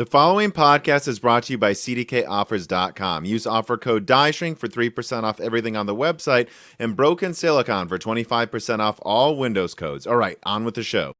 The following podcast is brought to you by CDKOffers.com. Use offer code DIESHRINK for 3% off everything on the website and Broken Silicon for 25% off all Windows codes. All right, on with the show.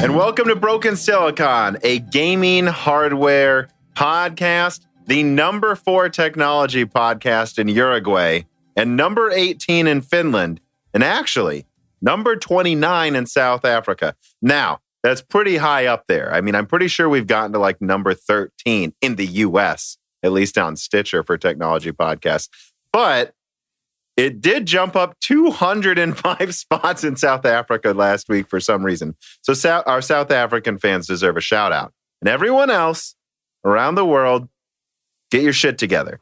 Welcome to Broken Silicon, a gaming hardware podcast, the number 4 technology podcast in Uruguay, and number 18 in Finland, and actually number 29 in South Africa. Now, that's pretty high up there. I mean, I'm pretty sure we've gotten to like number 13 in the US, at least on Stitcher for technology podcasts. But it did jump up 205 spots in South Africa last week for some reason. So our South African fans deserve a shout out. And everyone else around the world, get your shit together.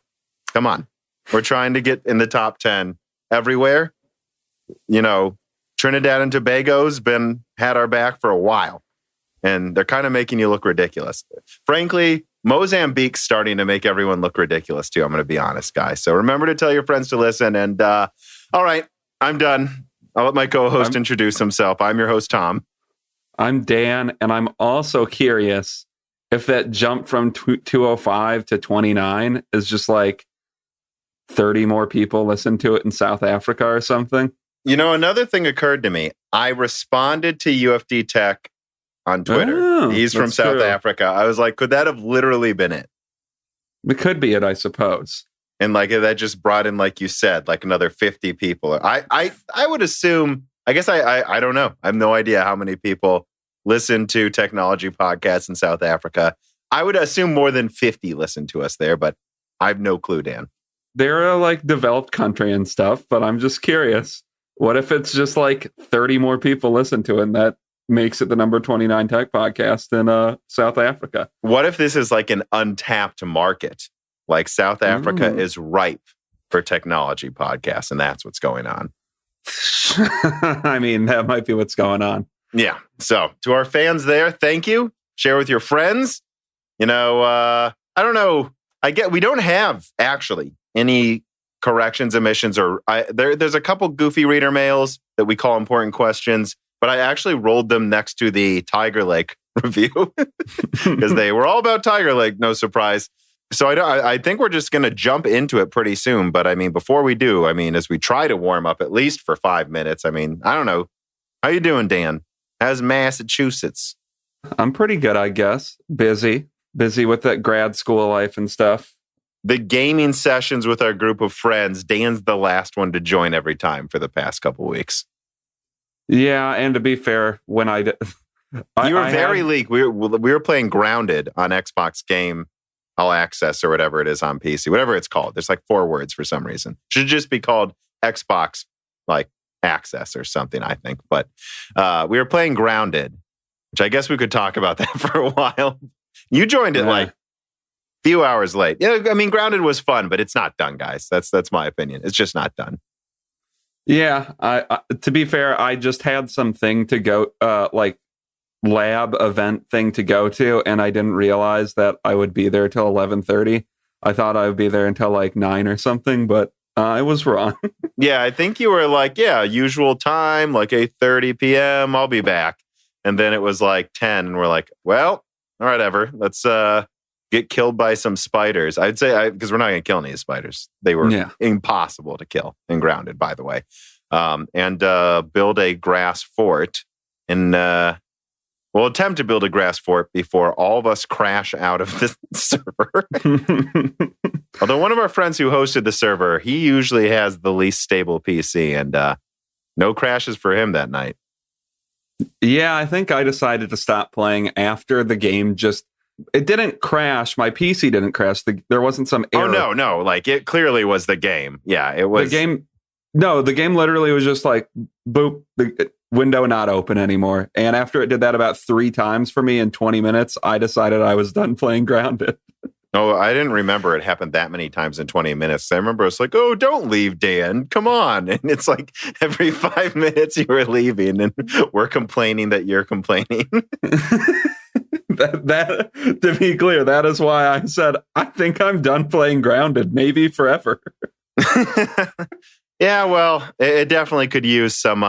Come on. We're trying to get in the top 10 everywhere. You know, Trinidad and Tobago's had our back for a while. And they're kind of making you look ridiculous. Frankly, Mozambique's starting to make everyone look ridiculous too. I'm going to be honest, guys. So remember to tell your friends to listen. And all right, I'm done. I'll let my co-host introduce himself. I'm your host, Tom. I'm Dan, and I'm also curious if that jump from 205 to 29 is just like 30 more people listen to it in South Africa or something. You know, another thing occurred to me. I responded to UFD Tech on Twitter. Oh, he's from South Africa. I was like, could that have literally been it? It could be it, I suppose. And like that just brought in, like you said, like another 50 people. I would assume, I guess I don't know. I have no idea how many people listen to technology podcasts in South Africa. I would assume more than 50 listen to us there, but I have no clue, Dan. They're a like developed country and stuff, but I'm just curious. What if it's just like 30 more people listen to it and that makes it the number 29 tech podcast in South Africa? What if this is like an untapped market? Like South Africa is ripe for technology podcasts, and that's what's going on. I mean, that might be what's going on. Yeah. So to our fans there, thank you. Share with your friends. You know, I don't know. We don't have actually any corrections, omissions, or there's a couple goofy reader mails that we call important questions. But I actually rolled them next to the Tiger Lake review because they were all about Tiger Lake, no surprise. So I think we're just going to jump into it pretty soon. But I mean, before we do, I mean, as we try to warm up at least for 5 minutes, I mean, I don't know. How you doing, Dan? How's Massachusetts? I'm pretty good, I guess. Busy with that grad school life and stuff. The gaming sessions with our group of friends, Dan's the last one to join every time for the past couple weeks. Yeah, and to be fair, when you were very leaked. We were playing Grounded on Xbox Game All Access or whatever it is on PC, whatever it's called. There's like 4 words for some reason. Should just be called Xbox like Access or something, I think. But we were playing Grounded, which I guess we could talk about that for a while. You joined it like a few hours late. Yeah, I mean, Grounded was fun, but it's not done, guys. That's my opinion. It's just not done. Yeah, to be fair, I just had something to go, like lab event thing to go to, and I didn't realize that I would be there till 11:30. I thought I would be there until like 9 or something, but I was wrong. Yeah, I think you were like, usual time, like 8:30 p.m. I'll be back, and then it was like 10, and we're like, well, all right, ever. Let's get killed by some spiders. I'd say, because we're not going to kill any spiders. They were impossible to kill in Grounded, by the way. And build a grass fort. And we'll attempt to build a grass fort before all of us crash out of the server. Although one of our friends who hosted the server, he usually has the least stable PC. And no crashes for him that night. Yeah, I think I decided to stop playing after the game it didn't crash. My PC didn't crash. There wasn't some error. Oh, no. Like, it clearly was the game. Yeah, it was. The game literally was just like, boop, the window not open anymore. And after it did that about 3 times for me in 20 minutes, I decided I was done playing Grounded. Oh, I didn't remember it happened that many times in 20 minutes. I remember it's like, oh, don't leave, Dan. Come on. And it's like every 5 minutes you were leaving and we're complaining that you're complaining. that to be clear, that is why I said, I think I'm done playing Grounded, maybe forever. Yeah, well, it definitely could use some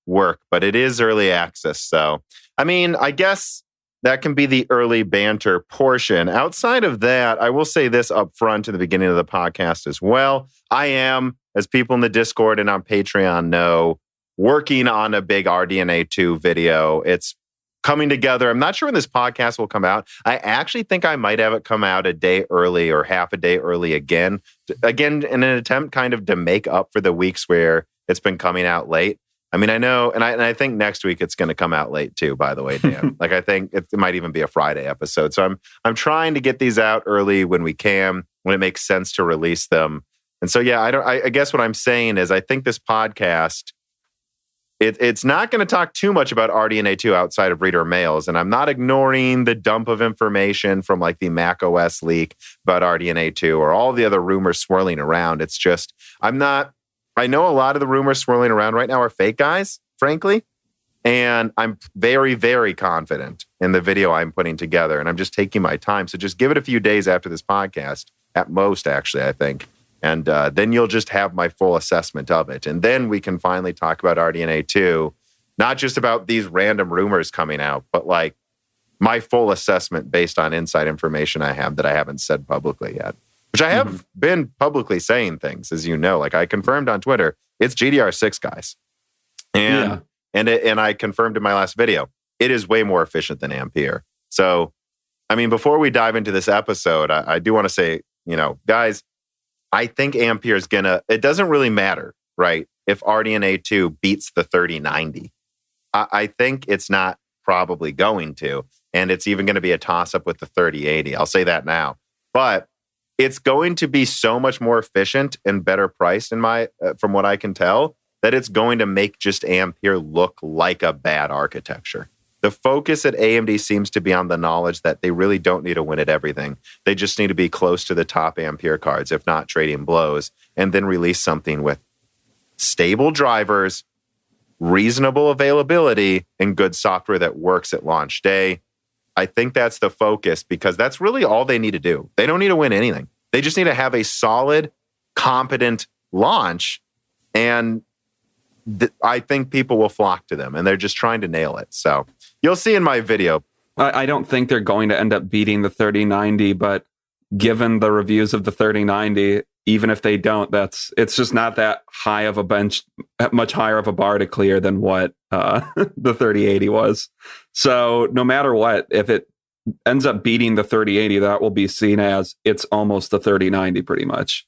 work, but it is early access. So, I mean, I guess that can be the early banter portion. Outside of that, I will say this up front in the beginning of the podcast as well. I am, as people in the Discord and on Patreon know, working on a big RDNA 2 video. It's coming together. I'm not sure when this podcast will come out. I actually think I might have it come out a day early or half a day early again in an attempt kind of to make up for the weeks where it's been coming out late. I mean, I know, and I think next week it's going to come out late too, by the way, Dan. Like, I think it might even be a Friday episode. So I'm trying to get these out early when we can, when it makes sense to release them. And so, yeah, I guess what I'm saying is I think this podcast, it's not going to talk too much about RDNA 2 outside of reader mails. And I'm not ignoring the dump of information from like the Mac OS leak about RDNA 2 or all the other rumors swirling around. It's just, I know a lot of the rumors swirling around right now are fake, guys, frankly. And I'm very, very confident in the video I'm putting together. And I'm just taking my time. So just give it a few days after this podcast, at most, actually, I think. And then you'll just have my full assessment of it. And then we can finally talk about RDNA 2, not just about these random rumors coming out, but like my full assessment based on inside information I have that I haven't said publicly yet. Which I have been publicly saying things, as you know. Like I confirmed on Twitter, it's GDR6, guys. And I confirmed in my last video, it is way more efficient than Ampere. So, I mean, before we dive into this episode, I do want to say, guys, I think Ampere is it doesn't really matter, right, if RDNA 2 beats the 3090. I think it's not probably going to. And it's even going to be a toss-up with the 3080. I'll say that now. But it's going to be so much more efficient and better priced from what I can tell, that it's going to make just Ampere look like a bad architecture. The focus at AMD seems to be on the knowledge that they really don't need to win at everything. They just need to be close to the top Ampere cards, if not trading blows, and then release something with stable drivers, reasonable availability, and good software that works at launch day. I think that's the focus because that's really all they need to do. They don't need to win anything. They just need to have a solid, competent launch. And I think people will flock to them and they're just trying to nail it. So you'll see in my video. I don't think they're going to end up beating the 3090, but given the reviews of the 3090, even if they don't, it's just not that high of a bench, much higher of a bar to clear than what the 3080 was. So no matter what, if it ends up beating the 3080, that will be seen as it's almost the 3090 pretty much.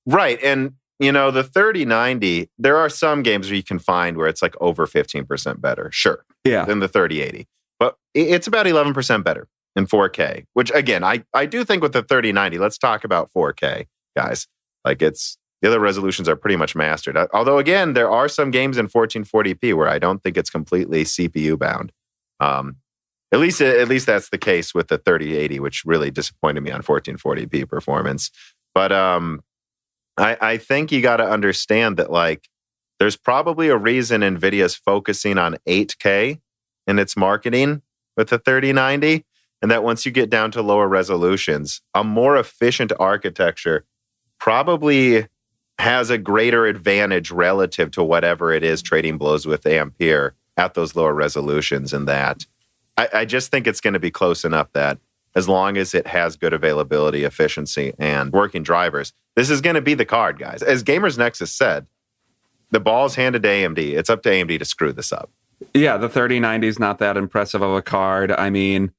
Right. And, the 3090, there are some games where you can find where it's like over 15% better, sure, than the 3080. But it's about 11% better in 4K, which again, I do think with the 3090, let's talk about 4K. Guys, like the other resolutions are pretty much mastered. Although again, there are some games in 1440p where I don't think it's completely CPU bound. At least that's the case with the 3080, which really disappointed me on 1440p performance. But I think you got to understand that like there's probably a reason NVIDIA's focusing on 8K in its marketing with the 3090, and that once you get down to lower resolutions, a more efficient architecture probably has a greater advantage relative to whatever it is trading blows with Ampere at those lower resolutions. And that I just think it's going to be close enough that as long as it has good availability, efficiency, and working drivers, this is going to be the card, guys. As Gamers Nexus said, the ball's handed to AMD. It's up to AMD to screw this up. Yeah, the 3090 is not that impressive of a card. I mean,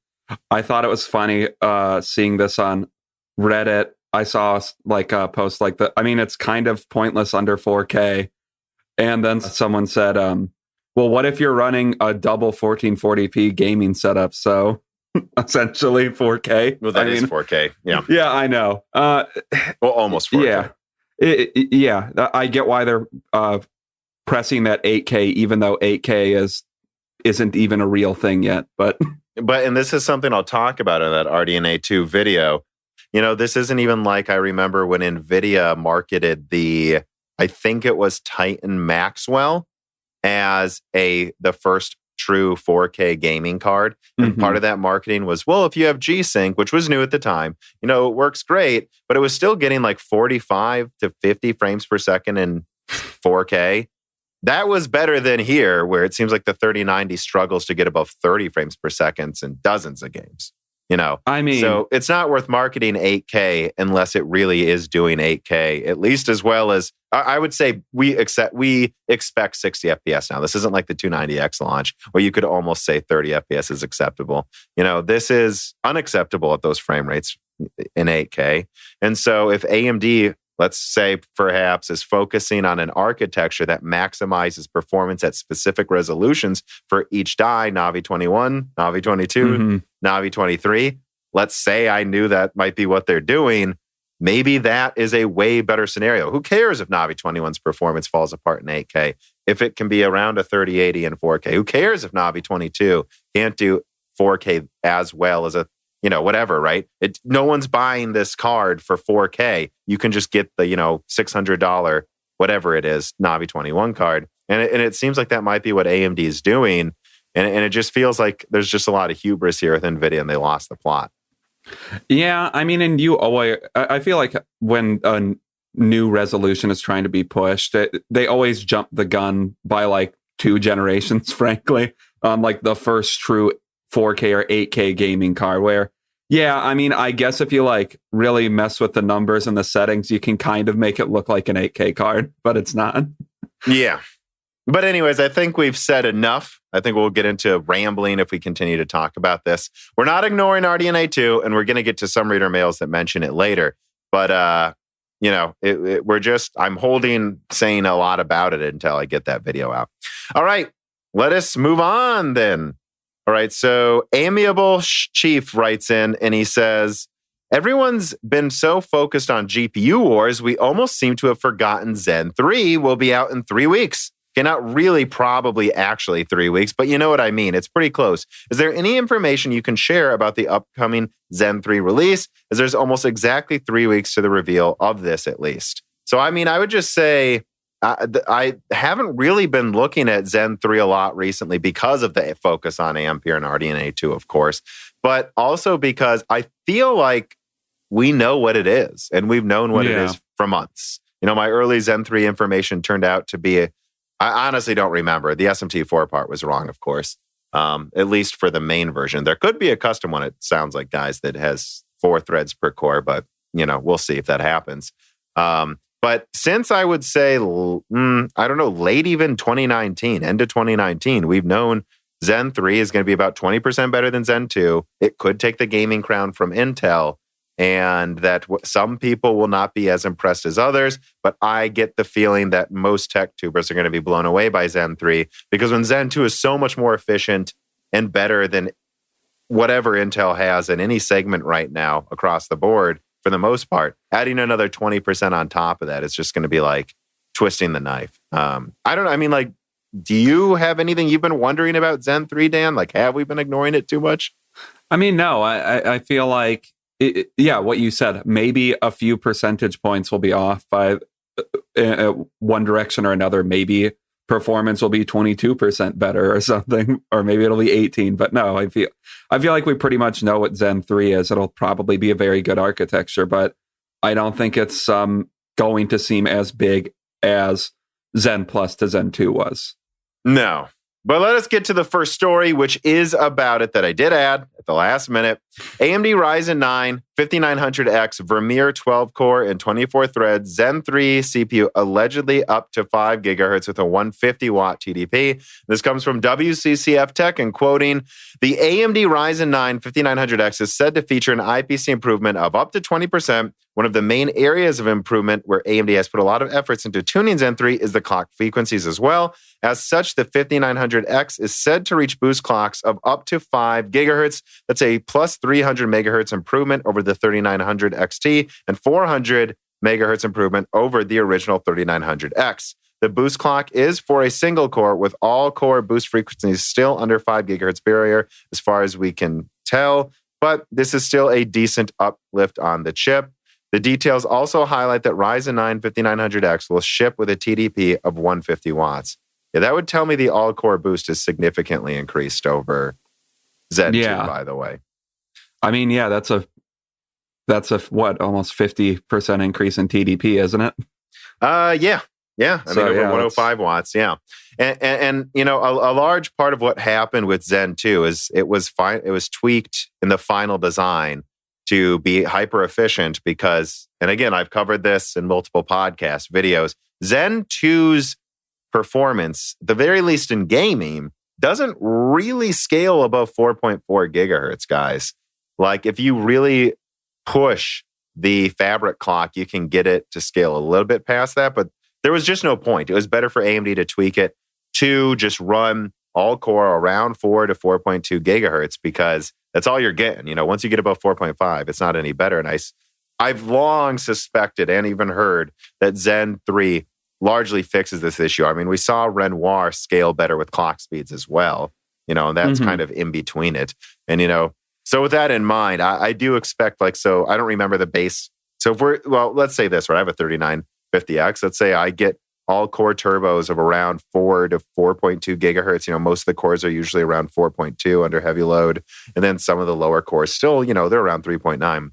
I thought it was funny seeing this on Reddit. I saw like a post like that. I mean, it's kind of pointless under 4K. And then someone said, well, what if you're running a double 1440p gaming setup? So essentially 4K. Well, that is 4K. Yeah. Yeah, I know. Well, almost 4K. Yeah. I get why they're pressing that 8K, even though 8K isn't even a real thing yet. But and this is something I'll talk about in that RDNA 2 video. This isn't even like I remember when Nvidia marketed I think it was Titan Maxwell as the first true 4K gaming card. And part of that marketing was, well, if you have G-Sync, which was new at the time, it works great, but it was still getting like 45 to 50 frames per second in 4K. That was better than here, where it seems like the 3090 struggles to get above 30 frames per second in dozens of games. So it's not worth marketing 8K unless it really is doing 8K, at least as well as I would say we expect 60 FPS now. This isn't like the 290X launch where you could almost say 30 FPS is acceptable. This is unacceptable at those frame rates in 8K. And so if AMD, let's say perhaps, is focusing on an architecture that maximizes performance at specific resolutions for each die, Navi 21, Navi 22, Navi 23. Let's say I knew that might be what they're doing. Maybe that is a way better scenario. Who cares if Navi 21's performance falls apart in 8K? If it can be around a 3080 in 4K, who cares if Navi 22 can't do 4K as well as a whatever, right? No one's buying this card for 4K. You can just get the, $600, whatever it is, Navi 21 card. And it seems like that might be what AMD is doing. And it just feels like there's just a lot of hubris here with NVIDIA and they lost the plot. Yeah, and I feel like when a new resolution is trying to be pushed, they always jump the gun by like 2 generations, frankly, on like the first true 4K or 8K gaming card where, I guess if you like really mess with the numbers and the settings, you can kind of make it look like an 8K card, but it's not. Yeah. But anyways, I think we've said enough. I think we'll get into rambling if we continue to talk about this. We're not ignoring RDNA 2, and we're going to get to some reader mails that mention it later. But, I'm holding saying a lot about it until I get that video out. All right, let us move on then. All right, so Amiable Chief writes in and he says, everyone's been so focused on GPU wars, we almost seem to have forgotten Zen 3 will be out in 3 weeks. Okay, not really, probably actually 3 weeks, but you know what I mean. It's pretty close. Is there any information you can share about the upcoming Zen 3 release? As there's almost exactly 3 weeks to the reveal of this, at least. So, I would just say I haven't really been looking at Zen 3 a lot recently because of the focus on Ampere and RDNA 2, of course, but also because I feel like we know what it is and we've known what it is for months. My early Zen 3 information turned out to be I honestly don't remember. The SMT4 part was wrong, of course, at least for the main version. There could be a custom one, it sounds like, guys, that has 4 threads per core, but, we'll see if that happens. But since I would say, late even 2019, end of 2019, we've known Zen 3 is going to be about 20% better than Zen 2. It could take the gaming crown from Intel, and that some people will not be as impressed as others. But I get the feeling that most tech tubers are going to be blown away by Zen 3, because when Zen 2 is so much more efficient and better than whatever Intel has in any segment right now across the board, for the most part, adding another 20% on top of that is just going to be like twisting the knife. Do you have anything you've been wondering about Zen 3, Dan? Like, have we been ignoring it too much? No, I feel like, what you said, maybe a few percentage points will be off by one direction or another. Maybe performance will be 22% better or something, or maybe it'll be 18. But no, I feel like we pretty much know what Zen 3 is. It'll probably be a very good architecture, but I don't think it's going to seem as big as Zen Plus to Zen 2 was. No. But let us get to the first story, which is about it that I did add at the last minute. AMD Ryzen 9 5900X Vermeer 12-core and 24 threads Zen 3 CPU allegedly up to 5 gigahertz with a 150-watt TDP. This comes from WCCF Tech, and quoting, the AMD Ryzen 9 5900X is said to feature an IPC improvement of up to 20%. One of the main areas of improvement where AMD has put a lot of efforts into tuning Zen 3 is the clock frequencies as well. As such, the 5900X is said to reach boost clocks of up to 5 gigahertz. That's a plus 300 megahertz improvement over the 3900 XT and 400 megahertz improvement over the original 3900X. The boost clock is for a single core, with all core boost frequencies still under 5 gigahertz barrier as far as we can tell. but this is still a decent uplift on the chip. The details also highlight that Ryzen 9 5900X will ship with a TDP of 150 watts. Yeah, that would tell me the all-core boost is significantly increased over Zen 2, by the way. I mean, yeah, that's a what, almost 50% increase in TDP, isn't it? Yeah. I mean, over 105 watts. Yeah. And you know, a large part of what happened with Zen 2 is it was tweaked in the final design to be hyper efficient because, and again, I've covered this in multiple podcast videos, Zen 2's performance, the very least in gaming, doesn't really scale above 4.4 gigahertz, guys. Like if you really push the fabric clock, you can get it to scale a little bit past that, but there was just no point. It was better for AMD to tweak it to just run all core around 4 to 4.2 gigahertz because that's all you're getting. You know, once you get above 4.5, it's not any better. And I've long suspected and even heard that Zen 3 largely fixes this issue. I mean, we saw Renoir scale better with clock speeds as well, you know, and that's kind of in between it. And, you know, so with that in mind, I do expect so I don't remember the base. So let's say this, right? I have a 3950X. Let's say I get all core turbos of around 4 to 4.2 gigahertz. You know, most of the cores are usually around 4.2 under heavy load. And then some of the lower cores still, you know, they're around 3.9.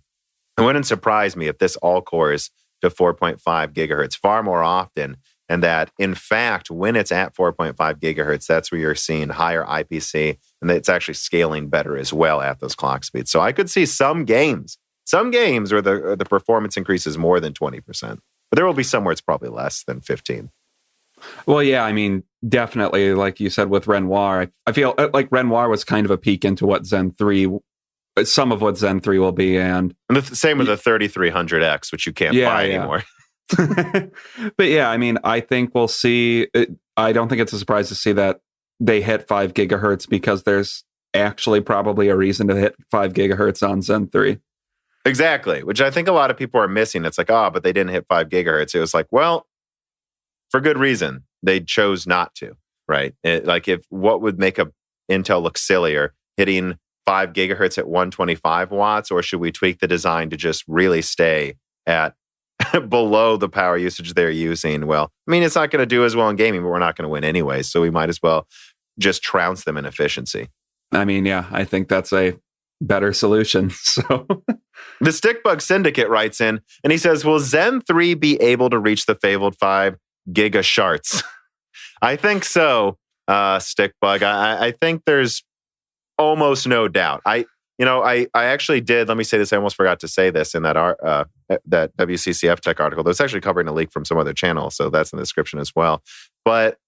It wouldn't surprise me if this all cores to 4.5 gigahertz far more often. And that, in fact, when it's at 4.5 gigahertz, that's where you're seeing higher IPC. And that it's actually scaling better as well at those clock speeds. So I could see some games where the performance increases more than 20%. But there will be some where it's probably less than 15. Well, yeah, I mean, definitely, like you said with Renoir, I feel like Renoir was kind of a peek into what Zen 3, some of what Zen 3 will be. And the same with the 3300X, which you can't buy anymore. But yeah, I mean, I think we'll see. I don't think it's a surprise to see that they hit 5 gigahertz because there's actually probably a reason to hit 5 gigahertz on Zen 3. Exactly, which I think a lot of people are missing. It's like, but they didn't hit 5 gigahertz. It was like, well, for good reason. They chose not to, right? What would make a Intel look sillier, hitting 5 gigahertz at 125 watts, or should we tweak the design to just really stay at below the power usage they're using? Well, I mean, it's not going to do as well in gaming, but we're not going to win anyway. So we might as well just trounce them in efficiency. I mean, yeah, I think that's a better solution. So the Stickbug Syndicate writes in and he says, will Zen 3 be able to reach the fabled 5 giga sharts? I think so, Stickbug. I think there's almost no doubt. I actually did. Let me say this. I almost forgot to say this in that WCCF Tech article. That's actually covering a leak from some other channel, so that's in the description as well. But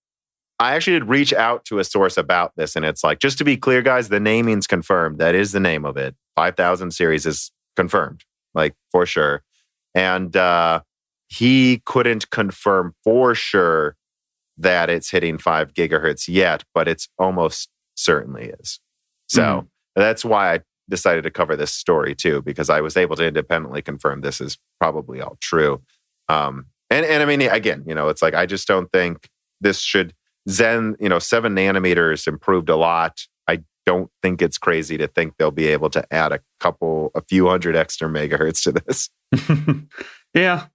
I actually did reach out to a source about this, and it's like, just to be clear, guys, the naming's confirmed. That is the name of it. 5000 series is confirmed, like for sure. And he couldn't confirm for sure that it's hitting 5 gigahertz yet, but it's almost certainly is. So that's why I decided to cover this story too, because I was able to independently confirm this is probably all true. And I mean, again, you know, it's like, I just don't think this should Zen, 7 nanometers improved a lot. I don't think it's crazy to think they'll be able to add a few hundred extra megahertz to this. Yeah.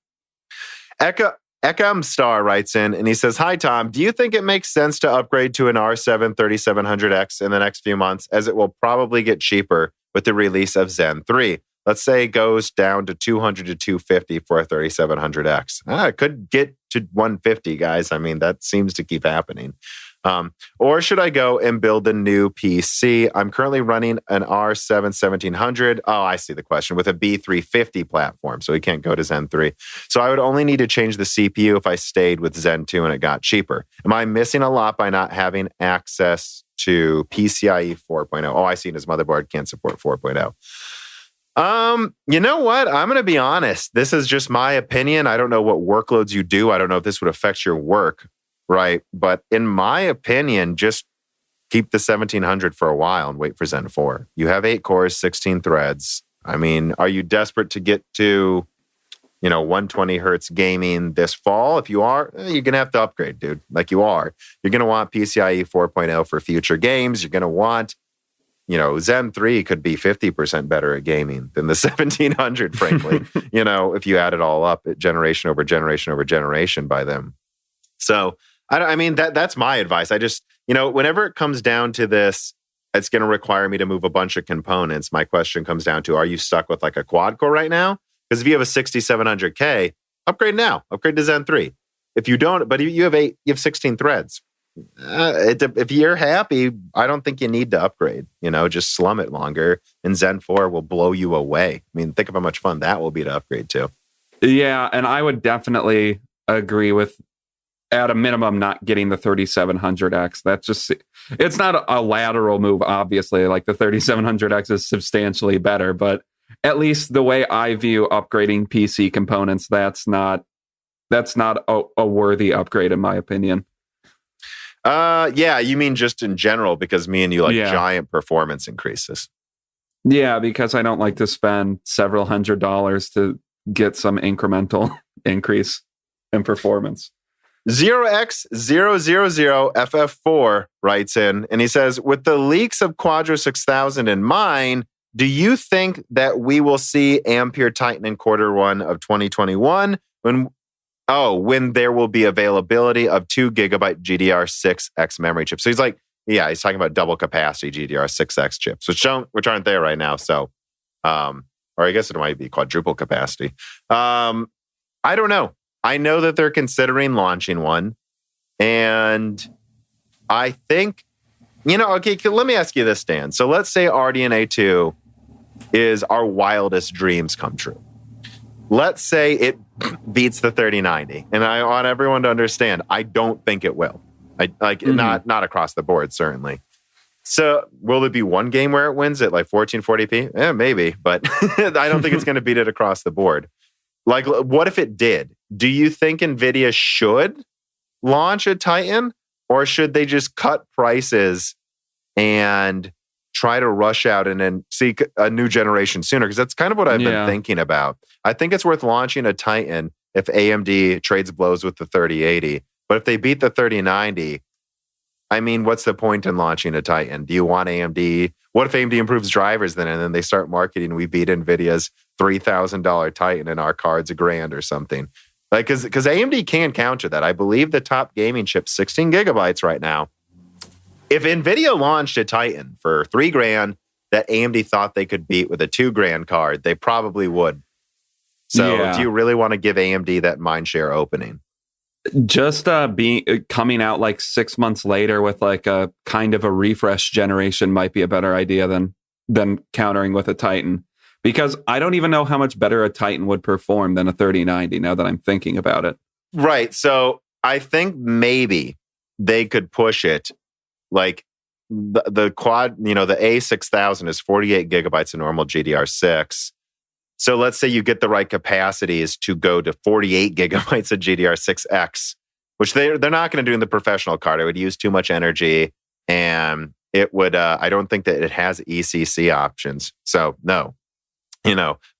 Ekam Star writes in and he says, hi, Tom. Do you think it makes sense to upgrade to an R7 3700X in the next few months, as it will probably get cheaper with the release of Zen 3? Let's say it goes down to 200 to 250 for a 3700X. It could get to 150, guys. I mean, that seems to keep happening. Or should I go and build a new PC? I'm currently running an R7 1700. Oh, I see the question. With a B350 platform, so we can't go to Zen 3. So I would only need to change the CPU if I stayed with Zen 2 and it got cheaper. Am I missing a lot by not having access to PCIe 4.0? Oh, I see his motherboard can't support 4.0. You know what? I'm going to be honest. This is just my opinion. I don't know what workloads you do. I don't know if this would affect your work, right? But in my opinion, just keep the 1700 for a while and wait for Zen 4. You have 8 cores, 16 threads. I mean, are you desperate to get to, 120 hertz gaming this fall? If you are, you're going to have to upgrade, dude. Like you are. You're going to want PCIe 4.0 for future games. You're going to want Zen 3 could be 50% better at gaming than the 1700, frankly, if you add it all up at generation over generation over generation by them. So, that's my advice. I just, whenever it comes down to this, it's going to require me to move a bunch of components. My question comes down to, are you stuck with like a quad core right now? Because if you have a 6700K, upgrade now. Upgrade to Zen 3. If you don't, but you have 16 threads. If you're happy, I don't think you need to upgrade. Just slum it longer, and Zen 4 will blow you away. Think of how much fun that will be to upgrade to. Yeah, and I would definitely agree with, at a minimum, not getting the 3700X. That's just, it's not a lateral move, obviously. Like the 3700X is substantially better, but at least the way I view upgrading PC components, that's not a worthy upgrade, in my opinion. Yeah, you mean just in general, because me and you like giant performance increases. Yeah, because I don't like to spend several $100s to get some incremental increase in performance. 0x000FF4 writes in, and he says, with the leaks of Quadro 6000 in mind, do you think that we will see Ampere Titan in Q1 of 2021 when there will be availability of 2 gigabyte GDR6X memory chips? So he's talking about double capacity GDR6X chips, which aren't there right now. So, or I guess it might be quadruple capacity. I don't know. I know that they're considering launching one. And I think, okay, let me ask you this, Dan. So let's say RDNA 2 is our wildest dreams come true. Let's say it beats the 3090. And I want everyone to understand, I don't think it will. Not across the board, certainly. So will there be one game where it wins at like 1440p? Yeah, maybe. But I don't think it's going to beat it across the board. Like, what if it did? Do you think NVIDIA should launch a Titan, or should they just cut prices and try to rush out and then seek a new generation sooner? Because that's kind of what I've been thinking about. I think it's worth launching a Titan if AMD trades blows with the 3080. But if they beat the 3090, what's the point in launching a Titan? Do you want AMD? What if AMD improves drivers then, and then they start marketing, we beat NVIDIA's $3,000 Titan and our card's $1,000 or something? Like, because AMD can counter that. I believe the top gaming chip's 16 gigabytes right now. If NVIDIA launched a Titan for $3,000 that AMD thought they could beat with a $2,000 card, they probably would. So do you really want to give AMD that mindshare opening? Just coming out like 6 months later with like a kind of a refresh generation might be a better idea than countering with a Titan. Because I don't even know how much better a Titan would perform than a 3090 now that I'm thinking about it. Right. So I think maybe they could push it like the quad, the A6000 is 48 gigabytes of normal GDR6. So let's say you get the right capacities to go to 48 gigabytes of GDR6X, which they're not going to do in the professional card. It would use too much energy, and it would, I don't think that it has ECC options. So no.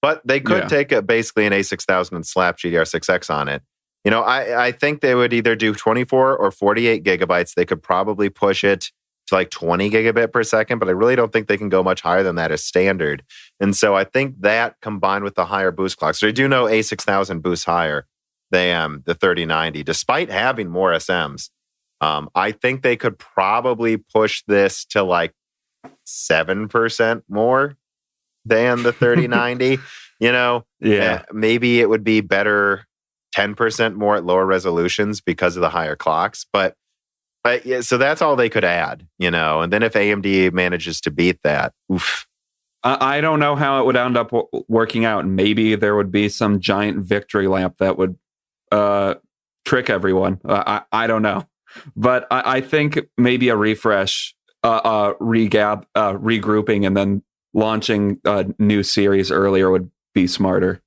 But they could take basically an A6000 and slap GDR6X on it. I think they would either do 24 or 48 gigabytes. They could probably push it to like 20 gigabit per second, but I really don't think they can go much higher than that as standard. And so I think that combined with the higher boost clock. So I do know A6000 boosts higher than the 3090, despite having more SMs. I think they could probably push this to like 7% more than the 3090, maybe it would be better 10% more at lower resolutions because of the higher clocks. But so that's all they could add, and then if AMD manages to beat that, oof. I don't know how it would end up working out. Maybe there would be some giant victory lap that would trick everyone. I don't know. But I think maybe a refresh, regrouping, and then launching a new series earlier would be smarter.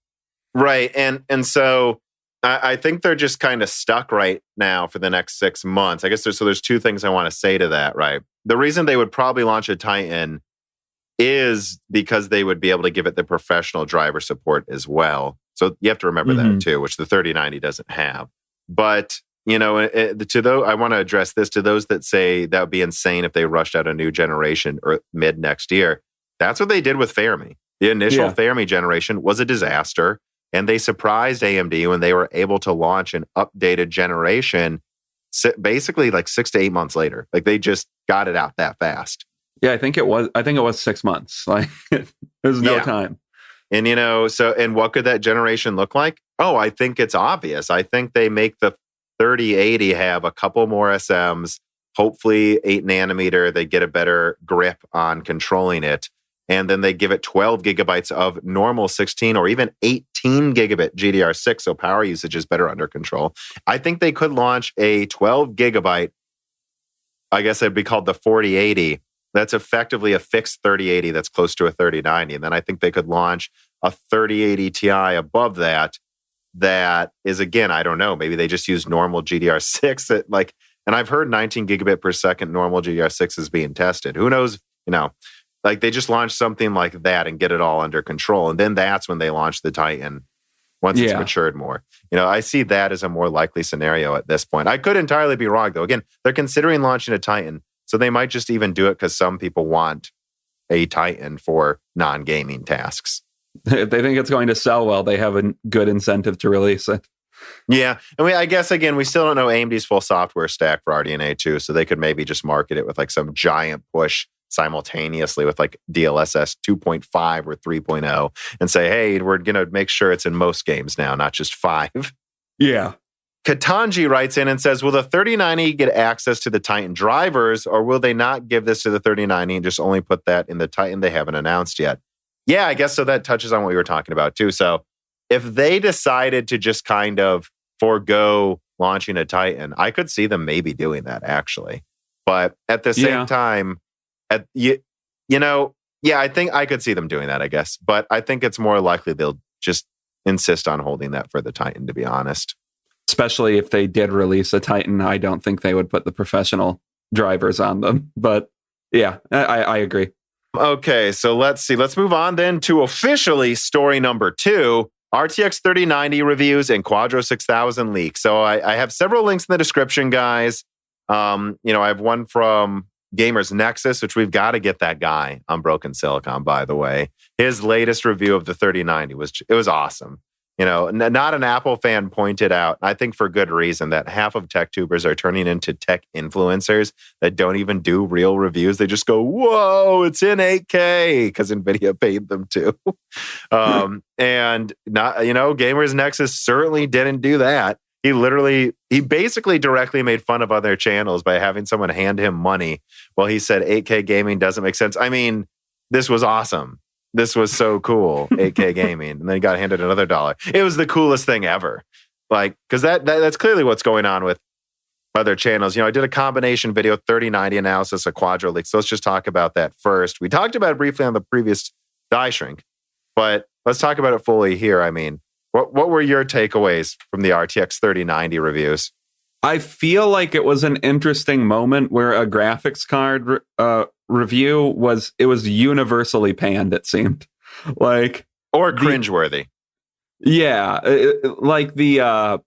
Right. And so I think they're just kind of stuck right now for the next 6 months. I guess there's two things I want to say to that, right? The reason they would probably launch a Titan is because they would be able to give it the professional driver support as well. So you have to remember that too, which the 3090 doesn't have. But to those, I want to address this to those that say that would be insane if they rushed out a new generation or mid next year. That's what they did with Fermi. The initial Fermi generation was a disaster, and they surprised AMD when they were able to launch an updated generation basically like 6 to 8 months later. Like they just got it out that fast. Yeah, I think it was 6 months. Like there's no time. And and what could that generation look like? Oh, I think it's obvious. I think they make the 3080 have a couple more SMs, hopefully 8 nanometer. They get a better grip on controlling it. And then they give it 12 gigabytes of normal 16 or even 18 gigabit GDR6, so power usage is better under control. I think they could launch a 12 gigabyte, I guess it'd be called the 4080. That's effectively a fixed 3080 that's close to a 3090. And then I think they could launch a 3080 Ti above that. That is, again, I don't know. Maybe they just use normal GDR6. And I've heard 19 gigabit per second normal GDR6 is being tested. Who knows? Like they just launch something like that and get it all under control. And then that's when they launch the Titan once it's matured more. I see that as a more likely scenario at this point. I could entirely be wrong, though. Again, they're considering launching a Titan. So they might just even do it because some people want a Titan for non-gaming tasks. If they think it's going to sell well, they have a good incentive to release it. Yeah. And I guess, again, we still don't know AMD's full software stack for RDNA 2. So they could maybe just market it with like some giant push simultaneously with like DLSS 2.5 or 3.0 and say, hey, we're going to make sure it's in most games now, not just 5. Yeah. Katanji writes in and says, will the 3090 get access to the Titan drivers, or will they not give this to the 3090 and just only put that in the Titan they haven't announced yet? Yeah, I guess so. That touches on what we were talking about too. So if they decided to just kind of forego launching a Titan, I could see them maybe doing that actually. But at the same time, I think I could see them doing that, I guess. But I think it's more likely they'll just insist on holding that for the Titan, to be honest. Especially if they did release a Titan, I don't think they would put the professional drivers on them. But yeah, I agree. Okay, so let's see. Let's move on then to officially story number 2, RTX 3090 reviews and Quadro 6000 leaks. So I have several links in the description, guys. I have one from Gamers Nexus, which we've got to get that guy on Broken Silicon, by the way. His latest review of the 3090 was awesome. Not an Apple fan pointed out, I think for good reason, that half of tech tubers are turning into tech influencers that don't even do real reviews. They just go, whoa, it's in 8K because NVIDIA paid them to. And not, Gamers Nexus certainly didn't do that. He basically directly made fun of other channels by having someone hand him money while he said 8K gaming doesn't make sense. I mean, this was awesome. This was so cool, 8K gaming. And then he got handed another $1. It was the coolest thing ever. Like, because that's clearly what's going on with other channels. I did a combination video, 3090 analysis of Quadro leaks. So let's just talk about that first. We talked about it briefly on the previous die shrink, but let's talk about it fully here. I mean, what were your takeaways from the RTX 3090 reviews? I feel like it was an interesting moment where a graphics card review was universally panned, it seemed. Like, or cringeworthy. Yeah, like the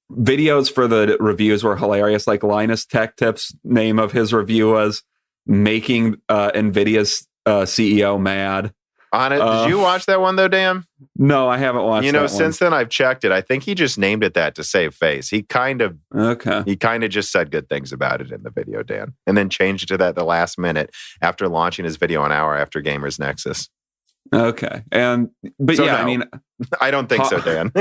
videos for the reviews were hilarious. Like Linus Tech Tips' name of his review was "Making Nvidia's CEO Mad." On it, did you watch that one though, Dan? No, I haven't watched. Since then I've checked it. I think he just named it that to save face. He kind of just said good things about it in the video, Dan, and then changed it to that at the last minute after launching his video an hour after Gamers Nexus. Okay, but so I mean, I don't think so, Dan.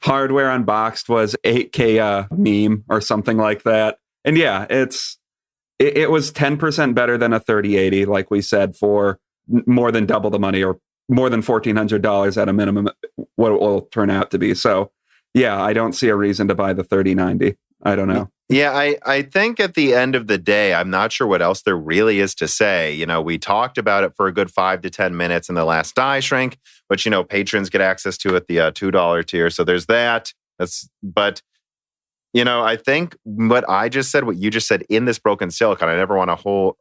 Hardware Unboxed was 8K meme or something like that, and yeah, it was 10% better than a 3080, like we said, for more than double the money, or more than $1,400 at a minimum, what it will turn out to be. So yeah, I don't see a reason to buy the 3090. I don't know. Yeah, I think at the end of the day, I'm not sure what else there really is to say. We talked about it for a good 5 to 10 minutes in the last die shrink, which, patrons get access to at the $2 tier. So there's that. But I think what I just said, what you just said in this Broken Silicon, I never want to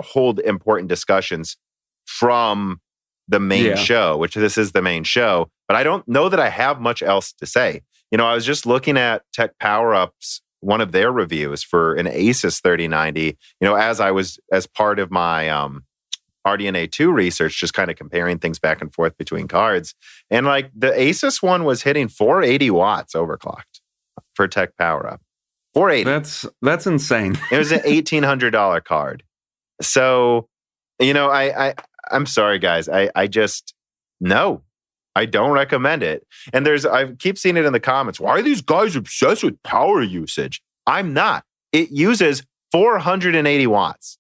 hold important discussions from the main show, which this is the main show, but I don't know that I have much else to say. I was just looking at Tech Power Up's one of their reviews for an Asus 3090, as part of my RDNA 2 research, just kind of comparing things back and forth between cards. And like the Asus one was hitting 480 watts overclocked for Tech Power Up. 480. That's insane. It was an $1,800 card. So, I'm sorry, guys. I just, no, I don't recommend it. And I keep seeing it in the comments. Why are these guys obsessed with power usage? I'm not. It uses 480 watts.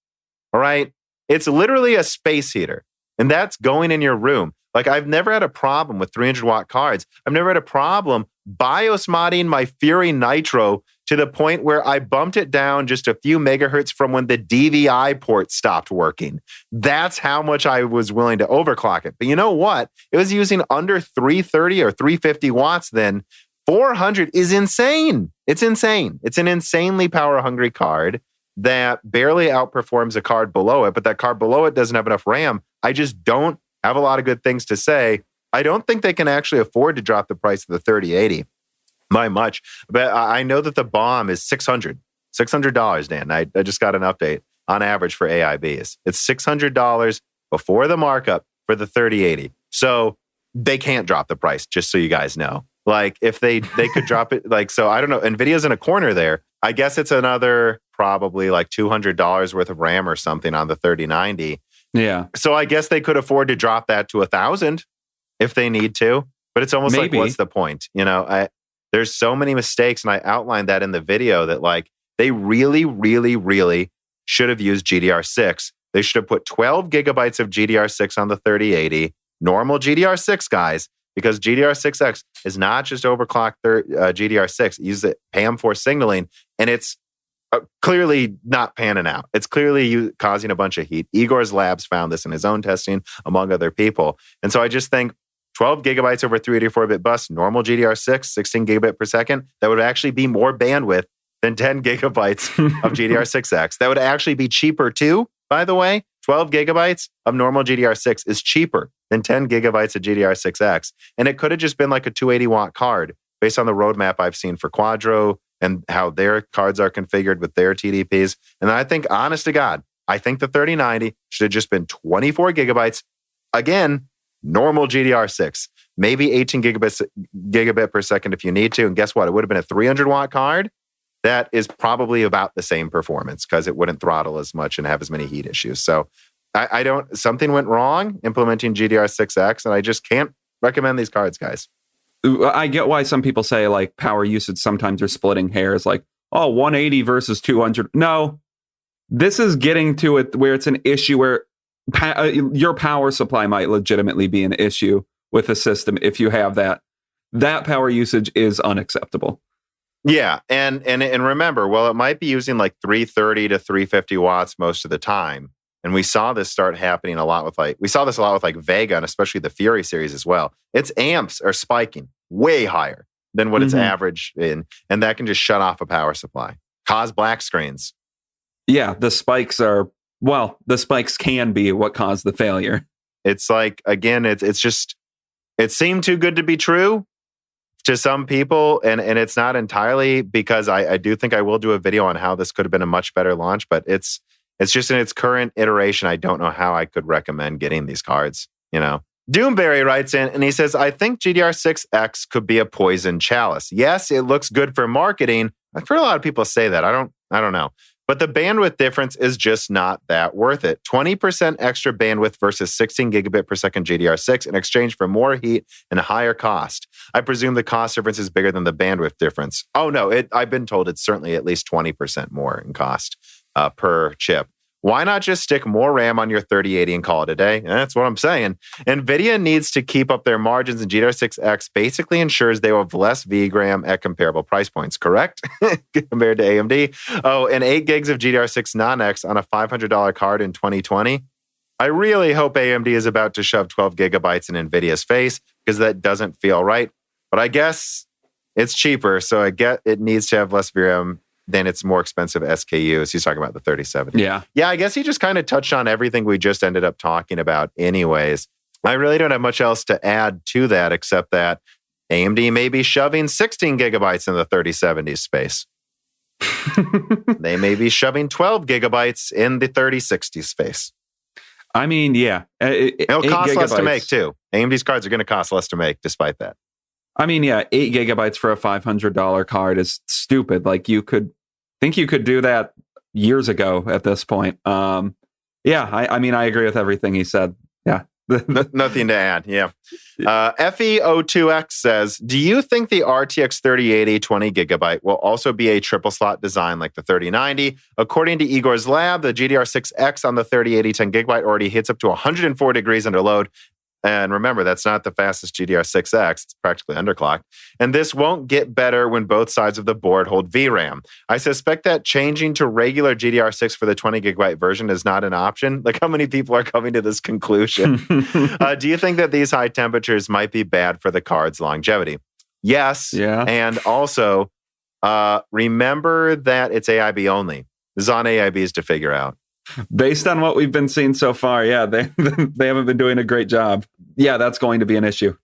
All right. It's literally a space heater, and that's going in your room. Like, I've never had a problem with 300 watt cards. I've never had a problem BIOS modding my Fury Nitro to the point where I bumped it down just a few megahertz from when the DVI port stopped working. That's how much I was willing to overclock it. But you know what? It was using under 330 or 350 watts then. 400 is insane. It's insane. It's an insanely power-hungry card that barely outperforms a card below it, but that card below it doesn't have enough RAM. I just don't have a lot of good things to say. I don't think they can actually afford to drop the price of the 3080 by much, but I know that the bomb is $600, Dan. I just got an update on average for AIBs. It's $600 before the markup for the 3080. So they can't drop the price, just so you guys know. Like, if they could drop it, like, so I don't know. NVIDIA's in a corner there. I guess it's another probably like $200 worth of RAM or something on the 3090. Yeah. So I guess they could afford to drop that to 1,000 if they need to. But it's almost Maybe. like, what's the point? There's so many mistakes, and I outlined that in the video, that like they really, really, really should have used GDR6. They should have put 12 gigabytes of GDR6 on the 3080, normal GDR6, guys, because GDR6X is not just overclocked GDR6. It uses PAM4 signaling, and it's clearly not panning out. It's clearly causing a bunch of heat. Igor's labs found this in his own testing, among other people. And so I just think 12 gigabytes over 384-bit bus, normal GDR6, 16 gigabit per second, that would actually be more bandwidth than 10 gigabytes of GDR6X. That would actually be cheaper too, by the way. 12 gigabytes of normal GDR6 is cheaper than 10 gigabytes of GDR6X. And it could have just been like a 280 watt card based on the roadmap I've seen for Quadro and how their cards are configured with their TDPs. And I think, honest to God, I think the 3090 should have just been 24 gigabytes. Again, normal GDR6, maybe 18 gigabit per second if you need to. And guess what? It would have been a 300 watt card. That is probably about the same performance because it wouldn't throttle as much and have as many heat issues. So something went wrong implementing GDR6X, and I just can't recommend these cards, guys. I get why some people say like power usage sometimes are splitting hairs, like, 180 versus 200. No, this is getting to it where it's an issue where your power supply might legitimately be an issue with a system if you have that. That power usage is unacceptable. Yeah, and remember, well, it might be using like 330 to 350 watts most of the time. And we saw this start happening a lot with Vega, and especially the Fury series as well. Its amps are spiking way higher than what it's average in, and that can just shut off a power supply, cause black screens. Yeah, the spikes can be what caused the failure. It's like, again, it seemed too good to be true to some people, and it's not entirely, because I do think I will do a video on how this could have been a much better launch, but it's just in its current iteration, I don't know how I could recommend getting these cards, Doomberry writes in and he says, I think GDR6X could be a poison chalice. Yes, it looks good for marketing. I've heard a lot of people say that. I don't know. But the bandwidth difference is just not that worth it. 20% extra bandwidth versus 16 gigabit per second GDR6 in exchange for more heat and a higher cost. I presume the cost difference is bigger than the bandwidth difference. Oh no, I've been told it's certainly at least 20% more in cost per chip. Why not just stick more RAM on your 3080 and call it a day? That's what I'm saying. NVIDIA needs to keep up their margins, and GDR6X basically ensures they will have less VGram at comparable price points, correct? Compared to AMD. Oh, and 8 gigs of GDR6 non-X on a $500 card in 2020. I really hope AMD is about to shove 12 gigabytes in NVIDIA's face, because that doesn't feel right. But I guess it's cheaper, so I get it needs to have less VRAM than its more expensive SKUs. He's talking about the 3070. Yeah, I guess he just kind of touched on everything we just ended up talking about anyways. I really don't have much else to add to that, except that AMD may be shoving 16 gigabytes in the 3070 space. They may be shoving 12 gigabytes in the 3060 space. I mean, yeah. It'll cost less to make, too. AMD's cards are going to cost less to make, despite that. I mean, yeah, 8 gigabytes for a $500 card is stupid. Like, you could do that years ago at this point. I mean, I agree with everything he said. Yeah. Nothing to add. Yeah. FEO2X says, do you think the RTX 3080 20 gigabyte will also be a triple slot design like the 3090? According to Igor's lab, the GDR6X on the 3080 10 gigabyte already hits up to 104 degrees under load. And remember, that's not the fastest GDR6X. It's practically underclocked. And this won't get better when both sides of the board hold VRAM. I suspect that changing to regular GDR6 for the 20 gigabyte version is not an option. Like, how many people are coming to this conclusion? Do you think that these high temperatures might be bad for the card's longevity? Yes. Yeah. And also, remember that it's AIB only. This is on AIBs to figure out. Based on what we've been seeing so far, yeah, they haven't been doing a great job. Yeah, that's going to be an issue.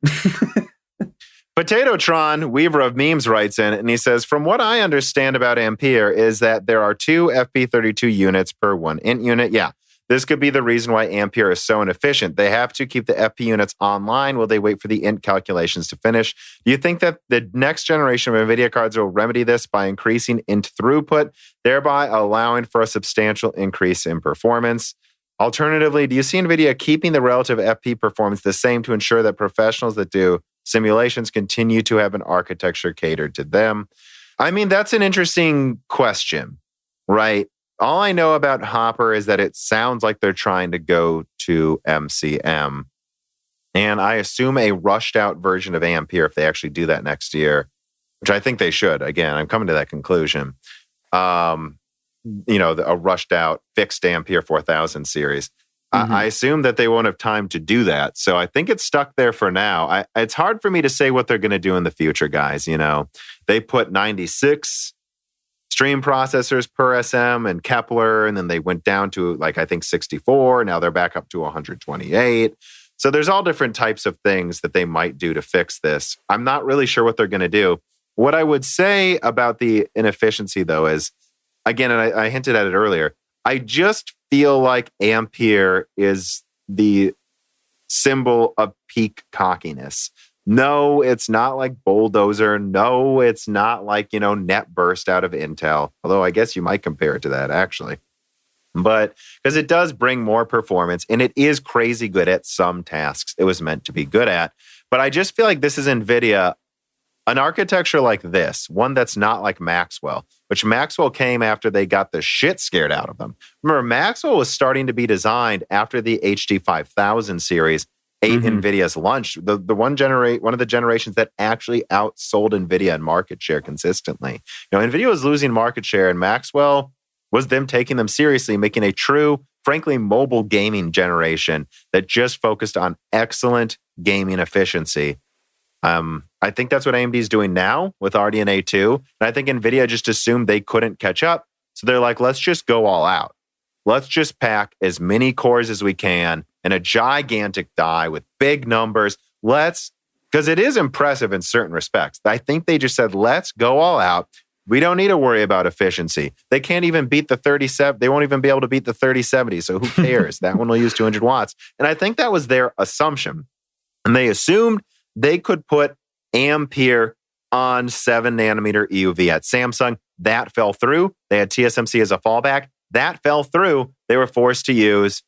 Potatotron, Weaver of Memes, writes in, and he says, from what I understand about Ampere is that there are 2 FP32 units per 1 int unit. Yeah, this could be the reason why Ampere is so inefficient. They have to keep the FP units online while they wait for the int calculations to finish. Do you think that the next generation of NVIDIA cards will remedy this by increasing int throughput, thereby allowing for a substantial increase in performance? Alternatively, do you see NVIDIA keeping the relative FP performance the same to ensure that professionals that do simulations continue to have an architecture catered to them? I mean, that's an interesting question, right? All I know about Hopper is that it sounds like they're trying to go to MCM. And I assume a rushed out version of Ampere if they actually do that next year, which I think they should. Again, I'm coming to that conclusion. A rushed out fixed Ampere 4000 series. I assume that they won't have time to do that. So I think it's stuck there for now. It's hard for me to say what they're going to do in the future, guys. You know, they put 96 stream processors per SM and Kepler, and then they went down to I think 64. Now they're back up to 128. So there's all different types of things that they might do to fix this. I'm not really sure what they're going to do. What I would say about the inefficiency, though, is, again, and I hinted at it earlier, I just feel like Ampere is the symbol of peak cockiness. No, it's not like Bulldozer. No, it's not like, Net Burst out of Intel. Although I guess you might compare it to that, actually. But because it does bring more performance and it is crazy good at some tasks it was meant to be good at. But I just feel like this is NVIDIA, an architecture like this, one that's not like Maxwell, which Maxwell came after they got the shit scared out of them. Remember, Maxwell was starting to be designed after the HD 5000 series. NVIDIA's lunch, the one of the generations that actually outsold NVIDIA in market share consistently. NVIDIA was losing market share, and Maxwell was them taking them seriously, making a true, frankly, mobile gaming generation that just focused on excellent gaming efficiency. I think that's what AMD is doing now with RDNA 2, and I think NVIDIA just assumed they couldn't catch up, so they're like, let's just go all out. Let's just pack as many cores as we can in a gigantic die with big numbers. Because it is impressive in certain respects. I think they just said, let's go all out. We don't need to worry about efficiency. They can't even beat the 37. They won't even be able to beat the 3070. So who cares? That one will use 200 watts. And I think that was their assumption. And they assumed they could put Ampere on 7 nanometer EUV at Samsung. That fell through. They had TSMC as a fallback. That fell through. They were forced to use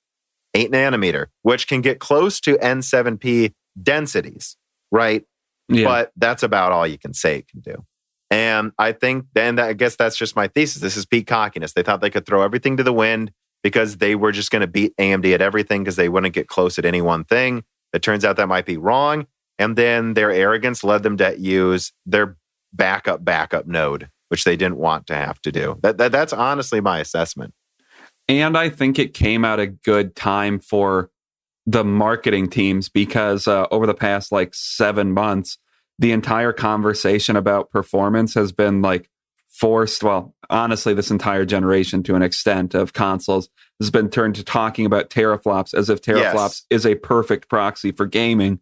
8 nanometer, which can get close to N7P densities, right? Yeah. But that's about all you can say it can do. And I think I guess that's just my thesis. This is peak cockiness. They thought they could throw everything to the wind because they were just going to beat AMD at everything because they wouldn't get close at any one thing. It turns out that might be wrong. And then their arrogance led them to use their backup node, which they didn't want to have to do. That's honestly my assessment. And I think it came at a good time for the marketing teams because over the past 7 months, the entire conversation about performance has been forced. Well, honestly, this entire generation to an extent of consoles has been turned to talking about teraflops as if teraflops is a perfect proxy for gaming.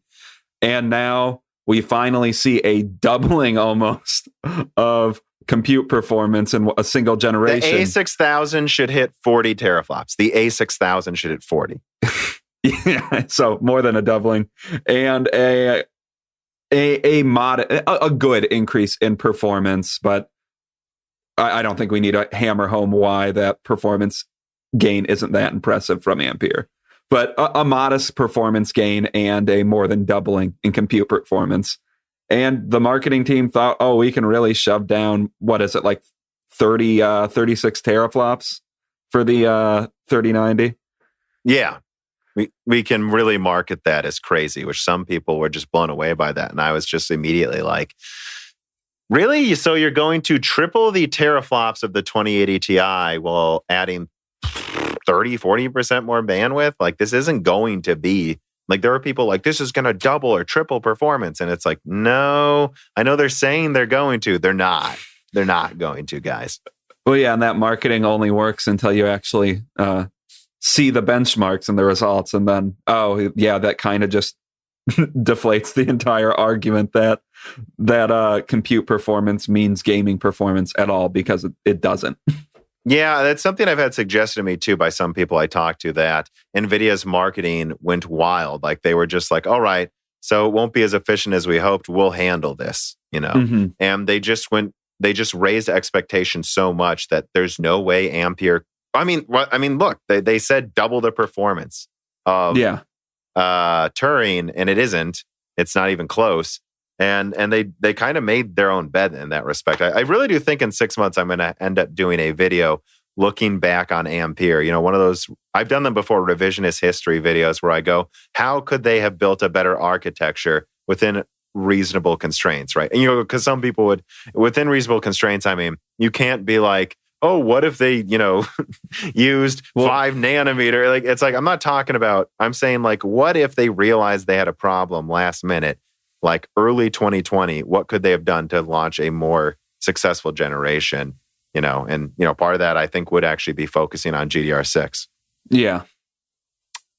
And now we finally see a doubling almost of compute performance in a single generation. The A6000 should hit 40 teraflops. The A6000 should hit 40. Yeah, so more than a doubling, and a good increase in performance, but I don't think we need to hammer home why that performance gain isn't that impressive from Ampere. But a modest performance gain and a more than doubling in compute performance. And the marketing team thought, oh, we can really shove down, what is it, like 36 teraflops for the 3090? Yeah. We can really market that as crazy, which some people were just blown away by that. And I was just immediately like, really? So you're going to triple the teraflops of the 2080 Ti while adding 30-40% more bandwidth? Like, this isn't going to be, like, there are people like, this is going to double or triple performance. And it's like, no, I know they're saying they're going to. They're not. They're not going to, guys. Well, yeah, and that marketing only works until you actually see the benchmarks and the results. And then, oh, yeah, that kind of just deflates the entire argument that compute performance means gaming performance at all, because it doesn't. Yeah, that's something I've had suggested to me too by some people I talked to, that NVIDIA's marketing went wild. Like, they were just like, all right, so it won't be as efficient as we hoped. We'll handle this, you know? Mm-hmm. And they just raised expectations so much that there's no way Ampere, look, they said double the performance of Turing, and it isn't. It's not even close. And they kind of made their own bet in that respect. I really do think in 6 months I'm going to end up doing a video looking back on Ampere. You know, one of those, I've done them before, revisionist history videos where I go, how could they have built a better architecture within reasonable constraints, right? And, you know, because some people would, within reasonable constraints, I mean, you can't be like, oh, what if they, you know, used 5 nanometer? Like, it's like, I'm not talking about, I'm saying, like, what if they realized they had a problem last minute? Like early 2020, what could they have done to launch a more successful generation? You know, and, you know, part of that I think would actually be focusing on GDR6. Yeah.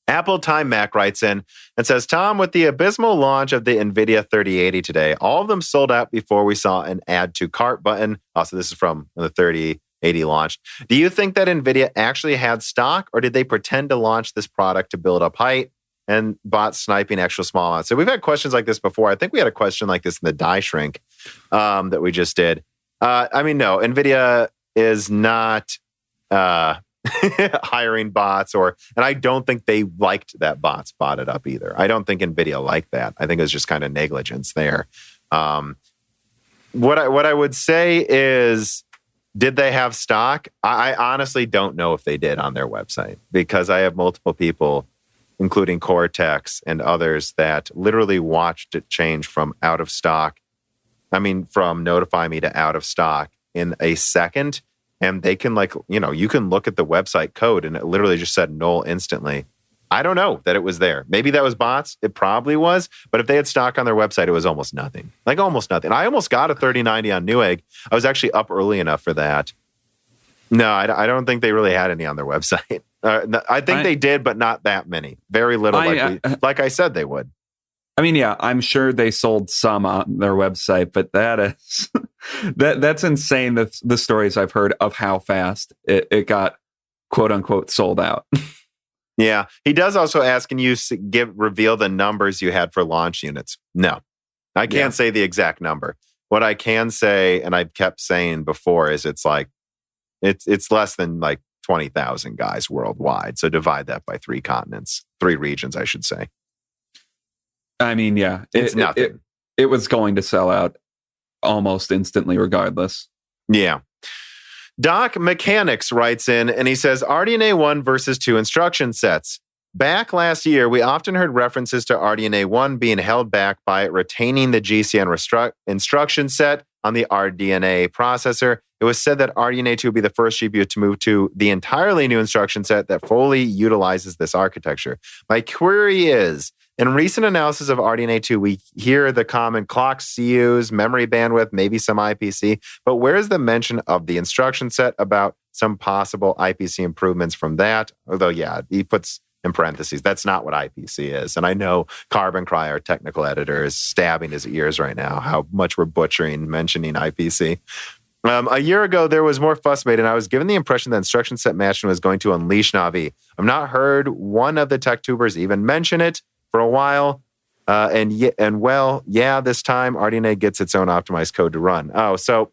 Apple Time Mac writes in and says, Tom, with the abysmal launch of the Nvidia 3080 today, all of them sold out before we saw an add to cart button. Also, this is from when the 3080 launched. Do you think that Nvidia actually had stock, or did they pretend to launch this product to build up height and bot sniping extra small amounts? So we've had questions like this before. I think we had a question like this in the die shrink that we just did. No, NVIDIA is not hiring bots, and I don't think they liked that bots botted up either. I don't think NVIDIA liked that. I think it was just kind of negligence there. What I would say is, did they have stock? I honestly don't know if they did on their website, because I have multiple people, including Cortex and others, that literally watched it change from out of stock. From notify me to out of stock in a second. And they can, like, you know, you can look at the website code and it literally just said null instantly. I don't know that it was there. Maybe that was bots. It probably was. But if they had stock on their website, it was almost nothing. Like, almost nothing. I almost got a 3090 on Newegg. I was actually up early enough for that. No, I don't think they really had any on their website. I think they did, but not that many. Very little, like I said they would. I'm sure they sold some on their website, but that is that's insane. The stories I've heard of how fast it got, quote unquote, sold out. Yeah, he does also ask, can you reveal the numbers you had for launch units? No, I can't say the exact number. What I can say, and I've kept saying before, is it's like it's less than like 20,000 guys worldwide. So divide that by 3 regions, I should say. It's nothing. It was going to sell out almost instantly regardless. Yeah. Doc Mechanics writes in and he says, RDNA 1 versus 2 instruction sets. Back last year, we often heard references to RDNA 1 being held back by retaining the GCN instruction set on the RDNA processor. It was said that RDNA 2 would be the first GPU to move to the entirely new instruction set that fully utilizes this architecture. My query is, in recent analysis of RDNA 2, we hear the common clock CUs, memory bandwidth, maybe some IPC, but where's the mention of the instruction set about some possible IPC improvements from that? Although, yeah, he puts in parentheses. That's not what IPC is. And I know Carbon Cry, our technical editor, is stabbing his ears right now, how much we're butchering mentioning IPC. A year ago, there was more fuss made, and I was given the impression that instruction set matching was going to unleash Navi. I've not heard one of the tech tubers even mention it for a while. This time RDNA gets its own optimized code to run. Oh, so,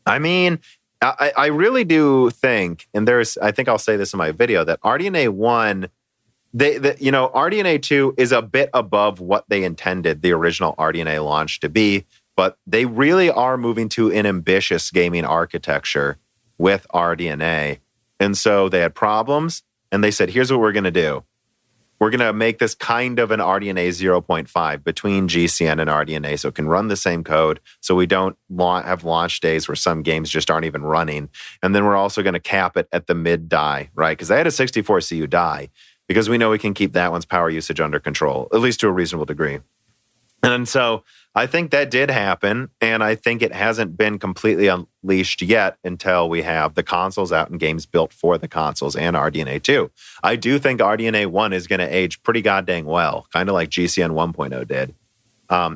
I mean, I really do think, and I think I'll say this in my video, that RDNA 1, RDNA 2 is a bit above what they intended the original RDNA launch to be. But they really are moving to an ambitious gaming architecture with RDNA. And so they had problems, and they said, here's what we're going to do. We're going to make this kind of an RDNA 0.5 between GCN and RDNA so it can run the same code, so we don't have launch days where some games just aren't even running. And then we're also going to cap it at the mid die, right? Because they had a 64 CU die, because we know we can keep that one's power usage under control, at least to a reasonable degree. And so I think that did happen, and I think it hasn't been completely unleashed yet until we have the consoles out and games built for the consoles and RDNA 2. I do think RDNA 1 is going to age pretty goddamn well, kind of like GCN 1.0 did.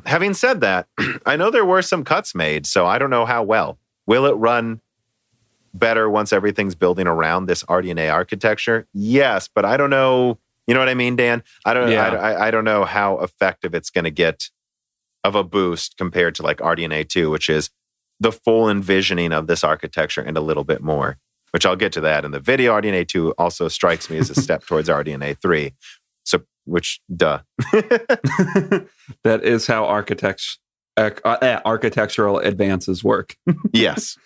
Having said that, I know there were some cuts made, so I don't know how well. Will it run better once everything's building around this RDNA architecture? Yes, but I don't know. You know what I mean, Dan? I don't know how effective it's going to get of a boost compared to like RDNA 2, which is the full envisioning of this architecture and a little bit more, which I'll get to that in the video. RDNA 2 also strikes me as a step towards RDNA 3. So, duh. That is how architectural advances work. Yes.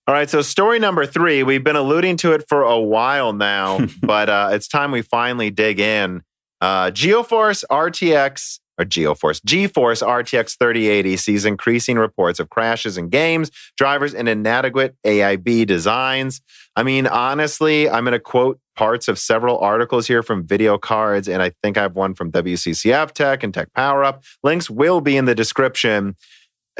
All right, so story number 3, we've been alluding to it for a while now, but it's time we finally dig in. GeForce RTX 3080 sees increasing reports of crashes in games, drivers, and inadequate AIB designs. I mean, honestly, I'm going to quote parts of several articles here from Video Cards, and I think I have one from WCCF Tech and Tech Power Up. Links will be in the description.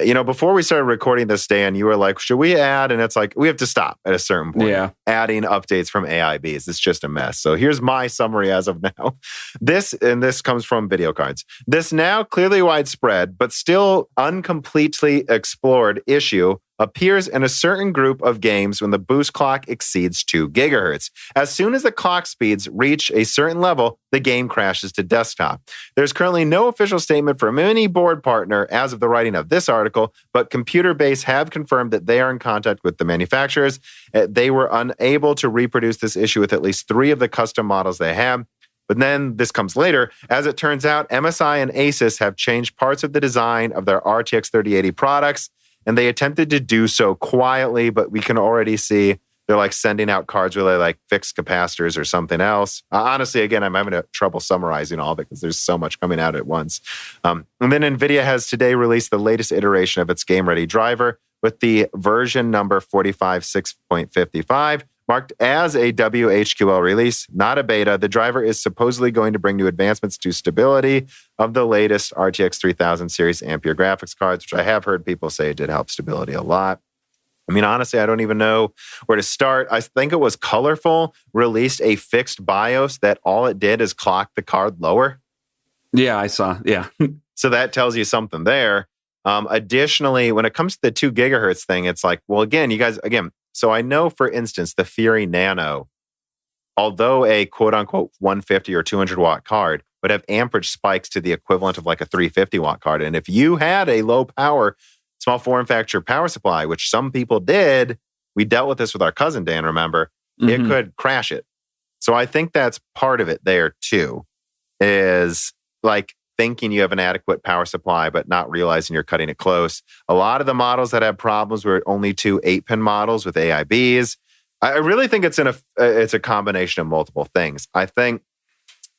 You know, before we started recording this, Dan, you were like, should we add? And it's like, we have to stop at a certain point. Yeah. Adding updates from AIBs. It's just a mess. So here's my summary as of now. This comes from Video Cards. This now clearly widespread, but still uncompletely explored issue appears in a certain group of games when the boost clock exceeds 2 gigahertz. As soon as the clock speeds reach a certain level, the game crashes to desktop. There's currently no official statement from any board partner as of the writing of this article, but Computer Base have confirmed that they are in contact with the manufacturers. They were unable to reproduce this issue with at least 3 of the custom models they have. But then this comes later. As it turns out, MSI and Asus have changed parts of the design of their RTX 3080 products, and they attempted to do so quietly, but we can already see they're like sending out cards where they like fix capacitors or something else. Honestly, again, I'm having trouble summarizing all of it because there's so much coming out at once. And then NVIDIA has today released the latest iteration of its game-ready driver with the version number 45.6.55, marked as a WHQL release, not a beta. The driver is supposedly going to bring new advancements to stability of the latest RTX 3000 series Ampere graphics cards, which I have heard people say did help stability a lot. I mean, honestly, I don't even know where to start. I think it was Colorful released a fixed BIOS that all it did is clock the card lower. Yeah, I saw. Yeah. So that tells you something there. Additionally, when it comes to the 2 gigahertz thing, it's like, well, so I know, for instance, the Fury Nano, although a quote-unquote 150 or 200 watt card, would have amperage spikes to the equivalent of like a 350 watt card. And if you had a low power, small form factor power supply, which some people did, we dealt with this with our cousin, Dan, remember, it could crash it. So I think that's part of it there too, is like thinking you have an adequate power supply, but not realizing you're cutting it close. A lot of the models that have problems were only 2 8-pin models with AIBs. I really think it's a combination of multiple things. I think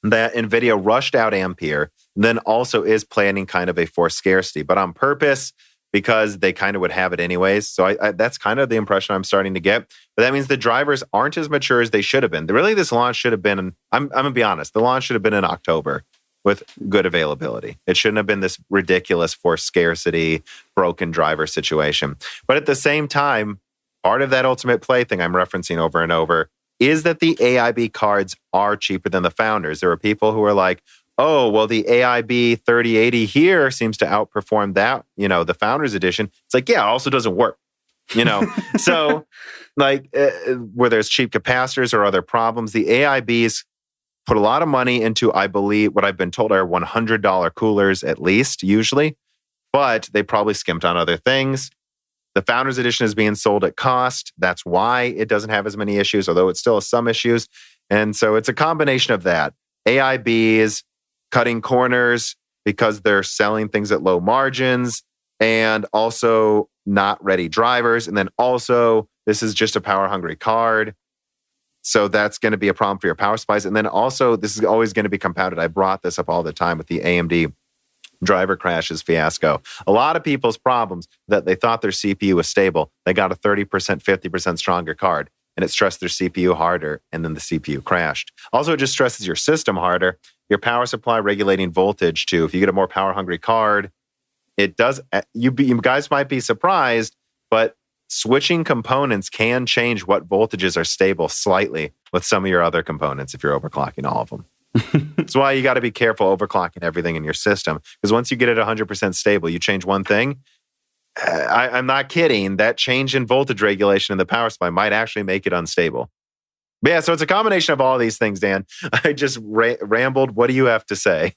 that NVIDIA rushed out Ampere, then also is planning kind of a forced scarcity, but on purpose, because they kind of would have it anyways. So that's kind of the impression I'm starting to get. But that means the drivers aren't as mature as they should have been. Really, this launch should have been, I'm going to be honest, the launch should have been in October with good availability. It shouldn't have been this ridiculous forced scarcity, broken driver situation. But at the same time, part of that ultimate play thing I'm referencing over and over, is that the AIB cards are cheaper than the Founders. There are people who are like, oh, well, the AIB 3080 here seems to outperform that, the Founders edition. It's like, yeah, it also doesn't work, So like where there's cheap capacitors or other problems, the AIBs put a lot of money into, I believe, what I've been told are $100 coolers at least, usually, but they probably skimped on other things. The Founders Edition is being sold at cost. That's why it doesn't have as many issues, although it still has some issues. And so it's a combination of that. AIB is cutting corners because they're selling things at low margins and also not ready drivers. And then also, this is just a power-hungry card. So that's going to be a problem for your power supplies. And then also, this is always going to be compounded. I brought this up all the time with the AMD driver crashes fiasco. A lot of people's problems that they thought their CPU was stable, they got a 30%, 50% stronger card, and it stressed their CPU harder, and then the CPU crashed. Also, it just stresses your system harder. Your power supply regulating voltage, too. If you get a more power-hungry card, it does. You guys might be surprised, but switching components can change what voltages are stable slightly with some of your other components if you're overclocking all of them. That's why you got to be careful overclocking everything in your system. Because once you get it 100% stable, you change one thing. I'm not kidding. That change in voltage regulation in the power supply might actually make it unstable. But yeah, so it's a combination of all these things, Dan. I just rambled. What do you have to say?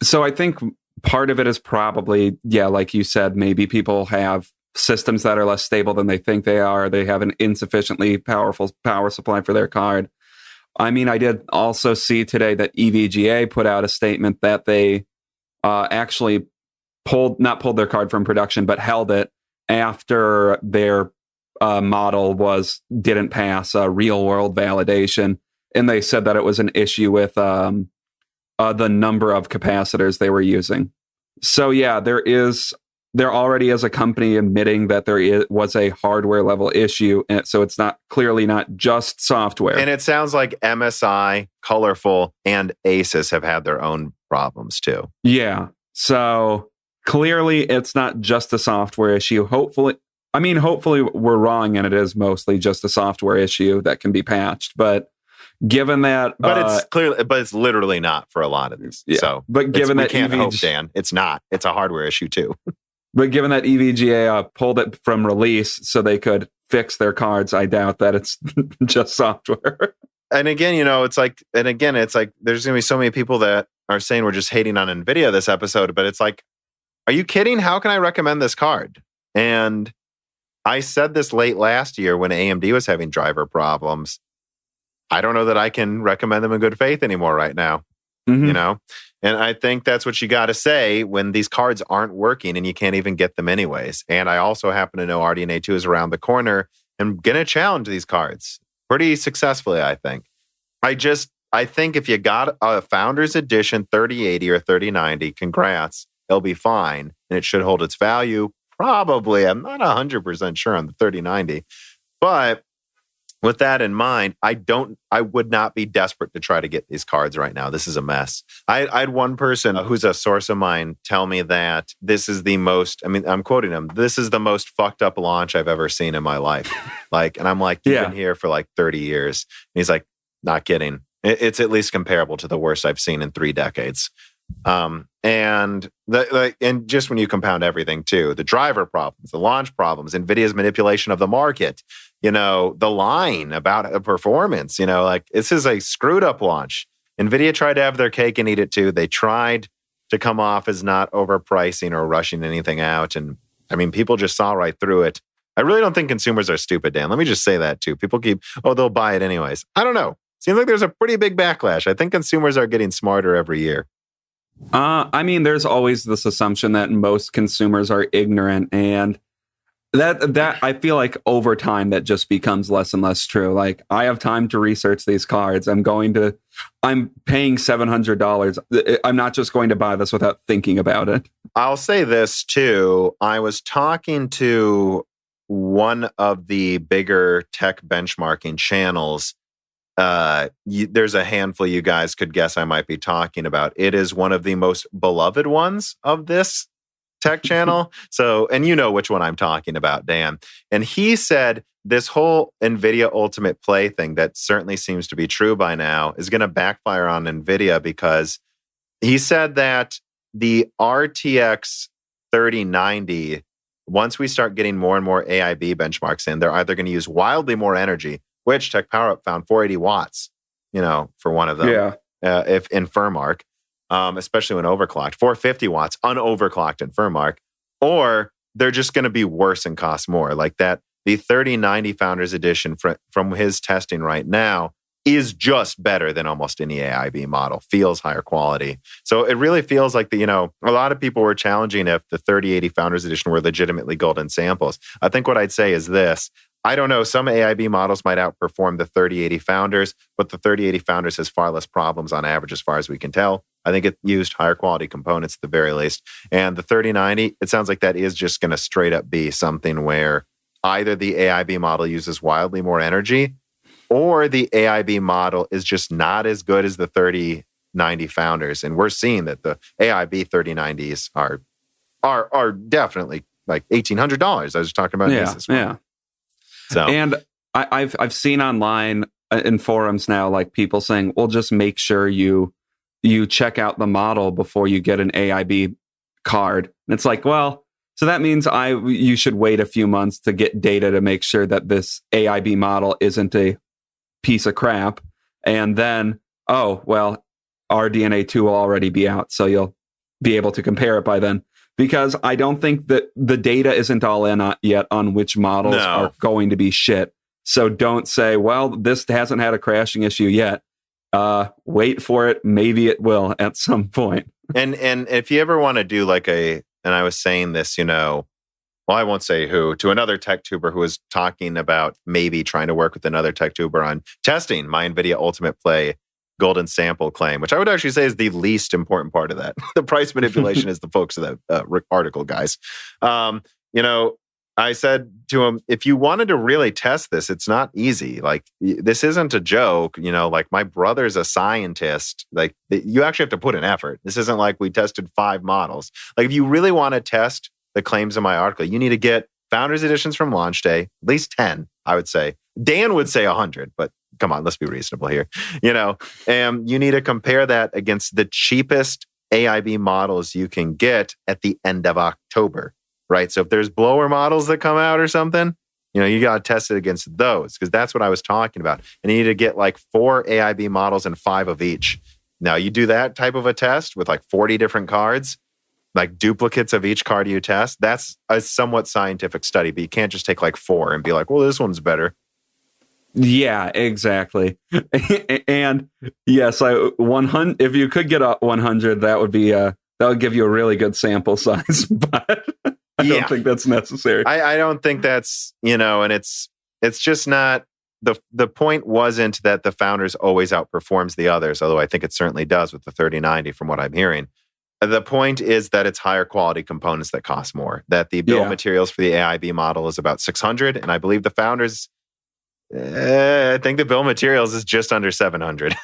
So I think part of it is probably, like you said, maybe people have systems that are less stable than they think they are. They have an insufficiently powerful power supply for their card. I mean, I did also see today that EVGA put out a statement that they actually not pulled their card from production, but held it after their model didn't pass real world validation. And they said that it was an issue with the number of capacitors they were using. So yeah, there already is a company admitting that was a hardware level issue. And so it's clearly not just software. And it sounds like MSI, Colorful, and Asus have had their own problems too. Yeah. So clearly it's not just a software issue. Hopefully we're wrong and it is mostly just a software issue that can be patched. But given that, it's literally not for a lot of these. Yeah, so, but given that, we can't hope, Dan, it's not. It's a hardware issue too. But given that EVGA pulled it from release so they could fix their cards, I doubt that it's just software. And again, it's like there's going to be so many people that are saying we're just hating on Nvidia this episode, but it's like, are you kidding? How can I recommend this card? And I said this late last year when AMD was having driver problems. I don't know that I can recommend them in good faith anymore right now, And I think that's what you got to say when these cards aren't working and you can't even get them anyways. And I also happen to know RDNA 2 is around the corner and going to challenge these cards pretty successfully, I think. I think if you got a Founders Edition 3080 or 3090, congrats, it'll be fine. And it should hold its value. Probably. I'm not 100% sure on the 3090. But with that in mind, I would not be desperate to try to get these cards right now. This is a mess. I had one person who's a source of mine tell me that this is the most, I'm quoting him, this is the most fucked up launch I've ever seen in my life. And I'm like, you've been here for 30 years. And he's like, not kidding. It's at least comparable to the worst I've seen in 3 decades. And just when you compound everything too, the driver problems, the launch problems, Nvidia's manipulation of the market, the line about performance, this is a screwed up launch. Nvidia tried to have their cake and eat it too. They tried to come off as not overpricing or rushing anything out. And people just saw right through it. I really don't think consumers are stupid, Dan. Let me just say that too. People they'll buy it anyways. I don't know. Seems like there's a pretty big backlash. I think consumers are getting smarter every year. There's always this assumption that most consumers are ignorant, and that I feel like over time that just becomes less and less true. Like, I have time to research these cards. I'm paying $700. I'm not just going to buy this without thinking about it. I'll say this too. I was talking to one of the bigger tech benchmarking channels. There's a handful you guys could guess I might be talking about. It is one of the most beloved ones of this tech channel. So, and you know which one I'm talking about, Dan. And he said this whole NVIDIA Ultimate Play thing that certainly seems to be true by now is going to backfire on NVIDIA, because he said that the RTX 3090, once we start getting more and more AIB benchmarks in, they're either going to use wildly more energy, which Tech PowerUp found 480 watts, for one of them. Yeah. If in FurMark, especially when overclocked, 450 watts unoverclocked in FurMark, or they're just going to be worse and cost more. Like that, the 3090 Founders Edition from his testing right now is just better than almost any AIB model, feels higher quality. So it really feels like a lot of people were challenging if the 3080 Founders Edition were legitimately golden samples. I think what I'd say is this. I don't know, some AIB models might outperform the 3080 Founders, but the 3080 Founders has far less problems on average as far as we can tell. I think it used higher quality components at the very least. And the 3090, it sounds like that is just going to straight up be something where either the AIB model uses wildly more energy, or the AIB model is just not as good as the 3090 Founders. And we're seeing that the AIB 3090s are definitely like $1,800. I was talking about this one. Yeah. So, and I've seen online in forums now, like people saying, well, just make sure you check out the model before you get an AIB card. And it's like, well, so that means you should wait a few months to get data to make sure that this AIB model isn't a piece of crap. And then, RDNA 2 will already be out, so you'll be able to compare it by then. Because I don't think that the data isn't all in yet on which models are going to be shit. So don't say, well, this hasn't had a crashing issue yet. Wait for it. Maybe it will at some point. And if you ever want to do and I was saying this, I won't say who, to another tech tuber who was talking about maybe trying to work with another tech tuber on testing my NVIDIA Ultimate Play golden sample claim, which I would actually say is the least important part of that. The price manipulation is the focus of that article, guys. I said to him, if you wanted to really test this, it's not easy. Like, this isn't a joke. Like, my brother's a scientist. Like, you actually have to put in effort. This isn't like we tested 5 models. Like, if you really want to test the claims in my article, you need to get Founders Editions from launch day, at least 10, I would say. Dan would say 100, but come on, let's be reasonable here. And you need to compare that against the cheapest AIB models you can get at the end of October, right? So if there's blower models that come out or something, you got to test it against those, because that's what I was talking about. And you need to get like 4 AIB models and 5 of each. Now, you do that type of a test with like 40 different cards, like duplicates of each card you test. That's a somewhat scientific study, but you can't just take like 4 and be like, well, this one's better. Yeah, exactly. And yes, 100. If you could get a 100, that would be that would give you a really good sample size. But I don't think that's necessary. I don't think that's and it's just not the point. Wasn't that the Founders always outperforms the others? Although I think it certainly does with the 3090, from what I'm hearing. The point is that it's higher quality components that cost more. That the bill of materials for the AIB model is about $600, and I believe the Founders. I think the bill of materials is just under 700,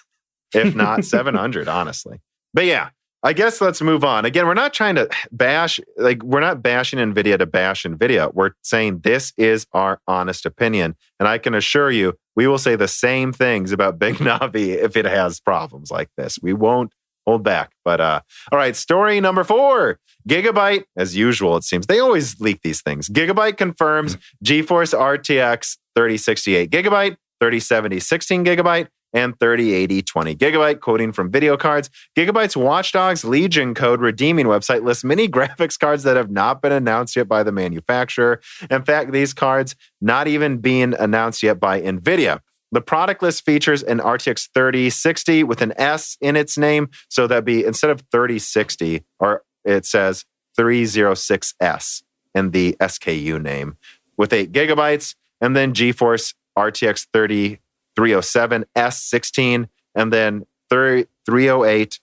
if not 700, honestly. But yeah, I guess let's move on. Again, we're not trying to bash, we're not bashing NVIDIA to bash NVIDIA. We're saying this is our honest opinion. And I can assure you, we will say the same things about Big Navi if it has problems like this. We won't hold back. But all right, story number 4. Gigabyte, as usual, it seems. They always leak these things. Gigabyte confirms GeForce RTX 3068 gigabyte, 3070 16 gigabyte, and 3080 20 gigabyte, quoting from video cards. Gigabyte's Watchdogs Legion code redeeming website lists many graphics cards that have not been announced yet by the manufacturer. In fact, these cards not even being announced yet by NVIDIA. The product list features an RTX 3060 with an S in its name. So that'd be, instead of 3060, or it says 306S in the SKU name, with 8 gigabytes. And then GeForce RTX 3007 S16, and then 308,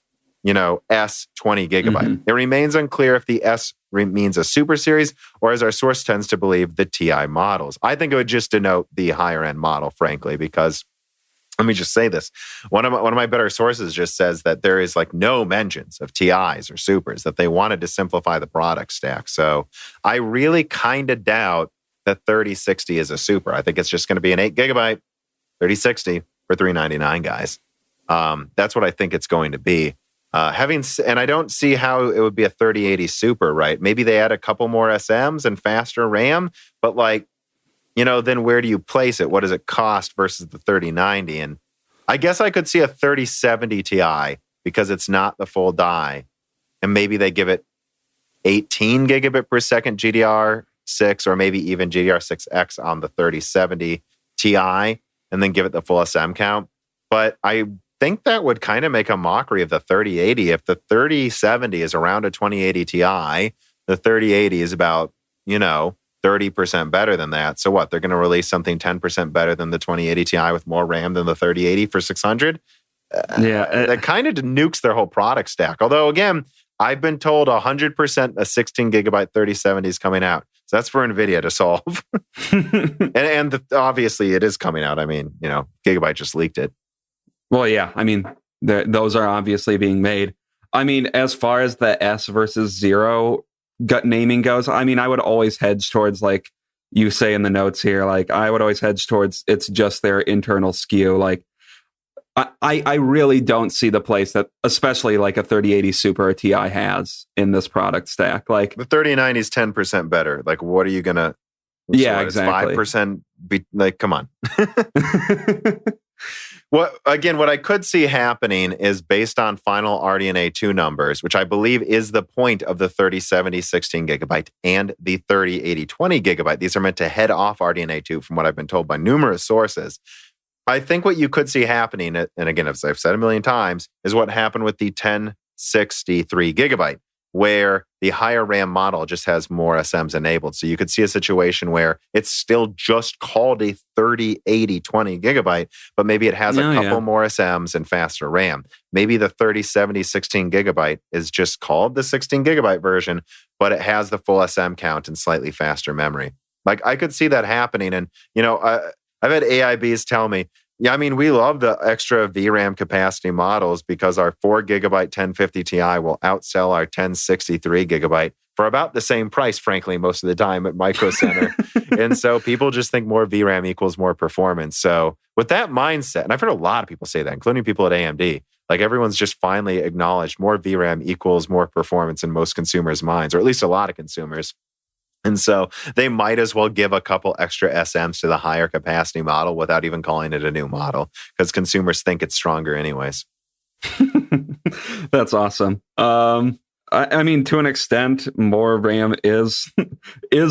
S 20 gigabyte. Mm-hmm. It remains unclear if the S means a super series, or as our source tends to believe, the TI models. I think it would just denote the higher end model, frankly, because let me just say this. One of my better sources just says that there is no mentions of TIs or supers, that they wanted to simplify the product stack. So I really kind of doubt the 3060 is a super. I think it's just going to be an 8 gigabyte 3060 for $399, guys. That's what I think it's going to be. And I don't see how it would be a 3080 super, right? Maybe they add a couple more SMs and faster RAM, but like, then where do you place it? What does it cost versus the 3090? And I guess I could see a 3070 Ti because it's not the full die. And maybe they give it 18 gigabit per second GDR6 or maybe even GDR6X on the 3070 Ti and then give it the full SM count. But I think that would kind of make a mockery of the 3080. If the 3070 is around a 2080 Ti, the 3080 is about, 30% better than that. So what? They're going to release something 10% better than the 2080 Ti with more RAM than the 3080 for $600? Yeah. That kind of nukes their whole product stack. Although, again, I've been told 100% a 16 gigabyte 3070 is coming out. So that's for Nvidia to solve. and obviously it is coming out. I mean, Gigabyte just leaked it. Well, yeah. I mean, those are obviously being made. I mean, as far as the S versus 0 gut naming goes, I mean, I would always hedge towards, like you say in the notes here, like I would always hedge towards it's just their internal SKU. Like I really don't see the place that, especially like a 3080 Super or Ti has in this product stack. Like the 3090 is 10% better. Like, what are you gonna? Yeah, exactly. 5%. Like, come on. What I could see happening is based on final RDNA 2 numbers, which I believe is the point of the 3070 16 gigabyte and the 3080 20 gigabyte. These are meant to head off RDNA 2 from what I've been told by numerous sources. I think what you could see happening, and again, as I've said a million times, is what happened with the 1063 gigabyte, where the higher RAM model just has more SMs enabled. So you could see a situation where it's still just called a 3080 20 gigabyte, but maybe it has a couple more SMs and faster RAM. Maybe the 3070 16 gigabyte is just called the 16 gigabyte version, but it has the full SM count and slightly faster memory. Like, I could see that happening. And, I've had AIBs tell me, yeah, I mean, we love the extra VRAM capacity models because our 4 gigabyte 1050 Ti will outsell our 1063 gigabyte for about the same price, frankly, most of the time at Micro Center. And so people just think more VRAM equals more performance. So with that mindset, and I've heard a lot of people say that, including people at AMD, like everyone's just finally acknowledged more VRAM equals more performance in most consumers' minds, or at least a lot of consumers. And so they might as well give a couple extra SMs to the higher capacity model without even calling it a new model, because consumers think it's stronger anyways. That's awesome. I mean, to an extent, more RAM is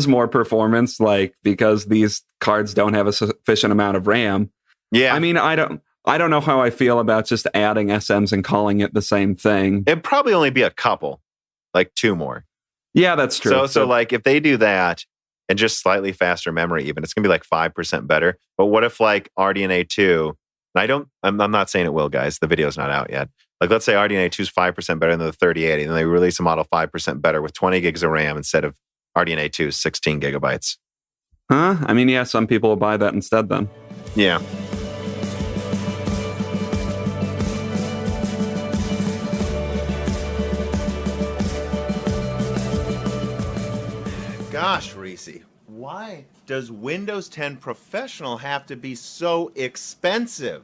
more performance, like because these cards don't have a sufficient amount of RAM. Yeah. I mean, I don't know how I feel about just adding SMs and calling it the same thing. It'd probably only be a couple, like 2 more. Yeah, that's true. So like if they do that and just slightly faster memory, even it's gonna be like 5% better. But what if like RDNA 2? And I'm not saying it will, guys. The video's not out yet. Like, let's say RDNA 2 is 5% better than the 3080, and then they release a model 5% better with 20 gigs of RAM instead of RDNA 2's 16 gigabytes. Huh? I mean, yeah, some people will buy that instead then. Yeah. Gosh, Reese, why does Windows 10 Professional have to be so expensive?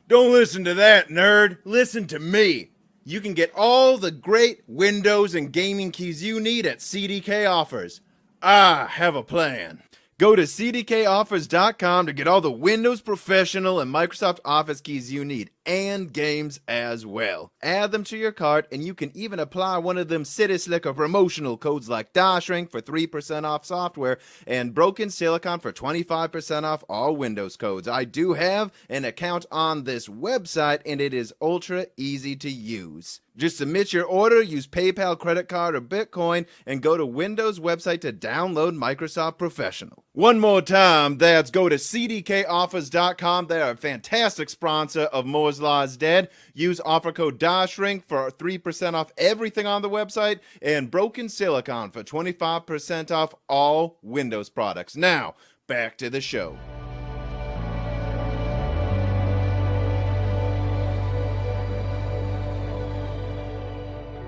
Don't listen to that, nerd. Listen to me. You can get all the great Windows and gaming keys you need at CDK Offers. I have a plan. Go to cdkoffers.com to get all the Windows Professional and Microsoft Office keys you need, and games as well. Add them to your cart, and you can even apply one of them City Slicker promotional codes like DashRink for 3% off software and Broken Silicon for 25% off all Windows codes. I do have an account on this website, and it is ultra easy to use. Just submit your order, use PayPal, credit card, or Bitcoin, and go to Windows website to download Microsoft Professional. One more time, that's go to cdkoffers.com. They are a fantastic sponsor of Moore's Law is Dead. Use offer code DashRink for 3% off everything on the website, and Broken Silicon for 25% off all Windows products. Now, back to the show.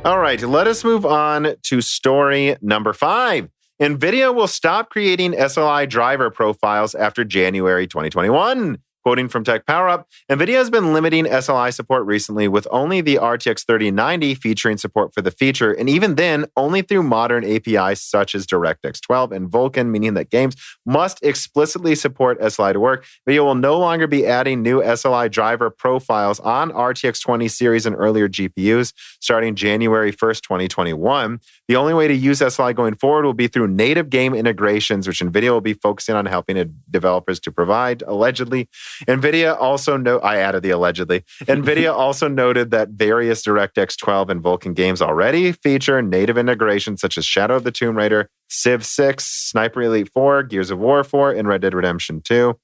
All right, let us move on to story number 5. Nvidia will stop creating SLI driver profiles after January 2021. Quoting from Tech Power Up, Nvidia has been limiting SLI support recently with only the RTX 3090 featuring support for the feature, and even then, only through modern APIs such as DirectX 12 and Vulkan, meaning that games must explicitly support SLI to work. Nvidia will no longer be adding new SLI driver profiles on RTX 20 series and earlier GPUs starting January 1st, 2021. The only way to use SLI going forward will be through native game integrations, which Nvidia will be focusing on helping developers to provide, allegedly. Nvidia also I added the allegedly. Nvidia also noted that various DirectX 12 and Vulkan games already feature native integrations such as Shadow of the Tomb Raider, Civ 6, Sniper Elite 4, Gears of War 4, and Red Dead Redemption 2.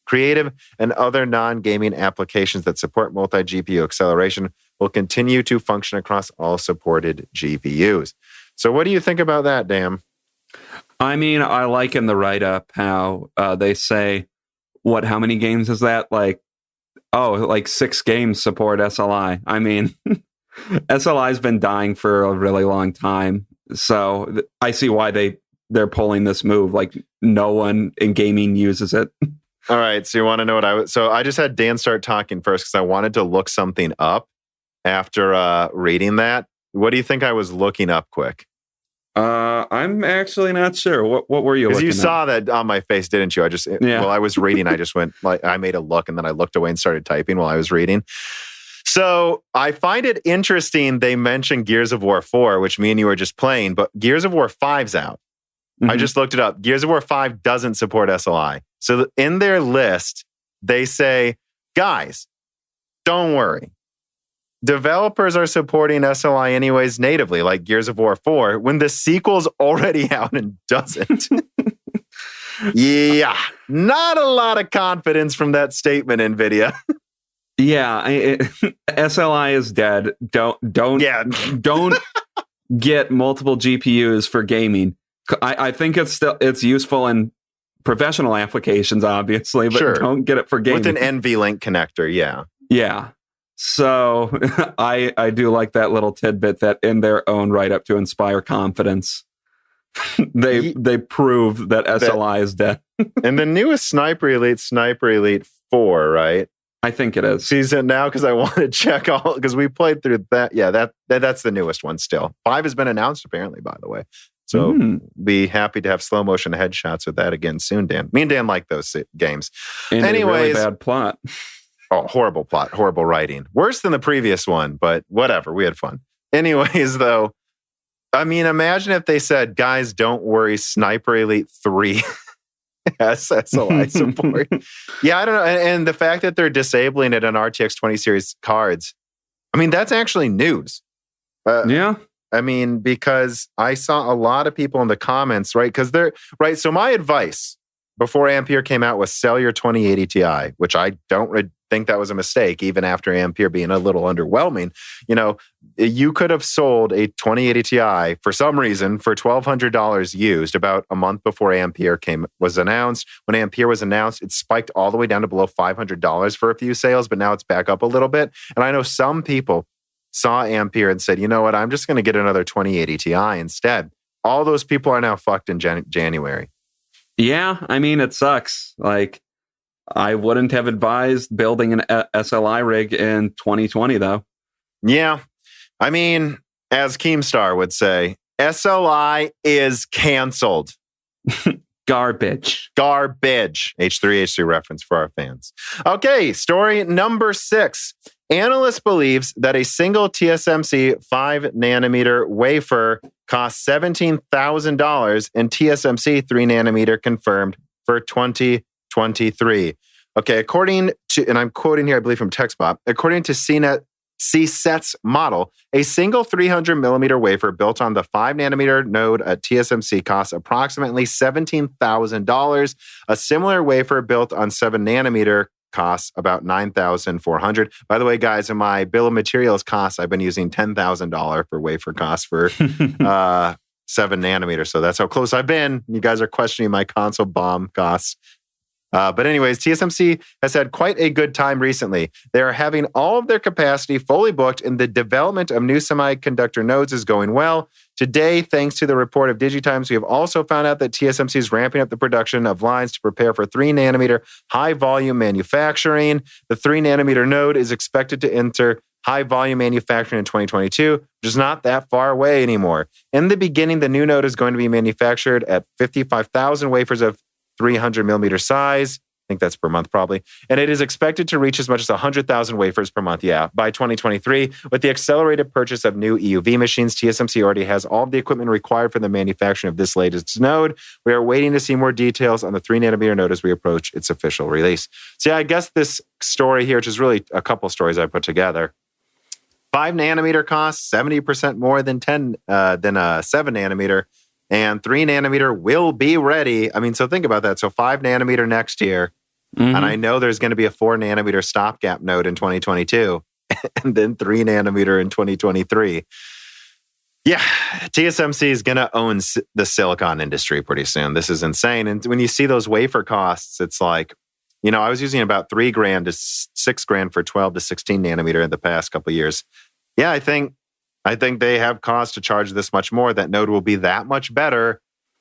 Creative and other non-gaming applications that support multi-GPU acceleration will continue to function across all supported GPUs. So what do you think about that, Dan? I mean, I like in the write-up how they say, how many games is that? Like 6 games support SLI. I mean, SLI's been dying for a really long time. So I see why they're pulling this move. Like, no one in gaming uses it. All right. So you want to know what so I just had Dan start talking first because I wanted to look something up after reading that. What do you think I was looking up quick? I'm actually not sure. What were you looking at? Because you saw that on my face, didn't you? While I was reading, I just went, I made a look and then I looked away and started typing while I was reading. So I find it interesting they mentioned Gears of War 4, which me and you were just playing, but Gears of War 5's out. Mm-hmm. I just looked it up. Gears of War 5 doesn't support SLI. So in their list, they say, guys, don't worry. Developers are supporting SLI anyways natively, like Gears of War 4, when the sequel's already out and doesn't. Yeah, not a lot of confidence from that statement, Nvidia. Yeah, SLI is dead. Don't get multiple GPUs for gaming. I think it's useful in professional applications, obviously, but sure. Don't get it for gaming. With an NVLink connector, yeah. Yeah. So I do like that little tidbit that in their own write-up to inspire confidence, they prove that SLI is dead. And the newest Sniper Elite 4, right? I think it is. Season now because I want to check all because we played through that. Yeah, that's the newest one still. 5 has been announced apparently, by the way. So be happy to have slow motion headshots with that again soon, Dan. Me and Dan like those games. And anyways, a really bad plot. Oh, horrible plot, horrible writing. Worse than the previous one, but whatever. We had fun. Anyways, though, I mean, imagine if they said, guys, don't worry, Sniper Elite 3 has SLI support. Yeah, I don't know. And the fact that they're disabling it on RTX 20 series cards, I mean, that's actually news. Yeah. I mean, because I saw a lot of people in the comments, right? Because right. So my advice before Ampere came out was sell your 2080 Ti, which I don't think that was a mistake, even after Ampere being a little underwhelming. You know, you could have sold a 2080 Ti for some reason for $1,200 used about a month before Ampere was announced. When Ampere was announced, it spiked all the way down to below $500 for a few sales, but now it's back up a little bit. And I know some people saw Ampere and said, you know what, I'm just going to get another 2080 Ti instead. All those people are now fucked in January. Yeah, I mean, it sucks. Like, I wouldn't have advised building an SLI rig in 2020, though. Yeah. I mean, as Keemstar would say, SLI is canceled. Garbage. H3H3 reference for our fans. Okay, story number 6. Analyst believes that a single TSMC 5nm wafer costs $17,000 and TSMC 3nm confirmed for 2023. Okay, according to, and I'm quoting here, I believe from TechSpot, according to CSET's model, a single 300mm wafer built on the 5nm node at TSMC costs approximately $17,000. A similar wafer built on 7nm costs about $9,400. By the way, guys, in my bill of materials costs, I've been using $10,000 for wafer costs for 7nm. So that's how close I've been. You guys are questioning my console bomb costs. But anyways, TSMC has had quite a good time recently. They are having all of their capacity fully booked, and the development of new semiconductor nodes is going well. Today, thanks to the report of DigiTimes, we have also found out that TSMC is ramping up the production of lines to prepare for 3-nanometer high-volume manufacturing. The 3-nanometer node is expected to enter high-volume manufacturing in 2022, which is not that far away anymore. In the beginning, the new node is going to be manufactured at 55,000 wafers of 300 millimeter size. I think that's per month probably. And it is expected to reach as much as 100,000 wafers per month, by 2023. With the accelerated purchase of new EUV machines, TSMC already has all of the equipment required for the manufacturing of this latest node. We are waiting to see more details on the 3-nanometer node as we approach its official release. So yeah, I guess this story here, which is really a couple stories I put together. 5-nanometer costs 70% more than 7-nanometer. And 3-nanometer will be ready. I mean, so think about that. So 5-nanometer next year. Mm-hmm. And I know there's going to be a 4-nanometer stopgap node in 2022. And then 3-nanometer in 2023. Yeah, TSMC is going to own the silicon industry pretty soon. This is insane. And when you see those wafer costs, it's like, I was using about $3,000 to $6,000 for 12 to 16 nanometer in the past couple of years. Yeah, I think they have cause to charge this much more. That node will be that much better.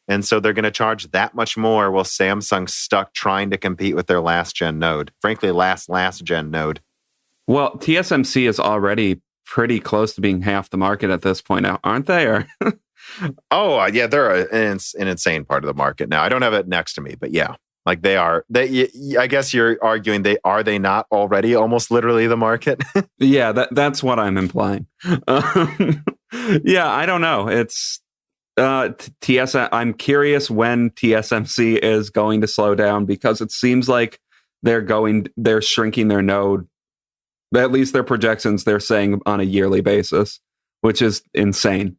And so they're going to charge that much more while Samsung's stuck trying to compete with their last gen node. Frankly, last gen node. Well, TSMC is already pretty close to being half the market at this point now, aren't they? Or oh, yeah, they're an insane part of the market now. I don't have it next to me, but yeah. Like they are. I guess you're arguing are they not already almost literally the market? Yeah, that's what I'm implying. Yeah, I don't know. It's I'm curious when TSMC is going to slow down because it seems like they're shrinking their node. At least their projections, they're saying on a yearly basis, which is insane.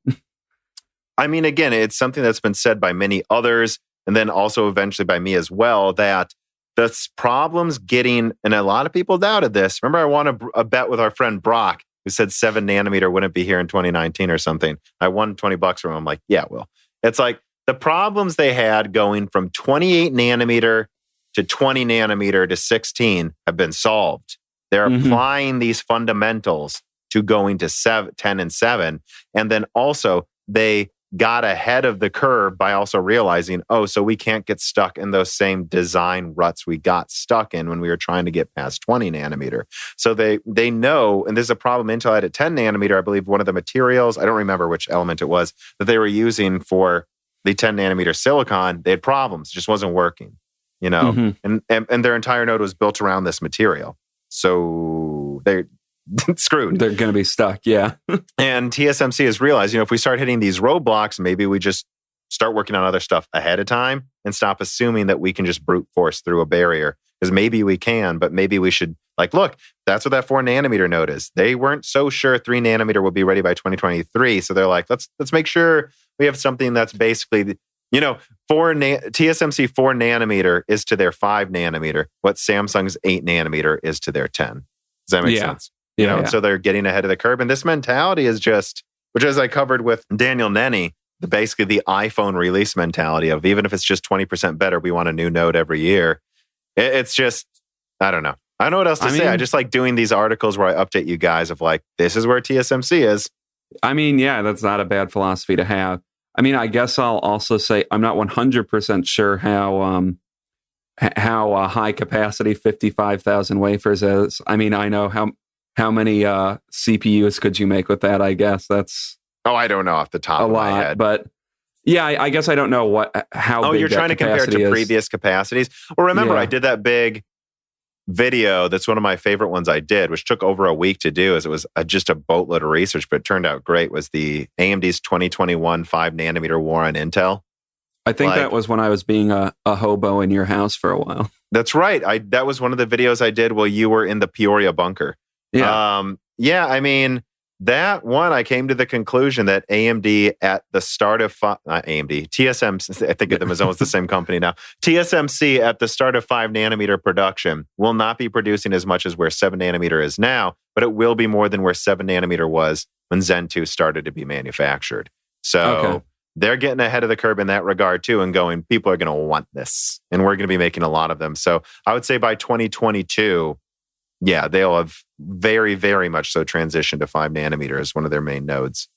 I mean, again, it's something that's been said by many others. And then also eventually by me as well, that the problems getting, and a lot of people doubted this. Remember, I won a bet with our friend Brock, who said 7-nanometer wouldn't be here in 2019 or something. I won $20 from him. I'm like, yeah, it will. It's like the problems they had going from 28 nanometer to 20 nanometer to 16 have been solved. They're applying these fundamentals to going to 10 and 7. And then also they got ahead of the curve by also realizing, so we can't get stuck in those same design ruts we got stuck in when we were trying to get past 20 nanometer. So they know, and there's a problem Intel had at 10 nanometer, I believe one of the materials, I don't remember which element it was, that they were using for the 10 nanometer silicon, they had problems. It just wasn't working, and their entire node was built around this material. So they're screwed. They're going to be stuck, yeah. And TSMC has realized, if we start hitting these roadblocks, maybe we just start working on other stuff ahead of time and stop assuming that we can just brute force through a barrier. Because maybe we can, but maybe we should, look, that's what that 4-nanometer node is. They weren't so sure 3-nanometer will be ready by 2023. So they're like, let's make sure we have something that's basically, TSMC 4-nanometer is to their 5-nanometer, what Samsung's 8-nanometer is to their 10. Does that make sense? So they're getting ahead of the curve. And this mentality is just, which as I covered with Daniel Nenny, basically the iPhone release mentality of even if it's just 20% better, we want a new node every year. It's just, I don't know. I don't know what else to say. I just like doing these articles where I update you guys of this is where TSMC is. I mean, yeah, that's not a bad philosophy to have. I mean, I guess I'll also say I'm not 100% sure how high capacity 55,000 wafers is. I mean, I know how many CPUs could you make with that? I guess that's I don't know off the top of my head, but yeah, I guess I don't know how. Big you're trying to compare it to previous capacities. Well, remember, I did that big video. That's one of my favorite ones I did, which took over a week to do, as it was just a boatload of research, but it turned out great. Was the AMD's 2021 5-nanometer war on Intel? I think that was when I was being a hobo in your house for a while. That's right. That was one of the videos I did while you were in the Peoria bunker. Yeah. I mean, that one, I came to the conclusion that AMD at the start of, not AMD, TSMC, I think of them as almost the same company now. TSMC at the start of 5-nanometer production will not be producing as much as where 7-nanometer is now, but it will be more than where 7-nanometer was when Zen 2 started to be manufactured. So they're getting ahead of the curve in that regard too and going, people are going to want this. And we're going to be making a lot of them. So I would say by 2022, yeah, they'll have very, very much so transitioned to 5 nanometer as one of their main nodes.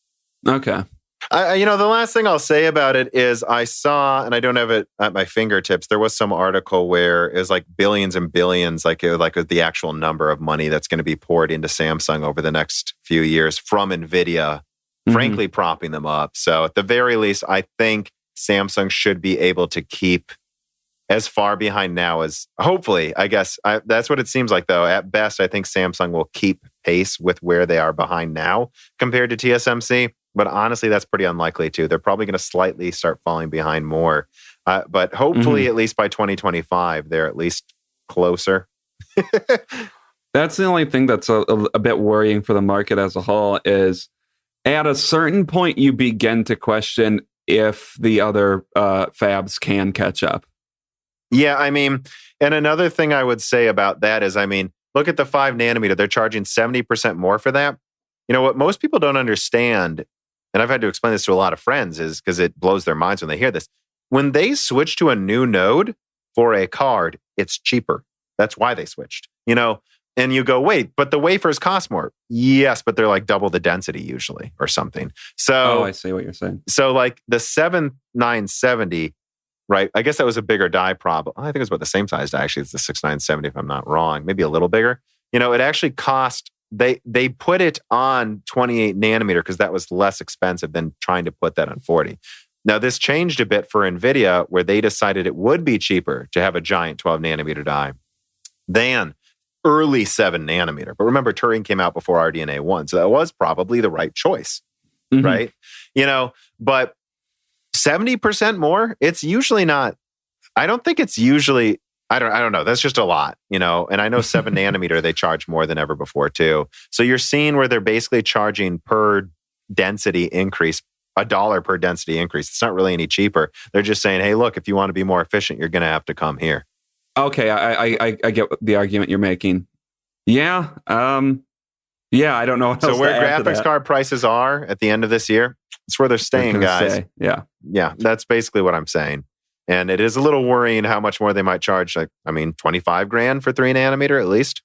Okay. The last thing I'll say about it is I saw, and I don't have it at my fingertips, there was some article where it was like billions and billions, like the actual number of money that's going to be poured into Samsung over the next few years from Nvidia, frankly, propping them up. So at the very least, I think Samsung should be able to keep as far behind now as, hopefully, I guess, that's what it seems like though. At best, I think Samsung will keep pace with where they are behind now compared to TSMC. But honestly, that's pretty unlikely too. They're probably going to slightly start falling behind more. But hopefully, at least by 2025, they're at least closer. That's the only thing that's a bit worrying for the market as a whole is at a certain point, you begin to question if the other fabs can catch up. Yeah, I mean, and another thing I would say about that is, I mean, look at the 5 nanometer. They're charging 70% more for that. You know, what most people don't understand, and I've had to explain this to a lot of friends, is because it blows their minds when they hear this. When they switch to a new node for a card, it's cheaper. That's why they switched, you know, and you go, wait, but the wafers cost more. Yes, but they're like double the density usually or something. So, I see what you're saying. So like the 7970, right? I guess that was a bigger die problem. I think it was about the same size die. Actually, it's the 6970 if I'm not wrong, maybe a little bigger. You know, it actually cost, they put it on 28 nanometer because that was less expensive than trying to put that on 40. Now, this changed a bit for NVIDIA where they decided it would be cheaper to have a giant 12 nanometer die than early 7 nanometer. But remember, Turing came out before RDNA 1, so that was probably the right choice, right? You know, but 70% more, it's usually not, I don't think it's usually, I don't know. That's just a lot, you know. And I know 7 nanometer, they charge more than ever before too. So you're seeing where they're basically charging per density increase, $1 per density increase. It's not really any cheaper. They're just saying, hey, look, if you want to be more efficient, you're going to have to come here. Okay, I get the argument you're making. Yeah, yeah. I don't know. So where graphics card prices are at the end of this year, it's where they're staying, guys. Yeah. That's basically what I'm saying. And it is a little worrying how much more they might charge. Like, I mean, 25 grand for 3 nanometer at least.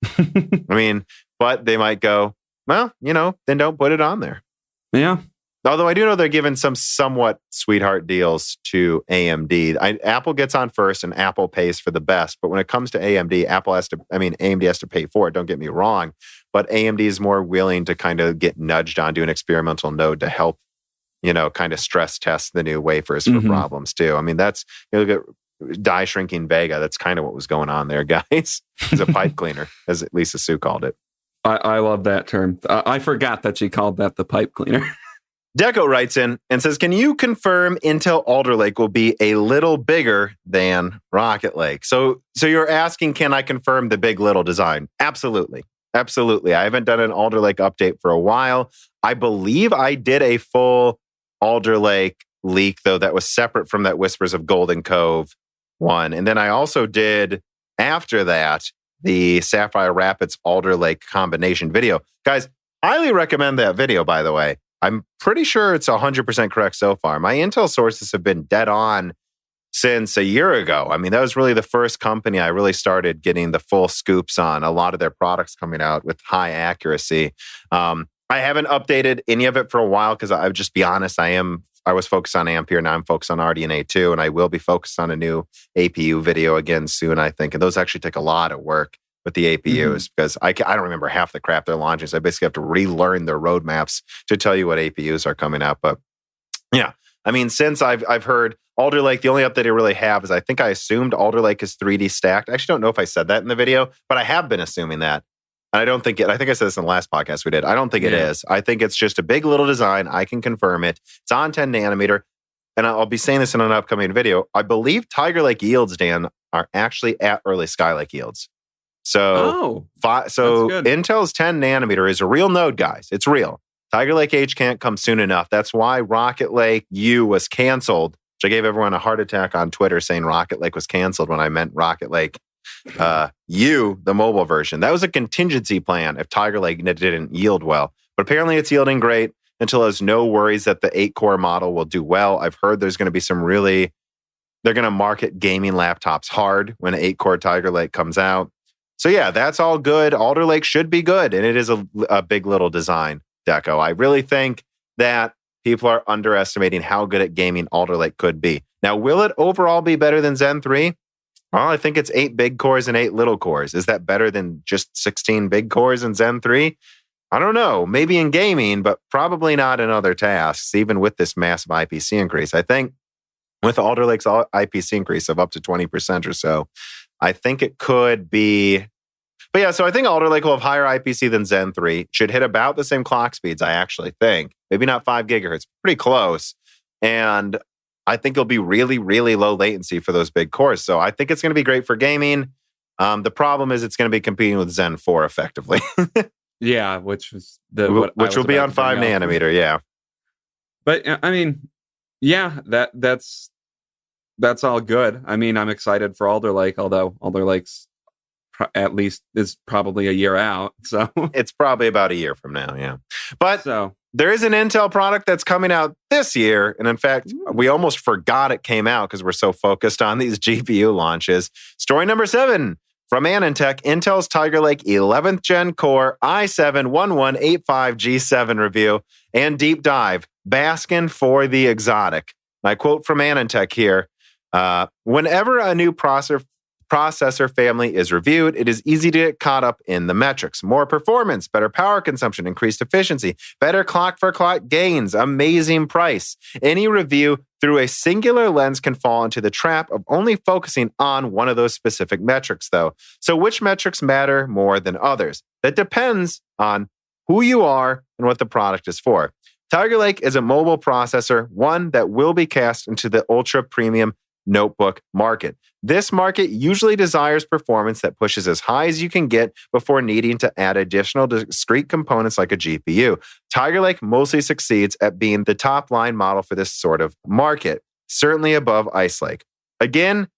I mean, but they might go, well, you know, then don't put it on there. Yeah. Although I do know they're giving some somewhat sweetheart deals to AMD. Apple gets on first and Apple pays for the best. But when it comes to AMD, AMD has to pay for it. Don't get me wrong. But AMD is more willing to kind of get nudged onto an experimental node to help, you know, kind of stress test the new wafers for problems too. I mean, that's, you look at die shrinking Vega. That's kind of what was going on there, guys. It's a pipe cleaner, as Lisa Sue called it. I love that term. I forgot that she called that the pipe cleaner. Deco writes in and says, can you confirm Intel Alder Lake will be a little bigger than Rocket Lake? So you're asking, can I confirm the big little design? Absolutely. Absolutely. I haven't done an Alder Lake update for a while. I believe I did a full Alder Lake leak, though, that was separate from that Whispers of Golden Cove one. And then I also did, after that, the Sapphire Rapids Alder Lake combination video. Guys, highly recommend that video, by the way. I'm pretty sure it's 100% correct so far. My Intel sources have been dead on since a year ago. I mean, that was really the first company I really started getting the full scoops on a lot of their products coming out with high accuracy. I haven't updated any of it for a while because I'll just be honest, I was focused on Ampere, now I'm focused on RDNA 2, and I will be focused on a new APU video again soon, I think. And those actually take a lot of work with the APUs because I don't remember half the crap they're launching. So I basically have to relearn their roadmaps to tell you what APUs are coming out. But yeah, I mean, since I've heard Alder Lake, the only update I really have is I think I assumed Alder Lake is 3D stacked. I actually don't know if I said that in the video, but I have been assuming that. And I don't think I think I said this in the last podcast we did. I don't think it is. I think it's just a big little design. I can confirm it. It's on 10 nanometer. And I'll be saying this in an upcoming video. I believe Tiger Lake yields, Dan, are actually at early Skylake yields. So, Intel's 10 nanometer is a real node, guys. It's real. Tiger Lake H can't come soon enough. That's why Rocket Lake U was canceled, which I gave everyone a heart attack on Twitter saying Rocket Lake was canceled when I meant Rocket Lake U, the mobile version. That was a contingency plan if Tiger Lake didn't yield well. But apparently it's yielding great. Intel has no worries that the 8-core model will do well. I've heard there's going to be they're going to market gaming laptops hard when 8-core Tiger Lake comes out. So yeah, that's all good. Alder Lake should be good, and it is a big little design, Deco. I really think that people are underestimating how good at gaming Alder Lake could be. Now, will it overall be better than Zen 3? Well, I think it's 8 big cores and 8 little cores. Is that better than just 16 big cores in Zen 3? I don't know. Maybe in gaming, but probably not in other tasks, even with this massive IPC increase. I think with Alder Lake's IPC increase of up to 20% or so, I think it could be. But yeah, so I think Alder Lake will have higher IPC than Zen 3. Should hit about the same clock speeds, I actually think. Maybe not 5 gigahertz. Pretty close. And I think it'll be really, really low latency for those big cores. So I think it's going to be great for gaming. The problem is it's going to be competing with Zen 4 effectively. Yeah, which was which will be on 5 nanometer, yeah. But I mean, yeah, that's all good. I mean, I'm excited for Alder Lake, although Alder Lake's at least is probably a year out. So it's probably about a year from now, yeah. But there is an Intel product that's coming out this year. And in fact, we almost forgot it came out because we're so focused on these GPU launches. Story number 7 from Anantech, Intel's Tiger Lake 11th Gen Core i7-1185G7 review and deep dive, basking for the exotic. I quote from Anantech here, whenever a new processor family is reviewed, it is easy to get caught up in the metrics. More performance, better power consumption, increased efficiency, better clock-for-clock gains, amazing price. Any review through a singular lens can fall into the trap of only focusing on one of those specific metrics, though. So which metrics matter more than others? That depends on who you are and what the product is for. Tiger Lake is a mobile processor, one that will be cast into the ultra-premium notebook market. This market usually desires performance that pushes as high as you can get before needing to add additional discrete components like a GPU. Tiger Lake mostly succeeds at being the top line model for this sort of market, certainly above Ice Lake. Again,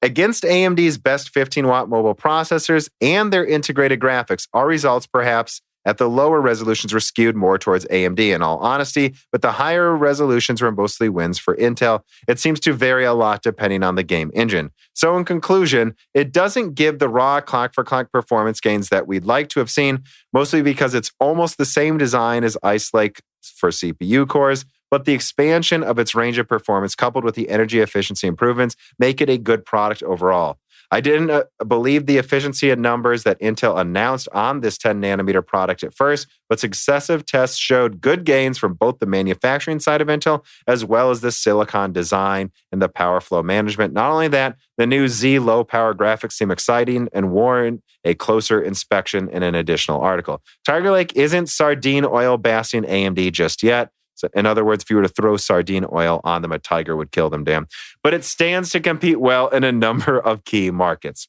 against AMD's best 15-watt mobile processors and their integrated graphics, our results perhaps at the lower resolutions were skewed more towards AMD in all honesty, but the higher resolutions were mostly wins for Intel. It seems to vary a lot depending on the game engine. So in conclusion, it doesn't give the raw clock-for-clock performance gains that we'd like to have seen, mostly because it's almost the same design as Ice Lake for CPU cores, but the expansion of its range of performance coupled with the energy efficiency improvements make it a good product overall. I didn't believe the efficiency and numbers that Intel announced on this 10-nanometer product at first, but successive tests showed good gains from both the manufacturing side of Intel as well as the silicon design and the power flow management. Not only that, the new Z low-power graphics seem exciting and warrant a closer inspection in an additional article. Tiger Lake isn't sardine oil basting AMD just yet. So in other words, if you were to throw sardine oil on them, a tiger would kill them, damn. But it stands to compete well in a number of key markets.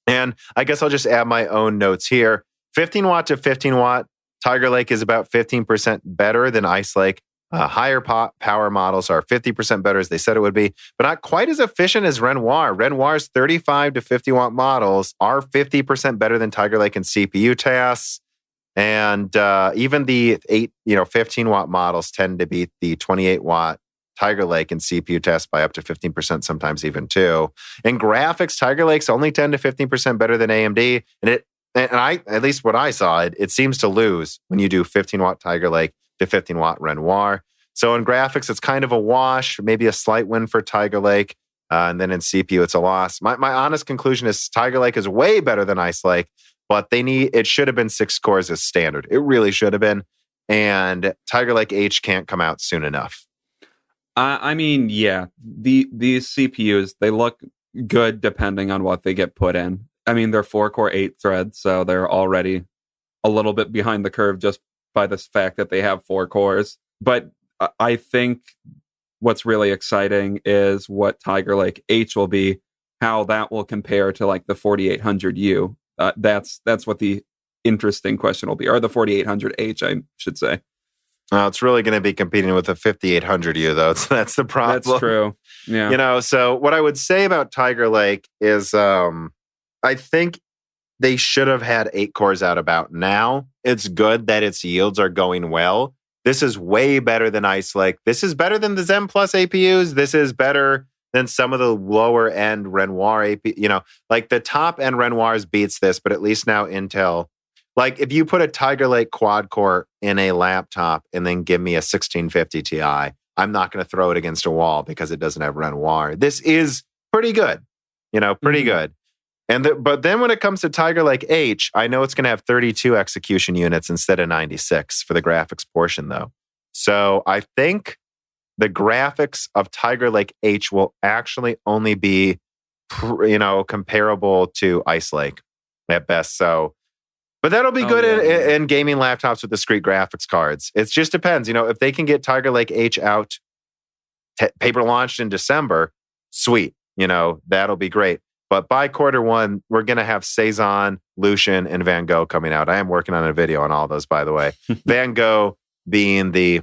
And I guess I'll just add my own notes here. 15-watt to 15-watt, Tiger Lake is about 15% better than Ice Lake. Higher power models are 50% better, as they said it would be, but not quite as efficient as Renoir. Renoir's 35 to 50-watt models are 50% better than Tiger Lake in CPU tasks. And even the 15-watt models tend to beat the 28-watt Tiger Lake in CPU tests by up to 15%, sometimes even 2. In graphics, Tiger Lake's only 10 to 15% better than AMD. And I, at least what I saw, it seems to lose when you do 15-watt Tiger Lake to 15-watt Renoir. So in graphics, it's kind of a wash, maybe a slight win for Tiger Lake. And then in CPU, it's a loss. My honest conclusion is Tiger Lake is way better than Ice Lake. But it should have been 6 cores as standard. It really should have been. And Tiger Lake H can't come out soon enough. I mean, yeah, these CPUs, they look good depending on what they get put in. I mean, they're 4-core 8 threads, so they're already a little bit behind the curve just by the fact that they have 4 cores. But I think what's really exciting is what Tiger Lake H will be, how that will compare to like the 4800U. That's what the interesting question will be, or the 4800H, I should say. It's really going to be competing with the 5800U, though. So that's the problem. That's true. Yeah. So what I would say about Tiger Lake is I think they should have had 8 cores out about now. It's good that its yields are going well, This is way better than Ice Lake. This is better than the Zen Plus APUs. This is better than some of the lower end Renoir AP. Like the top end Renoirs beats this, but at least now Intel. Like if you put a Tiger Lake quad core in a laptop and then give me a 1650 Ti, I'm not going to throw it against a wall because it doesn't have Renoir. This is pretty good, pretty good. But then when it comes to Tiger Lake H, I know it's going to have 32 execution units instead of 96 for the graphics portion, though. So I think the graphics of Tiger Lake H will actually only be, comparable to Ice Lake at best. So, but that'll be good in gaming laptops with discrete graphics cards. It just depends. If they can get Tiger Lake H out, paper launched in December, sweet. That'll be great. But by quarter one, we're going to have Cezanne, Lucian, and Van Gogh coming out. I am working on a video on all those, by the way. Van Gogh being the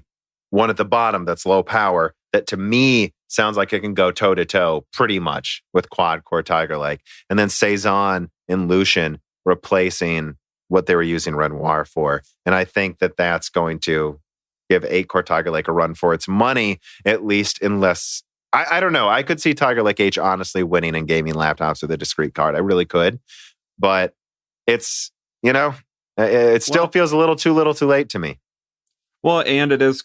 one at the bottom that's low power, that to me sounds like it can go toe-to-toe pretty much with quad-core Tiger Lake. And then Cezanne and Lucian replacing what they were using Renoir for. And I think that that's going to give 8-core Tiger Lake a run for its money, at least unless... I don't know. I could see Tiger Lake H honestly winning in gaming laptops with a discrete card. I really could. But it's, it still feels a little too late to me. Well, and it is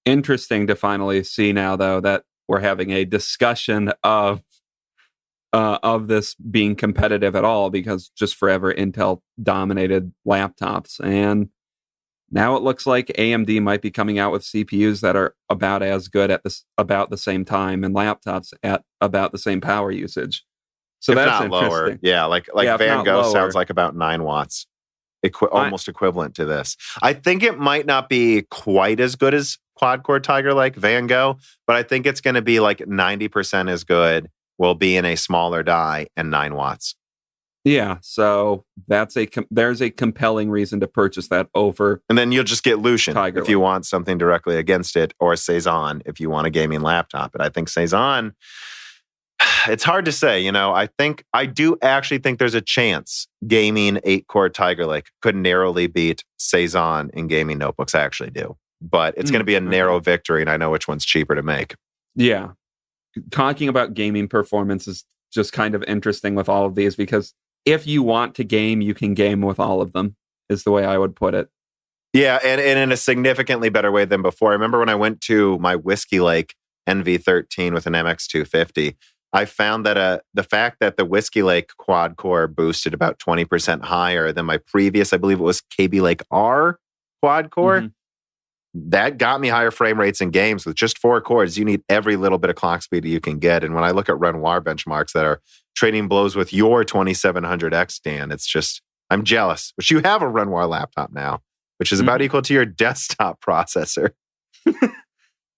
interesting to finally see now, though, that we're having a discussion of this being competitive at all, because just forever Intel dominated laptops. And now it looks like AMD might be coming out with CPUs that are about as good at about the same time, and laptops at about the same power usage. So if that's not interesting. Lower. Yeah, like Van Gogh sounds like about 9 watts, almost equivalent to this. I think it might not be quite as good as quad-core Tiger like Van Gogh, but I think it's going to be like 90% as good. Will be in a smaller die and 9 watts. Yeah, so there's a compelling reason to purchase that over. And then you'll just get Lucian Tiger if you want something directly against it, or Cezanne if you want a gaming laptop. And I think Cezanne, it's hard to say. I do actually think there's a chance gaming 8-core Tiger Lake could narrowly beat Cezanne in gaming notebooks. I actually do. But it's going to be a narrow victory, and I know which one's cheaper to make. Yeah. Talking about gaming performance is just kind of interesting with all of these, because if you want to game, you can game with all of them, is the way I would put it. Yeah, and in a significantly better way than before. I remember when I went to my Whiskey Lake NV13 with an MX250, I found that the fact that the Whiskey Lake quad core boosted about 20% higher than my previous, I believe it was KB Lake R quad core, that got me higher frame rates in games. With just 4 cores, you need every little bit of clock speed you can get. And when I look at Renoir benchmarks that are trading blows with your 2700X, Dan, it's just, I'm jealous. But you have a Renoir laptop now, which is about equal to your desktop processor.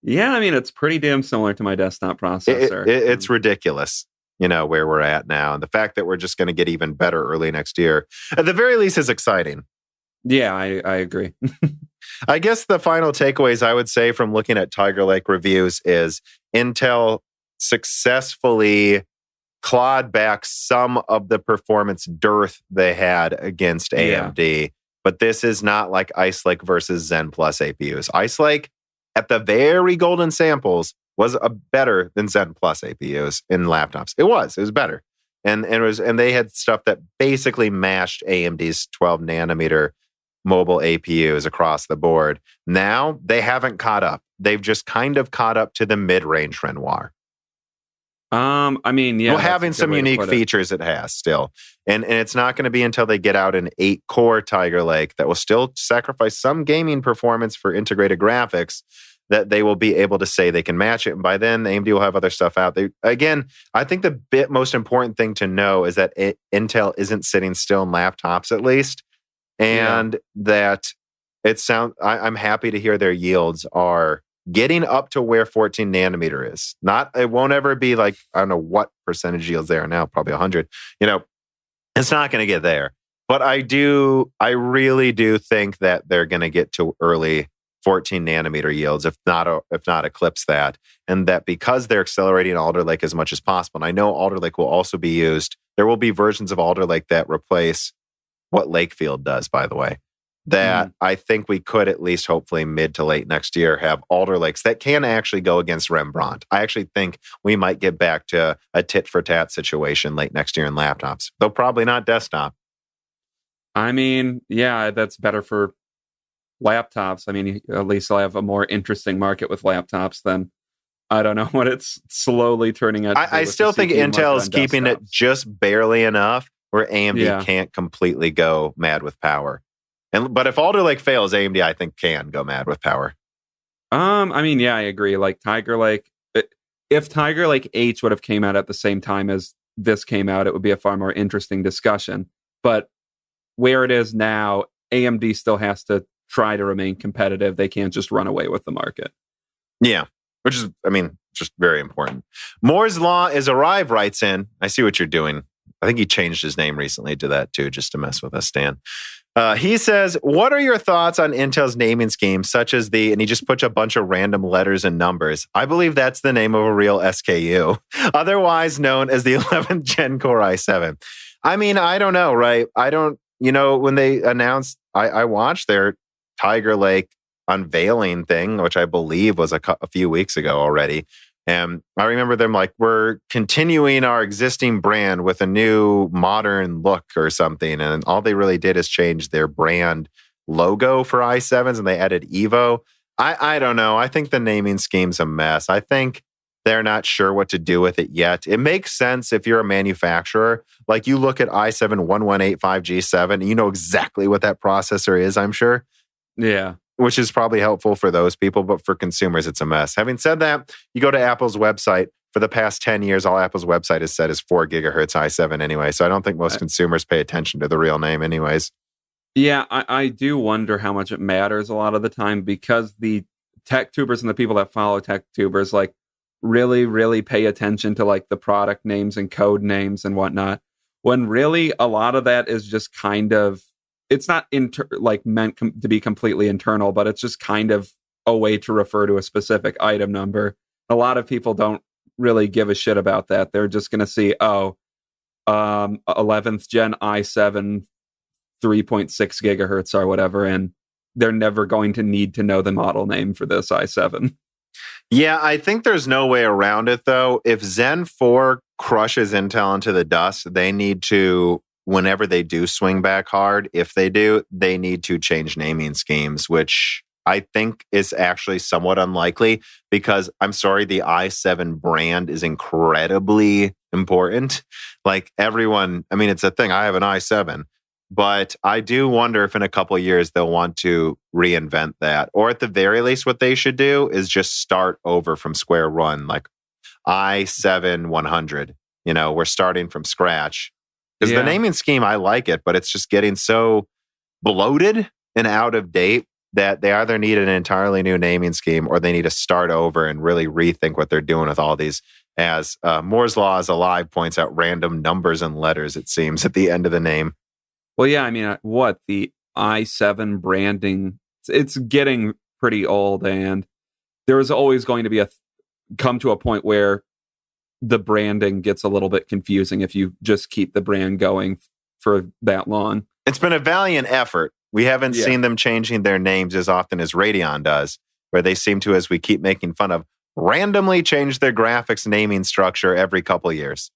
Yeah, I mean, it's pretty damn similar to my desktop processor. It's ridiculous, where we're at now. And the fact that we're just going to get even better early next year, at the very least, is exciting. Yeah, I agree. I guess the final takeaways I would say from looking at Tiger Lake reviews is Intel successfully clawed back some of the performance dearth they had against AMD. But this is not like Ice Lake versus Zen Plus APUs. Ice Lake, at the very golden samples, was better than Zen Plus APUs in laptops. It was better. And they had stuff that basically matched AMD's 12 nanometer mobile APUs across the board. Now they haven't caught up. They've just kind of caught up to the mid-range Renoir. I mean, yeah. Well, having some unique features it has still. And it's not going to be until they get out an 8-core Tiger Lake that will still sacrifice some gaming performance for integrated graphics that they will be able to say they can match it. And by then, AMD will have other stuff out. I think the most important thing to know is that Intel isn't sitting still in laptops, at least. And that I'm happy to hear their yields are getting up to where 14 nanometer is. It won't ever be like, I don't know what percentage yields they are now, probably 100. It's not going to get there. But I really do think that they're going to get to early 14 nanometer yields, if not eclipse that. And that because they're accelerating Alder Lake as much as possible. And I know Alder Lake will also be used. There will be versions of Alder Lake that replace what Lakefield does, by the way. that I think we could at least hopefully mid to late next year have Alder Lakes that can actually go against Rembrandt. I actually think we might get back to a tit for tat situation late next year in laptops, though probably not desktop. I mean, yeah, that's better for laptops. I mean, at least I'll have a more interesting market with laptops than, I don't know, what it's slowly turning out. I still think Intel is keeping it just barely enough where AMD can't completely go mad with power. But if Alder Lake fails, AMD I think can go mad with power. I mean, yeah, I agree. Like Tiger Lake, if Tiger Lake H would have came out at the same time as this came out, it would be a far more interesting discussion. But where it is now, AMD still has to try to remain competitive. They can't just run away with the market. Yeah, which is, I mean, just very important. Moore's Law is Arrive writes in, I see what you're doing. I think he changed his name recently to that too, just to mess with us, Dan. He says, what are your thoughts on Intel's naming scheme, such as and he just puts a bunch of random letters and numbers. I believe that's the name of a real SKU, otherwise known as the 11th Gen Core i7. I mean, I don't know, right? When they announced, I watched their Tiger Lake unveiling thing, which I believe was a few weeks ago already. And I remember them like, we're continuing our existing brand with a new modern look or something. And all they really did is change their brand logo for i7s and they added Evo. I don't know. I think the naming scheme's a mess. I think they're not sure what to do with it yet. It makes sense if you're a manufacturer. Like you look at i7 1185G7, and you know exactly what that processor is, I'm sure. Yeah. Which is probably helpful for those people, but for consumers, it's a mess. Having said that, you go to Apple's website. For the past 10 years, all Apple's website has said is 4 gigahertz i7 anyway. So I don't think most consumers pay attention to the real name anyways. Yeah, I do wonder how much it matters a lot of the time because the tech tubers and the people that follow tech tubers like really, really pay attention to like the product names and code names and whatnot. When really a lot of that is just kind of, it's not meant to be completely internal, but it's just kind of a way to refer to a specific item number. A lot of people don't really give a shit about that. They're just going to see, 11th Gen i7, 3.6 gigahertz or whatever, and they're never going to need to know the model name for this i7. Yeah, I think there's no way around it, though. If Zen 4 crushes Intel into the dust, they need to, whenever they do swing back hard, if they do, they need to change naming schemes, which I think is actually somewhat unlikely because, I'm sorry, the i7 brand is incredibly important. Like everyone, I mean, it's a thing. I have an i7, but I do wonder if in a couple of years they'll want to reinvent that. Or at the very least, what they should do is just start over from square one, like i7 100. We're starting from scratch. Because the naming scheme, I like it, but it's just getting so bloated and out of date that they either need an entirely new naming scheme or they need to start over and really rethink what they're doing with all these. As Moore's Law is Alive points out, random numbers and letters, it seems, at the end of the name. Well, yeah, I mean, the i7 branding, it's getting pretty old, and there is always going to come to a point where the branding gets a little bit confusing if you just keep the brand going for that long. It's been a valiant effort. We haven't seen them changing their names as often as Radeon does, where they seem to, as we keep making fun of, randomly change their graphics naming structure every couple of years.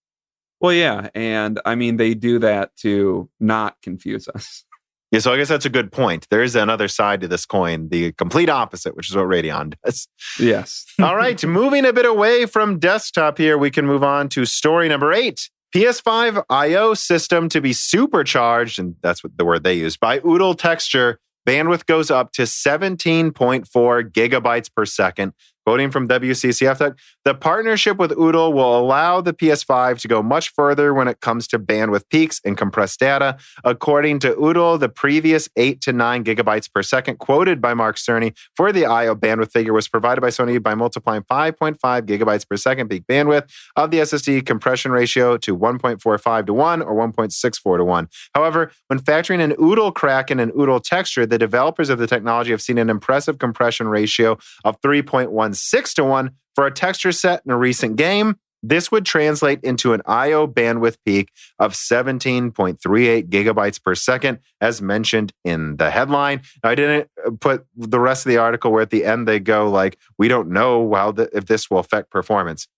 Well, yeah, and I mean, they do that to not confuse us. Yeah, so I guess that's a good point. There is another side to this coin, the complete opposite, which is what Radeon does. Yes. All right, moving a bit away from desktop here, we can move on to story number 8. PS5 I/O system to be supercharged, and that's what the word they use, by Oodle texture. Bandwidth goes up to 17.4 gigabytes per second. Quoting from WCCF, the partnership with Oodle will allow the PS5 to go much further when it comes to bandwidth peaks and compressed data. According to Oodle, the previous 8 to 9 gigabytes per second quoted by Mark Cerny for the I/O bandwidth figure was provided by Sony by multiplying 5.5 gigabytes per second peak bandwidth of the SSD compression ratio to 1.45 to 1 or 1.64 to 1. However, when factoring in Oodle Kraken and Oodle texture, the developers of the technology have seen an impressive compression ratio of 3.16 to 1 for a texture set in a recent game. This would translate into an I/O bandwidth peak of 17.38 gigabytes per second, as mentioned in the headline. I didn't put the rest of the article where at the end they go like, we don't know if this will affect performance.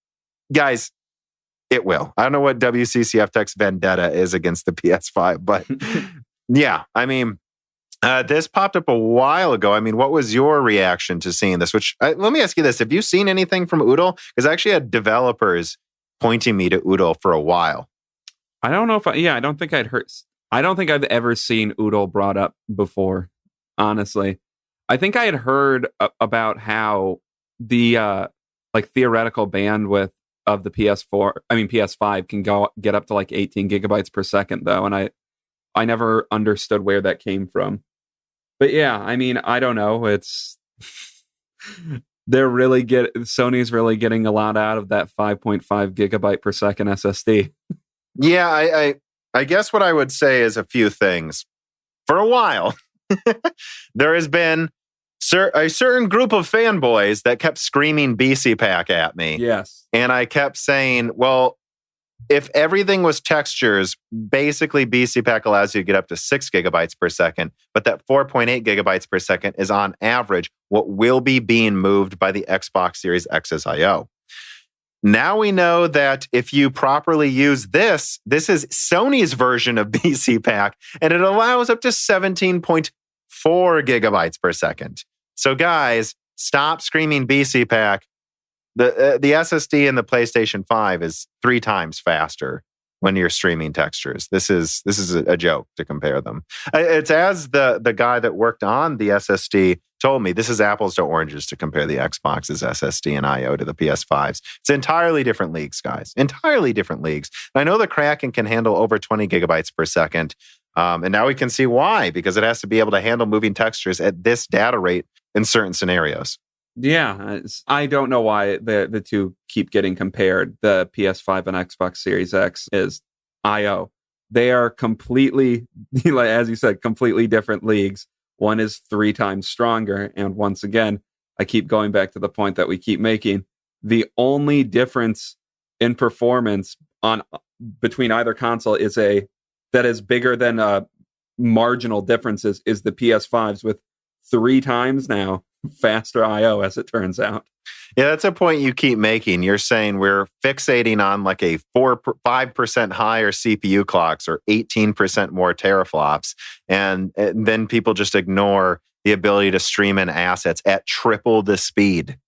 Guys, it will. I don't know what WCCF Tech's vendetta is against the PS5, but yeah, I mean, this popped up a while ago. I mean, what was your reaction to seeing this? Let me ask you this. Have you seen anything from Oodle? Because I actually had developers pointing me to Oodle for a while. I don't know if I don't think I've ever seen Oodle brought up before, honestly. I think I had heard about how the theoretical bandwidth of the PS5 can get up to like 18 gigabytes per second though. And I never understood where that came from. But yeah, I mean, I don't know. It's Sony's really getting a lot out of that 5.5 gigabyte per second SSD. Yeah, I guess what I would say is a few things. For a while, there has been a certain group of fanboys that kept screaming BC Pack at me. Yes. And I kept saying, well, if everything was textures, basically BC Pack allows you to get up to 6 gigabytes per second, but that 4.8 gigabytes per second is on average what will be being moved by the Xbox Series X's I/O. Now we know that if you properly use this is Sony's version of BC Pack, and it allows up to 17.4 gigabytes per second. So guys, stop screaming BC Pack. The SSD in the PlayStation 5 is 3 times faster when you're streaming textures. This is a joke to compare them. It's as the guy that worked on the SSD told me, this is apples to oranges to compare the Xbox's SSD and I/O to the PS5's. It's entirely different leagues, guys. Entirely different leagues. And I know the Kraken can handle over 20 gigabytes per second. And now we can see why, because it has to be able to handle moving textures at this data rate in certain scenarios. Yeah, I don't know why the two keep getting compared. The PS5 and Xbox Series X is I/O. They are completely, as you said, completely different leagues. One is 3 times stronger. And once again, I keep going back to the point that we keep making. The only difference in performance between either console that is bigger than marginal differences is the PS5's with 3 times now faster I/O, as it turns out. Yeah, that's a point you keep making. You're saying we're fixating on like a 5% higher CPU clocks or 18% more teraflops, and then people just ignore the ability to stream in assets at triple the speed.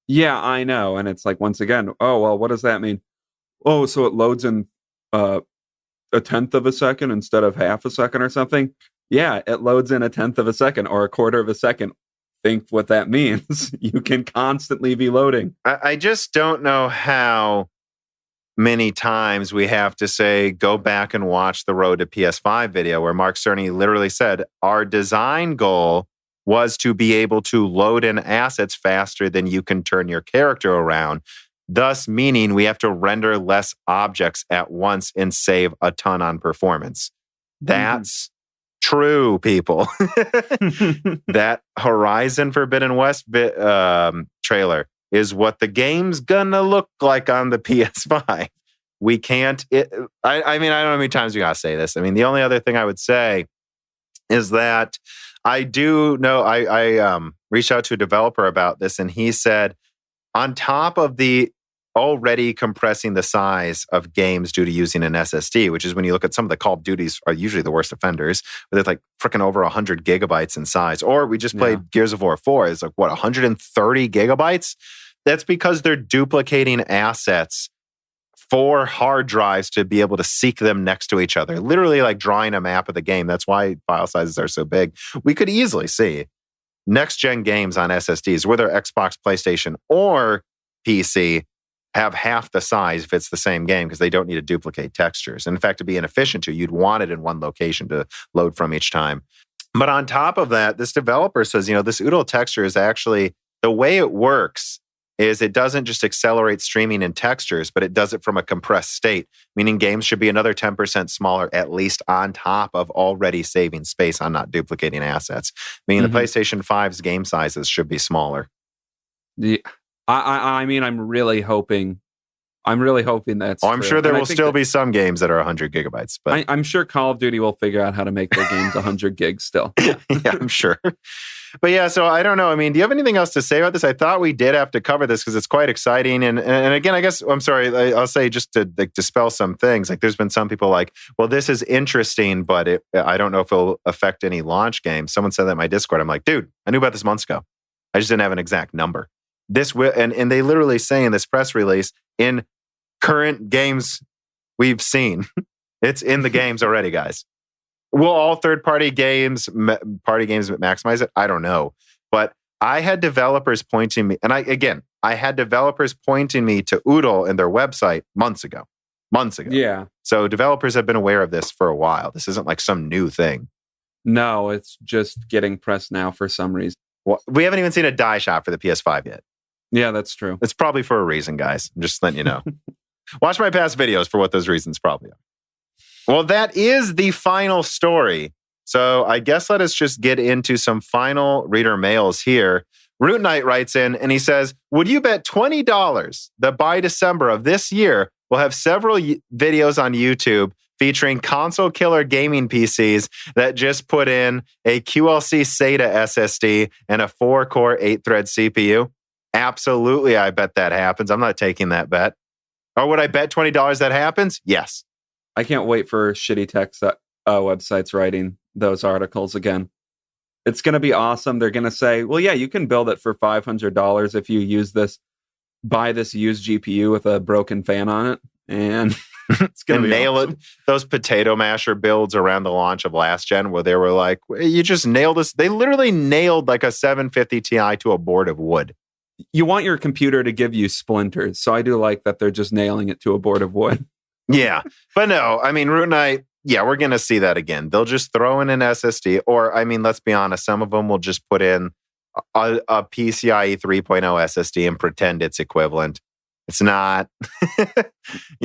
Yeah, I know. And it's like, once again, oh, well, what does that mean? Oh, so it loads in a tenth of a second instead of half a second or something? Yeah, it loads in a tenth of a second or a quarter of a second. Think what that means. You can constantly be loading. I just don't know how many times we have to say, go back and watch the Road to PS5 video where Mark Cerny literally said, our design goal was to be able to load in assets faster than you can turn your character around, thus meaning we have to render less objects at once and save a ton on performance. That's true, people. That Horizon Forbidden West trailer is what the game's gonna look like on the PS5. We can't... I mean, I don't know how many times we gotta say this. I mean, the only other thing I would say is that I do know... I reached out to a developer about this, and he said, on top of the already compressing the size of games due to using an SSD, which is when you look at some of the Call of Duties are usually the worst offenders, but they're like freaking over 100 gigabytes in size. Or we just played Gears of War 4. It's like, 130 gigabytes? That's because they're duplicating assets for hard drives to be able to seek them next to each other. Literally like drawing a map of the game. That's why file sizes are so big. We could easily see next-gen games on SSDs, whether Xbox, PlayStation, or PC, have half the size if it's the same game because they don't need to duplicate textures. And in fact, to be inefficient you'd want it in one location to load from each time. But on top of that, this developer says, this Oodle texture is actually, the way it works is it doesn't just accelerate streaming in textures, but it does it from a compressed state, meaning games should be another 10% smaller, at least on top of already saving space on not duplicating assets. Meaning the PlayStation 5's game sizes should be smaller. Yeah. I mean, I'm really hoping I'm really hoping that's I'm true. sure there will still be some games that are 100 gigabytes. But I'm sure Call of Duty will figure out how to make their games 100 gigs still. Yeah, I'm sure. But yeah, so I don't know. I mean, do you have anything else to say about this? I thought we did have to cover this because it's quite exciting. And again, I guess, I'm sorry, I'll say just to dispel some things. Like there's been some people like, well, this is interesting, but I don't know if it'll affect any launch games. Someone said that in my Discord. I'm like, dude, I knew about this months ago. I just didn't have an exact number. This will, and they literally say in this press release, in current games we've seen, it's in the games already, guys. Will all third-party games maximize it? I don't know. But I had developers pointing me, and I had developers pointing me to Oodle and their website months ago. Yeah. So developers have been aware of this for a while. This isn't like some new thing. No, it's just getting pressed now for some reason. Well, we haven't even seen a die shot for the PS5 yet. Yeah, that's true. It's probably for a reason, guys. I'm just letting you know. Watch my past videos for what those reasons probably are. Well, that is the final story. So I guess let us just get into some final reader mails here. Root Knight writes in and he says, would you bet $20 that by December of this year, we'll have several videos on YouTube featuring console killer gaming PCs that just put in a QLC SATA SSD and a 4-core 8-thread CPU? Absolutely, I bet that happens. I'm not taking that bet. Or would I bet $20 that happens? Yes. I can't wait for shitty tech websites writing those articles again. It's going to be awesome. They're going to say, well, yeah, you can build it for $500 if you buy this used GPU with a broken fan on it. And it's going to nail awesome. It. Those potato masher builds around the launch of last gen where they were like, you just nailed this. They literally nailed like a 750 Ti to a board of wood. You want your computer to give you splinters. So I do like that they're just nailing it to a board of wood. Yeah, but no, I mean, Root Knight, yeah, we're going to see that again. They'll just throw in an SSD, or, I mean, let's be honest, some of them will just put in a PCIe 3.0 SSD and pretend it's equivalent. It's not,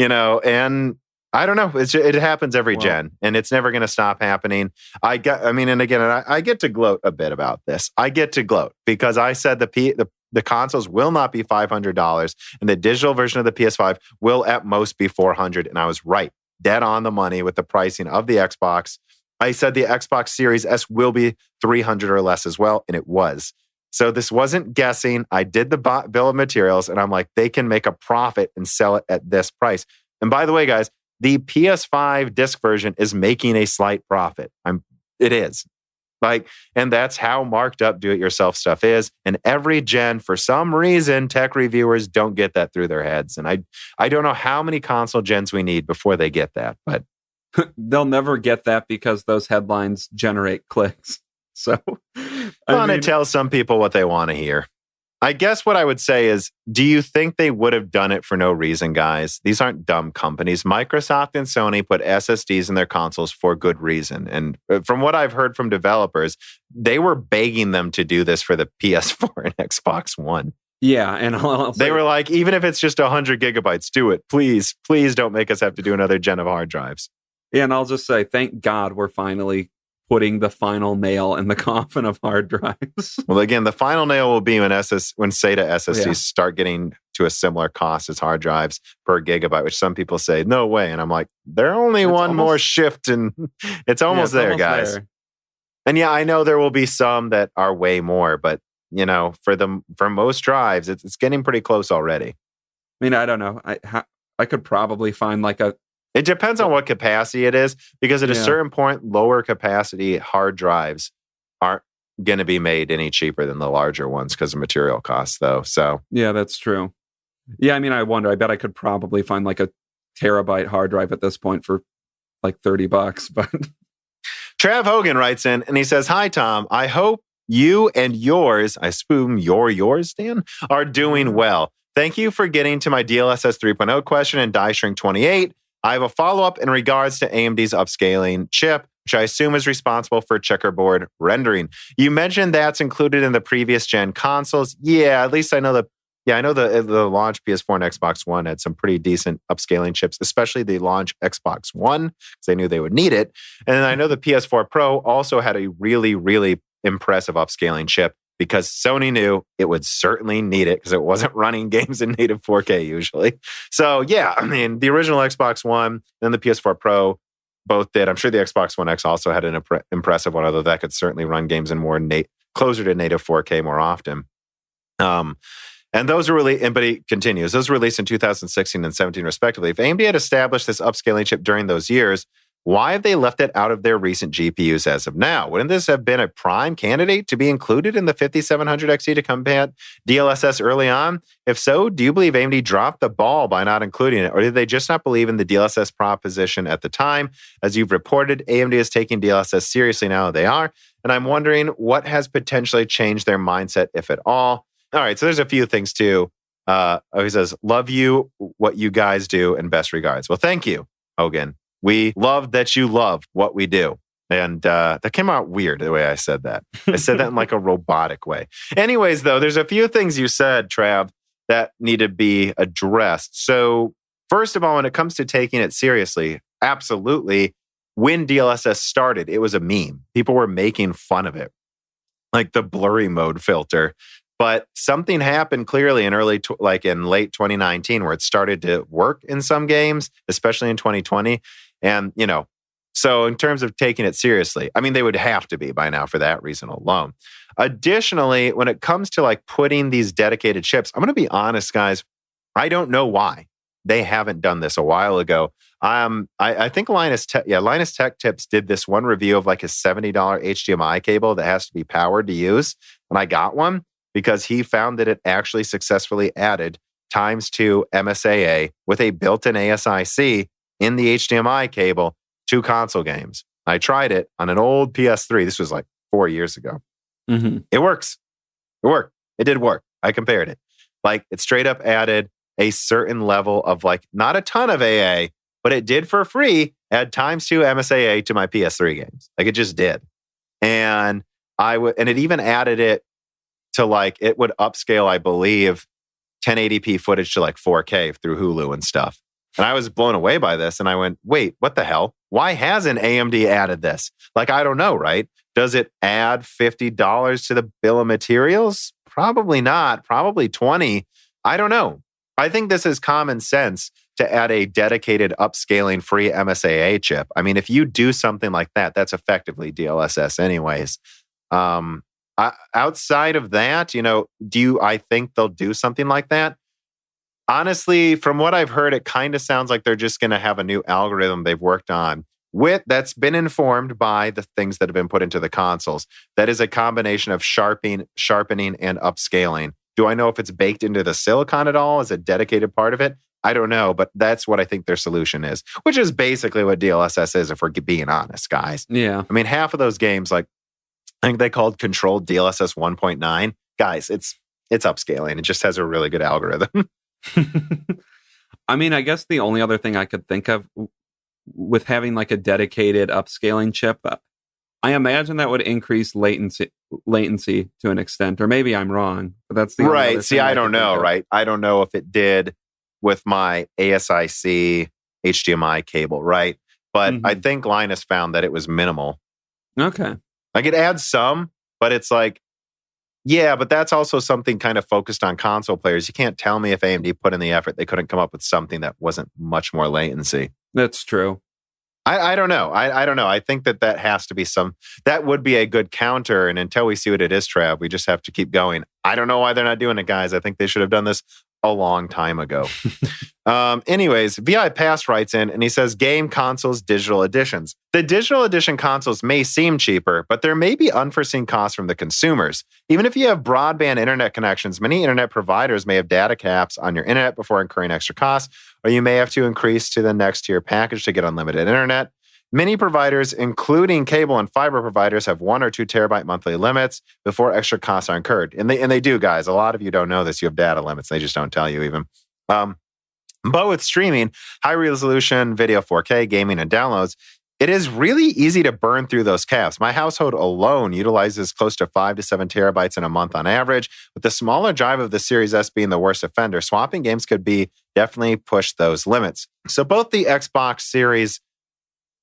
and I don't know. It happens every gen, and it's never going to stop happening. I get to gloat a bit about this. I get to gloat because I said the consoles will not be $500, and the digital version of the PS5 will at most be $400. And I was right, dead on the money with the pricing of the Xbox. I said the Xbox Series S will be $300 or less as well, and it was. So this wasn't guessing. I did the bill of materials, and I'm like, they can make a profit and sell it at this price. And by the way, guys, the PS5 disc version is making a slight profit. It is. And that's how marked up do-it-yourself stuff is. And every gen, for some reason, tech reviewers don't get that through their heads. And I don't know how many console gens we need before they get that. But they'll never get that because those headlines generate clicks. So I want to tell some people what they want to hear. I guess what I would say is, do you think they would have done it for no reason, guys? These aren't dumb companies. Microsoft and Sony put SSDs in their consoles for good reason. And from what I've heard from developers, they were begging them to do this for the PS4 and Xbox One. Yeah, and they were like, even if it's just 100 gigabytes, do it. Please, please don't make us have to do another gen of hard drives. Yeah, and I'll just say, thank God we're finally putting the final nail in the coffin of hard drives. Well, again, the final nail will be when SATA SSDs start getting to a similar cost as hard drives per gigabyte, which some people say, no way. And I'm like, they're only more shift and it's almost there, guys. There. And yeah, I know there will be some that are way more, but for most drives, it's getting pretty close already. I mean, I don't know. I could probably find it depends on what capacity it is, because at a certain point, lower capacity hard drives aren't going to be made any cheaper than the larger ones because of material costs, though. So yeah, that's true. Yeah, I mean, I wonder. I bet I could probably find a terabyte hard drive at this point for $30. But Trav Hogan writes in and he says, "Hi Tom, I hope you and yours, I assume yours, Dan, are doing well. Thank you for getting to my DLSS 3.0 question and Die Shrink 28. I have a follow-up in regards to AMD's upscaling chip, which I assume is responsible for checkerboard rendering. You mentioned that's included in the previous gen consoles. Yeah, at least I know the launch PS4 and Xbox One had some pretty decent upscaling chips, especially the launch Xbox One, because they knew they would need it. And then I know the PS4 Pro also had a really, really impressive upscaling chip. because Sony knew it would certainly need it because it wasn't running games in native 4K usually. So yeah, I mean, the original Xbox One and the PS4 Pro both did. I'm sure the Xbox One X also had an impressive one, although that could certainly run games in more closer to native 4K more often. And those are really, but he continues, those were released in 2016 and 17 respectively. If AMD had established this upscaling chip during those years, why have they left it out of their recent GPUs as of now? Wouldn't this have been a prime candidate to be included in the 5700 XT to combat DLSS early on? If so, do you believe AMD dropped the ball by not including it, or did they just not believe in the DLSS proposition at the time? As you've reported, AMD is taking DLSS seriously now. They are. And I'm wondering what has potentially changed their mindset, if at all. All right, so there's a few things too. He says, love you, what you guys do, and best regards. Well, thank you, Hogan. We love that you love what we do. And that came out weird the way I said that. I said that in like a robotic way. Anyways, though, there's a few things you said, Trav, that need to be addressed. So first of all, when it comes to taking it seriously, absolutely, when DLSS started, it was a meme. People were making fun of it, like the blurry mode filter. But something happened clearly in in late 2019 where it started to work in some games, especially in 2020. And, so in terms of taking it seriously, I mean, they would have to be by now for that reason alone. Additionally, when it comes to like putting these dedicated chips, I'm going to be honest, guys, I don't know why they haven't done this a while ago. I think Linus Tech Tips did this one review of like a $70 HDMI cable that has to be powered to use. And I got one because he found that it actually successfully added ×2 MSAA with a built-in ASIC in the HDMI cable to console games. I tried it on an old PS3. This was like 4 years ago. Mm-hmm. It works. It worked. It did work. I compared it. Like it straight up added a certain level of like, not a ton of AA, but it did for free add ×2 MSAA to my PS3 games. Like it just did. And it even added it to like, it would upscale, I believe, 1080p footage to like 4K through Hulu and stuff. And I was blown away by this. And I went, wait, what the hell? Why hasn't AMD added this? Like, I don't know, right? Does it add $50 to the bill of materials? Probably not. Probably 20. I don't know. I think this is common sense to add a dedicated upscaling free MSAA chip. I mean, if you do something like that, that's effectively DLSS anyways. Outside of that, I think they'll do something like that? Honestly, from what I've heard, it kind of sounds like they're just going to have a new algorithm they've worked on that's been informed by the things that have been put into the consoles. That is a combination of sharpening and upscaling. Do I know if it's baked into the silicon at all as a dedicated part of it? I don't know, but that's what I think their solution is, which is basically what DLSS is, if we're being honest, guys. Yeah. I mean, half of those games, like I think they called controlled DLSS 1.9. Guys, it's upscaling. It just has a really good algorithm. I mean, I guess the only other thing I could think of with having like a dedicated upscaling chip, I imagine that would increase latency to an extent, or maybe I'm wrong. But that's the right. See, I don't know, right? I don't know if it did with my ASIC HDMI cable, right? But I think Linus found that it was minimal. Okay. Like it adds some, but it's like, yeah, but that's also something kind of focused on console players. You can't tell me if AMD put in the effort, they couldn't come up with something that wasn't much more latency. That's true. I don't know. I don't know. I think that has to be that would be a good counter. And until we see what it is, Trav, we just have to keep going. I don't know why they're not doing it, guys. I think they should have done this a long time ago. Anyways, VI Pass writes in and he says, game consoles, digital editions. The digital edition consoles may seem cheaper, but there may be unforeseen costs from the consumers. Even if you have broadband internet connections, many internet providers may have data caps on your internet before incurring extra costs, or you may have to increase to the next tier package to get unlimited internet. Many providers, including cable and fiber providers, have 1 or 2 terabyte monthly limits before extra costs are incurred. And they do, guys. A lot of you don't know this. You have data limits. They just don't tell you even. But with streaming, high resolution video 4K, gaming, and downloads, it is really easy to burn through those caps. My household alone utilizes close to 5 to 7 terabytes in a month on average. With the smaller drive of the Series S being the worst offender, swapping games could definitely push those limits. So both the Xbox Series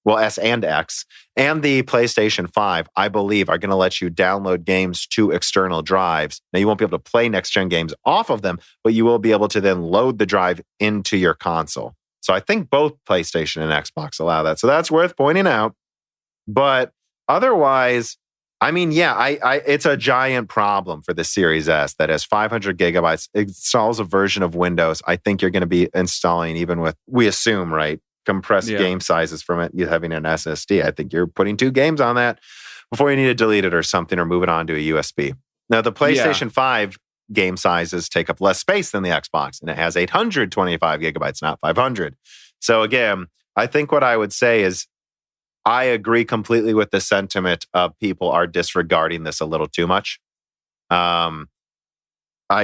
well, S and X, and the PlayStation 5, I believe, are going to let you download games to external drives. Now, you won't be able to play next-gen games off of them, but you will be able to then load the drive into your console. So I think both PlayStation and Xbox allow that. So that's worth pointing out. But otherwise, I mean, yeah, it's a giant problem for the Series S that has 500 gigabytes, installs a version of Windows. I think you're going to be installing, even with, we assume, right, compressed game sizes from it, you having an SSD. I think you're putting 2 games on that before you need to delete it or something or move it on to a USB. Now, the PlayStation 5 game sizes take up less space than the Xbox, and it has 825 gigabytes, not 500. So again, I think what I would say is I agree completely with the sentiment of people are disregarding this a little too much. I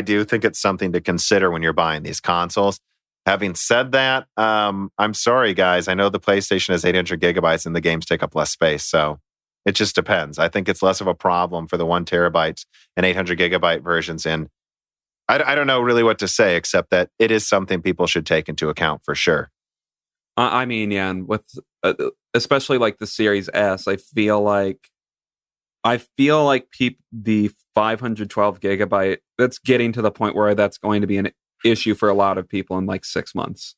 do think it's something to consider when you're buying these consoles. Having said that, I'm sorry, guys. I know the PlayStation has 800 gigabytes and the games take up less space. So it just depends. I think it's less of a problem for the 1 terabyte and 800 gigabyte versions. And I don't know really what to say, except that it is something people should take into account for sure. I mean, yeah, and with especially like the Series S, I feel like the 512 gigabyte, that's getting to the point where that's going to be an issue for a lot of people in like 6 months.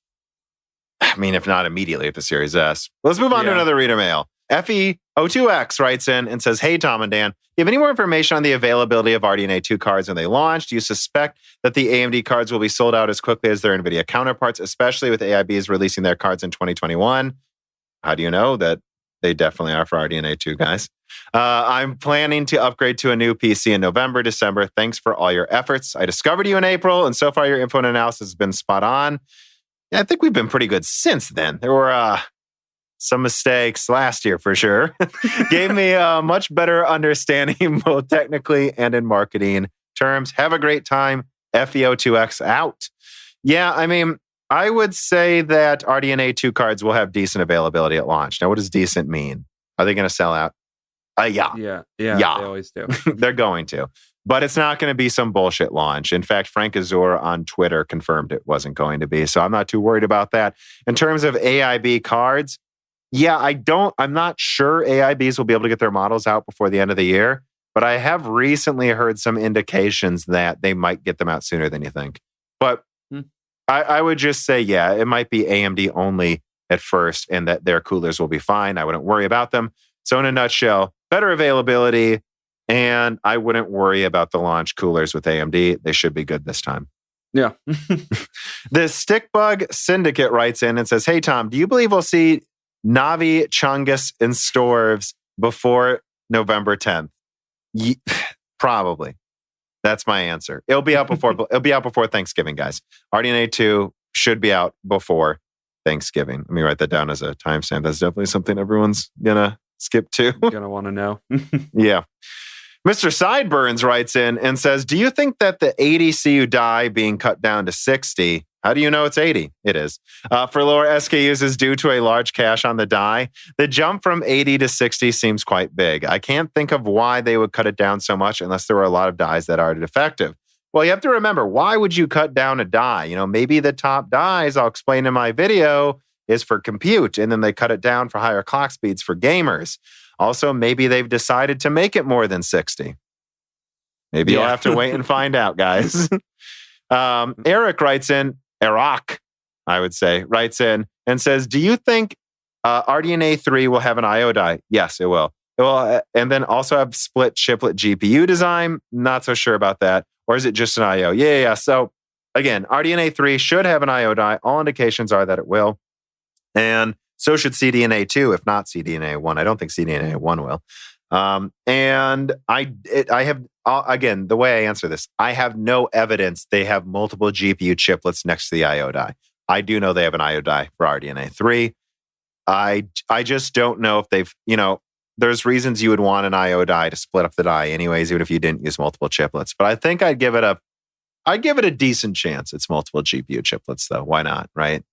I mean, if not immediately at the Series S. Let's move on to another reader mail. FEO2X writes in and says, hey, Tom and Dan, do you have any more information on the availability of RDNA 2 cards when they launch? Do you suspect that the AMD cards will be sold out as quickly as their NVIDIA counterparts, especially with AIBs releasing their cards in 2021? How do you know that they definitely are for RDNA 2, guys? I'm planning to upgrade to a new PC in November, December. Thanks for all your efforts. I discovered you in April, and so far your info and analysis has been spot on. Yeah, I think we've been pretty good since then. There were some mistakes last year for sure. Gave me a much better understanding both technically and in marketing terms. Have a great time. FEO2X out. Yeah, I mean, I would say that RDNA 2 cards will have decent availability at launch. Now, what does decent mean? Are they going to sell out? Yeah. They always do. They're going to. But it's not going to be some bullshit launch. In fact, Frank Azor on Twitter confirmed it wasn't going to be. So I'm not too worried about that. In terms of AIB cards, yeah, I'm not sure AIBs will be able to get their models out before the end of the year, but I have recently heard some indications that they might get them out sooner than you think. But I would just say, yeah, it might be AMD only at first and that their coolers will be fine. I wouldn't worry about them. So in a nutshell, better availability, and I wouldn't worry about the launch coolers with AMD. They should be good this time. Yeah. The Stickbug Syndicate writes in and says, hey, Tom, do you believe we'll see Navi, Chungus, and Storves before November 10th? Probably. That's my answer. It'll be out before Thanksgiving, guys. RDNA 2 should be out before Thanksgiving. Let me write that down as a timestamp. That's definitely something everyone's gonna skip to. Gonna want to know. Yeah. Mr. Sideburns writes in and says, do you think that the 80 CU die being cut down to 60, how do you know it's 80? It is. For lower SKUs is due to a large cache on the die. The jump from 80 to 60 seems quite big. I can't think of why they would cut it down so much unless there were a lot of dies that are defective. Well, you have to remember, why would you cut down a die? You know, maybe the top dies, I'll explain in my video, is for compute, and then they cut it down for higher clock speeds for gamers. Also, maybe they've decided to make it more than 60. Maybe you'll have to wait and find out, guys. Eric writes in, I would say, writes in and says, do you think RDNA 3 will have an I/O die? Yes, it will. It will, and then also have split chiplet GPU design. Not so sure about that. Or is it just an I/O? Yeah. So again, RDNA 3 should have an I/O die. All indications are that it will. And so should CDNA 2, if not CDNA 1. I don't think CDNA 1 will. And I have, again, the way I answer this, I have no evidence they have multiple GPU chiplets next to the I/O die. I do know they have an I/O die for RDNA 3. I just don't know if they've, there's reasons you would want an I/O die to split up the die anyways, even if you didn't use multiple chiplets. But I think I'd give it a decent chance. It's multiple GPU chiplets though. Why not? Right?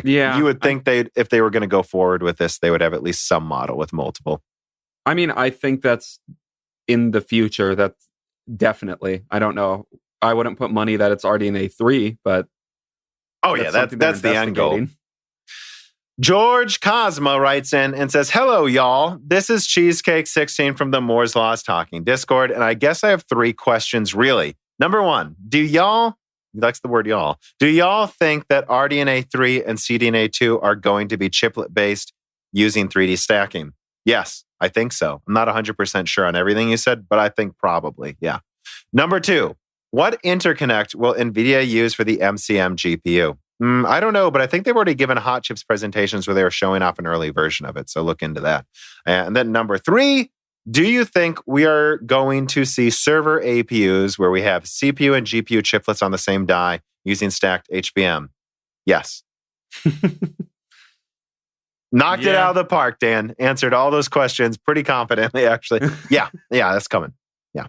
You would think if they were going to go forward with this, they would have at least some model with multiple. I mean, I think that's in the future. That's definitely. I don't know. I wouldn't put money that it's RDNA 3, but that's the end goal. George Cosmo writes in and says, hello, y'all. This is Cheesecake16 from the Moore's Laws Talking Discord. And I guess I have 3 questions, really. Number 1, he likes the word y'all. Do y'all think that RDNA 3 and CDNA 2 are going to be chiplet-based using 3D stacking? Yes, I think so. I'm not 100% sure on everything you said, but I think probably, yeah. Number 2, what interconnect will NVIDIA use for the MCM GPU? I don't know, but I think they've already given Hot Chips presentations where they were showing off an early version of it. So look into that. And then number 3, do you think we are going to see server APUs where we have CPU and GPU chiplets on the same die using stacked HBM? Yes. Knocked it out of the park, Dan. Answered all those questions pretty confidently, actually. Yeah, that's coming. Yeah.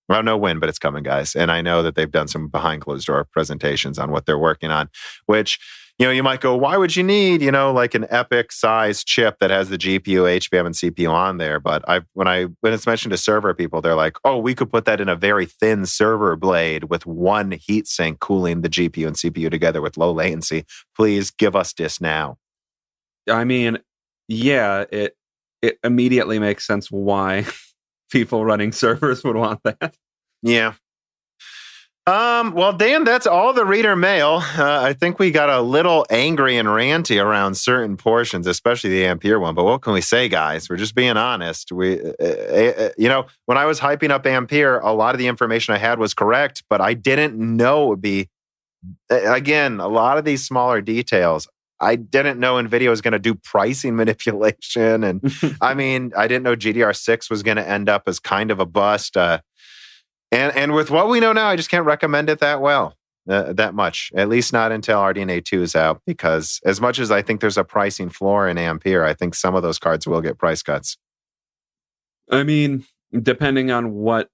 I don't know when, but it's coming, guys. And I know that they've done some behind closed door presentations on what they're working on, which, you might go, why would you need, like an epic size chip that has the GPU, HBM, and CPU on there? But when it's mentioned to server people, they're like, oh, we could put that in a very thin server blade with one heat sink cooling the GPU and CPU together with low latency. Please give us this now. I mean, yeah, it immediately makes sense why people running servers would want that. Yeah. Well, Dan, that's all the reader mail. I think we got a little angry and ranty around certain portions, especially the Ampere one. But what can we say, guys? We're just being honest. When I was hyping up Ampere, a lot of the information I had was correct, but I didn't know it would be, again, a lot of these smaller details. I didn't know NVIDIA was going to do pricing manipulation. And I didn't know GDR6 was going to end up as kind of a bust. And with what we know now, I just can't recommend it that much, at least not until RDNA 2 is out, because as much as I think there's a pricing floor in Ampere, I think some of those cards will get price cuts. I mean, depending on what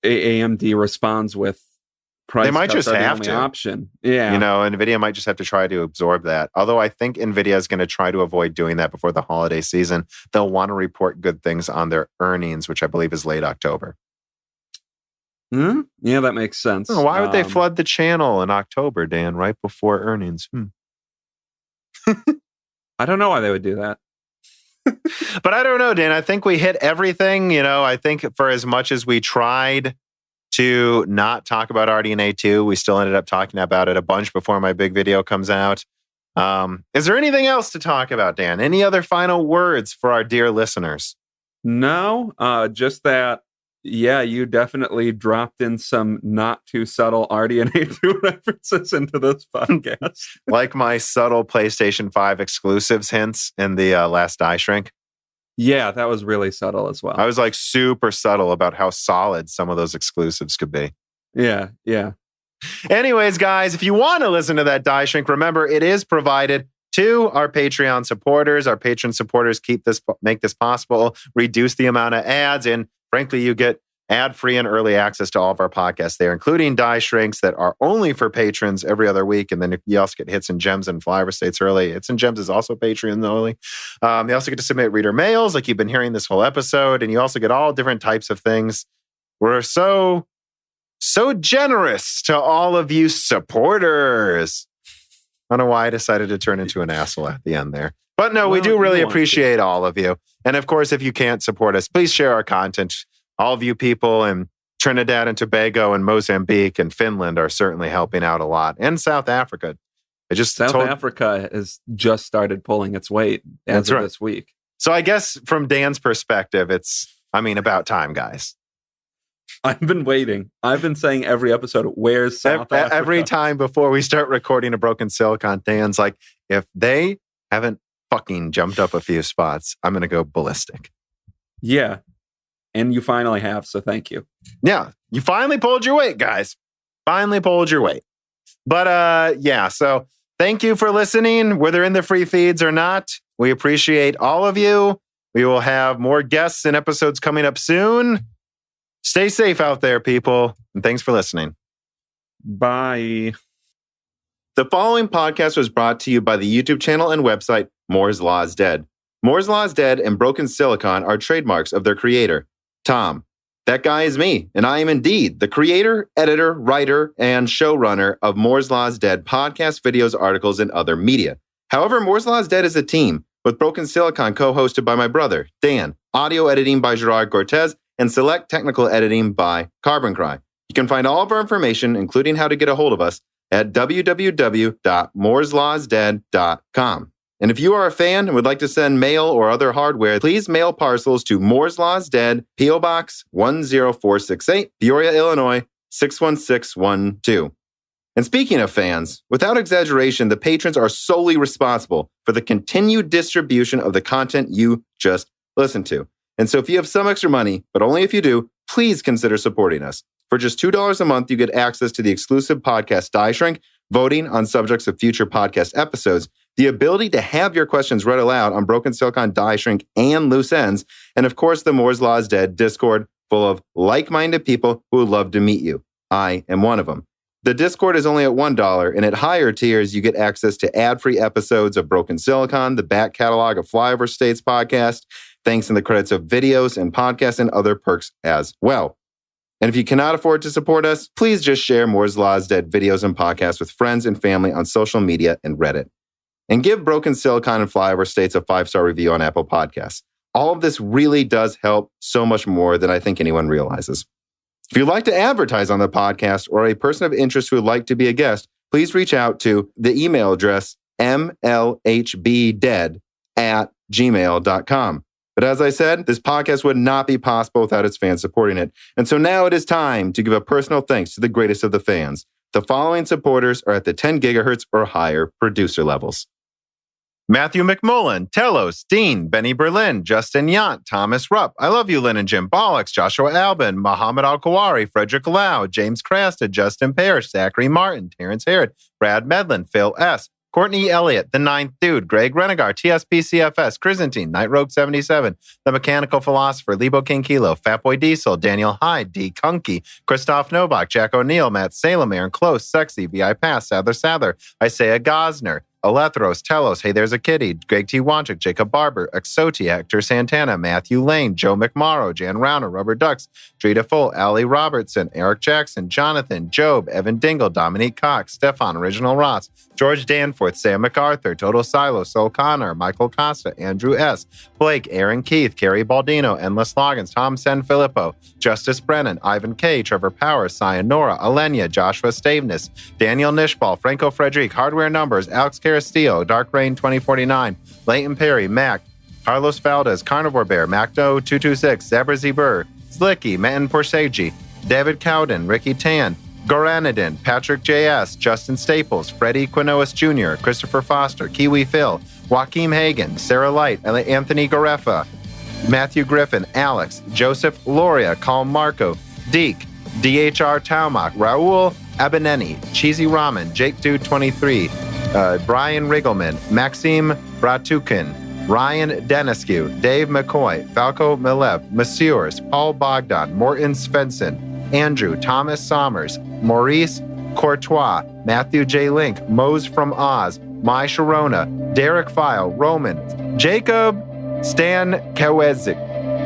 AMD responds with, price they might just have to. Option. Yeah. NVIDIA might just have to try to absorb that. Although I think NVIDIA is going to try to avoid doing that before the holiday season. They'll want to report good things on their earnings, which I believe is late October. Yeah, that makes sense. Why would they flood the channel in October, Dan, right before earnings? I don't know why they would do that. But I don't know, Dan. I think we hit everything. I think for as much as we tried to not talk about RDNA 2, we still ended up talking about it a bunch before my big video comes out. Is there anything else to talk about, Dan? Any other final words for our dear listeners? No, just that, yeah, you definitely dropped in some not too subtle RDNA 2 references into this podcast. Like my subtle PlayStation 5 exclusives hints in the last Die Shrink. Yeah, that was really subtle as well. I was like super subtle about how solid some of those exclusives could be. Yeah. Anyways, guys, if you want to listen to that Die Shrink, remember it is provided to our Patreon supporters. Our patron supporters make this possible, reduce the amount of ads, and frankly, you get ad-free and early access to all of our podcasts there, including Die Shrinks that are only for patrons every other week. And then you also get Hits and Gems and Flyover States early. Hits and Gems is also Patreon only. You also get to submit reader mails like you've been hearing this whole episode. And you also get all different types of things. We're so generous to all of you supporters. I don't know why I decided to turn into an asshole at the end there. But no, we do really appreciate all of you. And of course, if you can't support us, please share our content. All of you people in Trinidad and Tobago and Mozambique and Finland are certainly helping out a lot. And South Africa. Africa has just started pulling its weight as of this week. So I guess from Dan's perspective, it's about time, guys. I've been waiting. I've been saying every episode, where's South Africa? Every time before we start recording a Broken Silicon, Dan's like, if they haven't fucking jumped up a few spots, I'm going to go ballistic. Yeah. And you finally have, so thank you. Yeah. You finally pulled your weight, guys. Finally pulled your weight. But so thank you for listening, whether in the free feeds or not. We appreciate all of you. We will have more guests and episodes coming up soon. Stay safe out there, people. And thanks for listening. Bye. The following podcast was brought to you by the YouTube channel and website Moore's Law is Dead. Moore's Law is Dead and Broken Silicon are trademarks of their creator, Tom. That guy is me, and I am indeed the creator, editor, writer, and showrunner of Moore's Law is Dead podcast, videos, articles, and other media. However, Moore's Law is Dead is a team, with Broken Silicon co-hosted by my brother, Dan, audio editing by Gerard Cortez, and select technical editing by Carbon Cry. You can find all of our information, including how to get a hold of us, at www.mooreslawsdead.com. And if you are a fan and would like to send mail or other hardware, please mail parcels to Moore's Law's Dead, P.O. Box 10468, Peoria, Illinois 61612. And speaking of fans, without exaggeration, the patrons are solely responsible for the continued distribution of the content you just listened to. And so if you have some extra money, but only if you do, please consider supporting us. For just $2 a month, you get access to the exclusive podcast Die Shrink, voting on subjects of future podcast episodes, the ability to have your questions read aloud on Broken Silicon, Die Shrink, and Loose Ends, and of course, the Moore's Law is Dead Discord full of like-minded people who would love to meet you. I am one of them. The Discord is only at $1, and at higher tiers, you get access to ad-free episodes of Broken Silicon, the back catalog of Flyover States podcast, thanks in the credits of videos and podcasts, and other perks as well. And if you cannot afford to support us, please just share Moore's Law is Dead videos and podcasts with friends and family on social media and Reddit. And give Broken Silicon and Flyover States a 5-star review on Apple Podcasts. All of this really does help so much more than I think anyone realizes. If you'd like to advertise on the podcast or a person of interest who would like to be a guest, please reach out to the email address mlhbdead@gmail.com. But as I said, this podcast would not be possible without its fans supporting it. And so now it is time to give a personal thanks to the greatest of the fans. The following supporters are at the 10 gigahertz or higher producer levels: Matthew McMullen, Telos, Dean, Benny Berlin, Justin Yant, Thomas Rupp, I Love You, Lynn and Jim Bollocks, Joshua Albin, Mohammed Al-Kawari, Frederick Lau, James Crasta, Justin Parrish, Zachary Martin, Terrence Herod, Brad Medlin, Phil S., Courtney Elliott, The Ninth Dude, Greg Renegar, TSPCFS, Crizantine, Night Rogue 77, The Mechanical Philosopher, Lebo King Kilo, Fatboy Diesel, Daniel Hyde, D. Kunke, Christoph Novak, Jack O'Neill, Matt Salem, Aaron Close, Sexy, VI Pass, Sadler, Isaiah Gosner, Alethros, Telos, Hey There's a Kitty, Greg T. Wanchik, Jacob Barber, Exotia, Hector Santana, Matthew Lane, Joe McMorrow, Jan Rauner, Rubber Ducks, Drita Full, Ali Robertson, Eric Jackson, Jonathan, Job, Evan Dingle, Dominique Cox, Stefan, Original Ross, George Danforth, Sam MacArthur, Total Silo, Sol Connor, Michael Costa, Andrew S., Blake, Aaron Keith, Kerry Baldino, Endless Logins, Tom Sanfilippo, Justice Brennan, Ivan K., Trevor Powers, Cyanora, Alenia, Joshua Staveness, Daniel Nishbal, Franco Frederic, Hardware Numbers, Alex Castillo, Dark Rain 2049, Leighton Perry, Mac, Carlos Valdez, Carnivore Bear, Macdo226, Zebra Zebur, Slicky, Metin Porseji, David Cowden, Ricky Tan, Goranadin, Patrick J.S., Justin Staples, Freddie Quinoas Jr., Christopher Foster, Kiwi Phil, Joaquim Hagan, Sarah Light, Anthony Garefa, Matthew Griffin, Alex, Joseph Loria, Colm Marco, Deke, DHR Taumak, Raul Abaneni, Cheesy Ramen, Jake Dude 23, Brian Riggleman, Maxime Bratukin, Ryan Deniscu, Dave McCoy, Falco Milev, Messieurs, Paul Bogdan, Morton Svensson, Andrew, Thomas Sommers, Maurice Courtois, Matthew J. Link, Mose from Oz, Mai Sharona, Derek File, Roman, Jacob Stan Kawezik,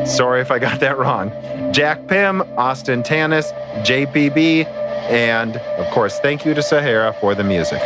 sorry if I got that wrong, Jack Pym, Austin Tanis, JPB, and of course, thank you to Sahara for the music.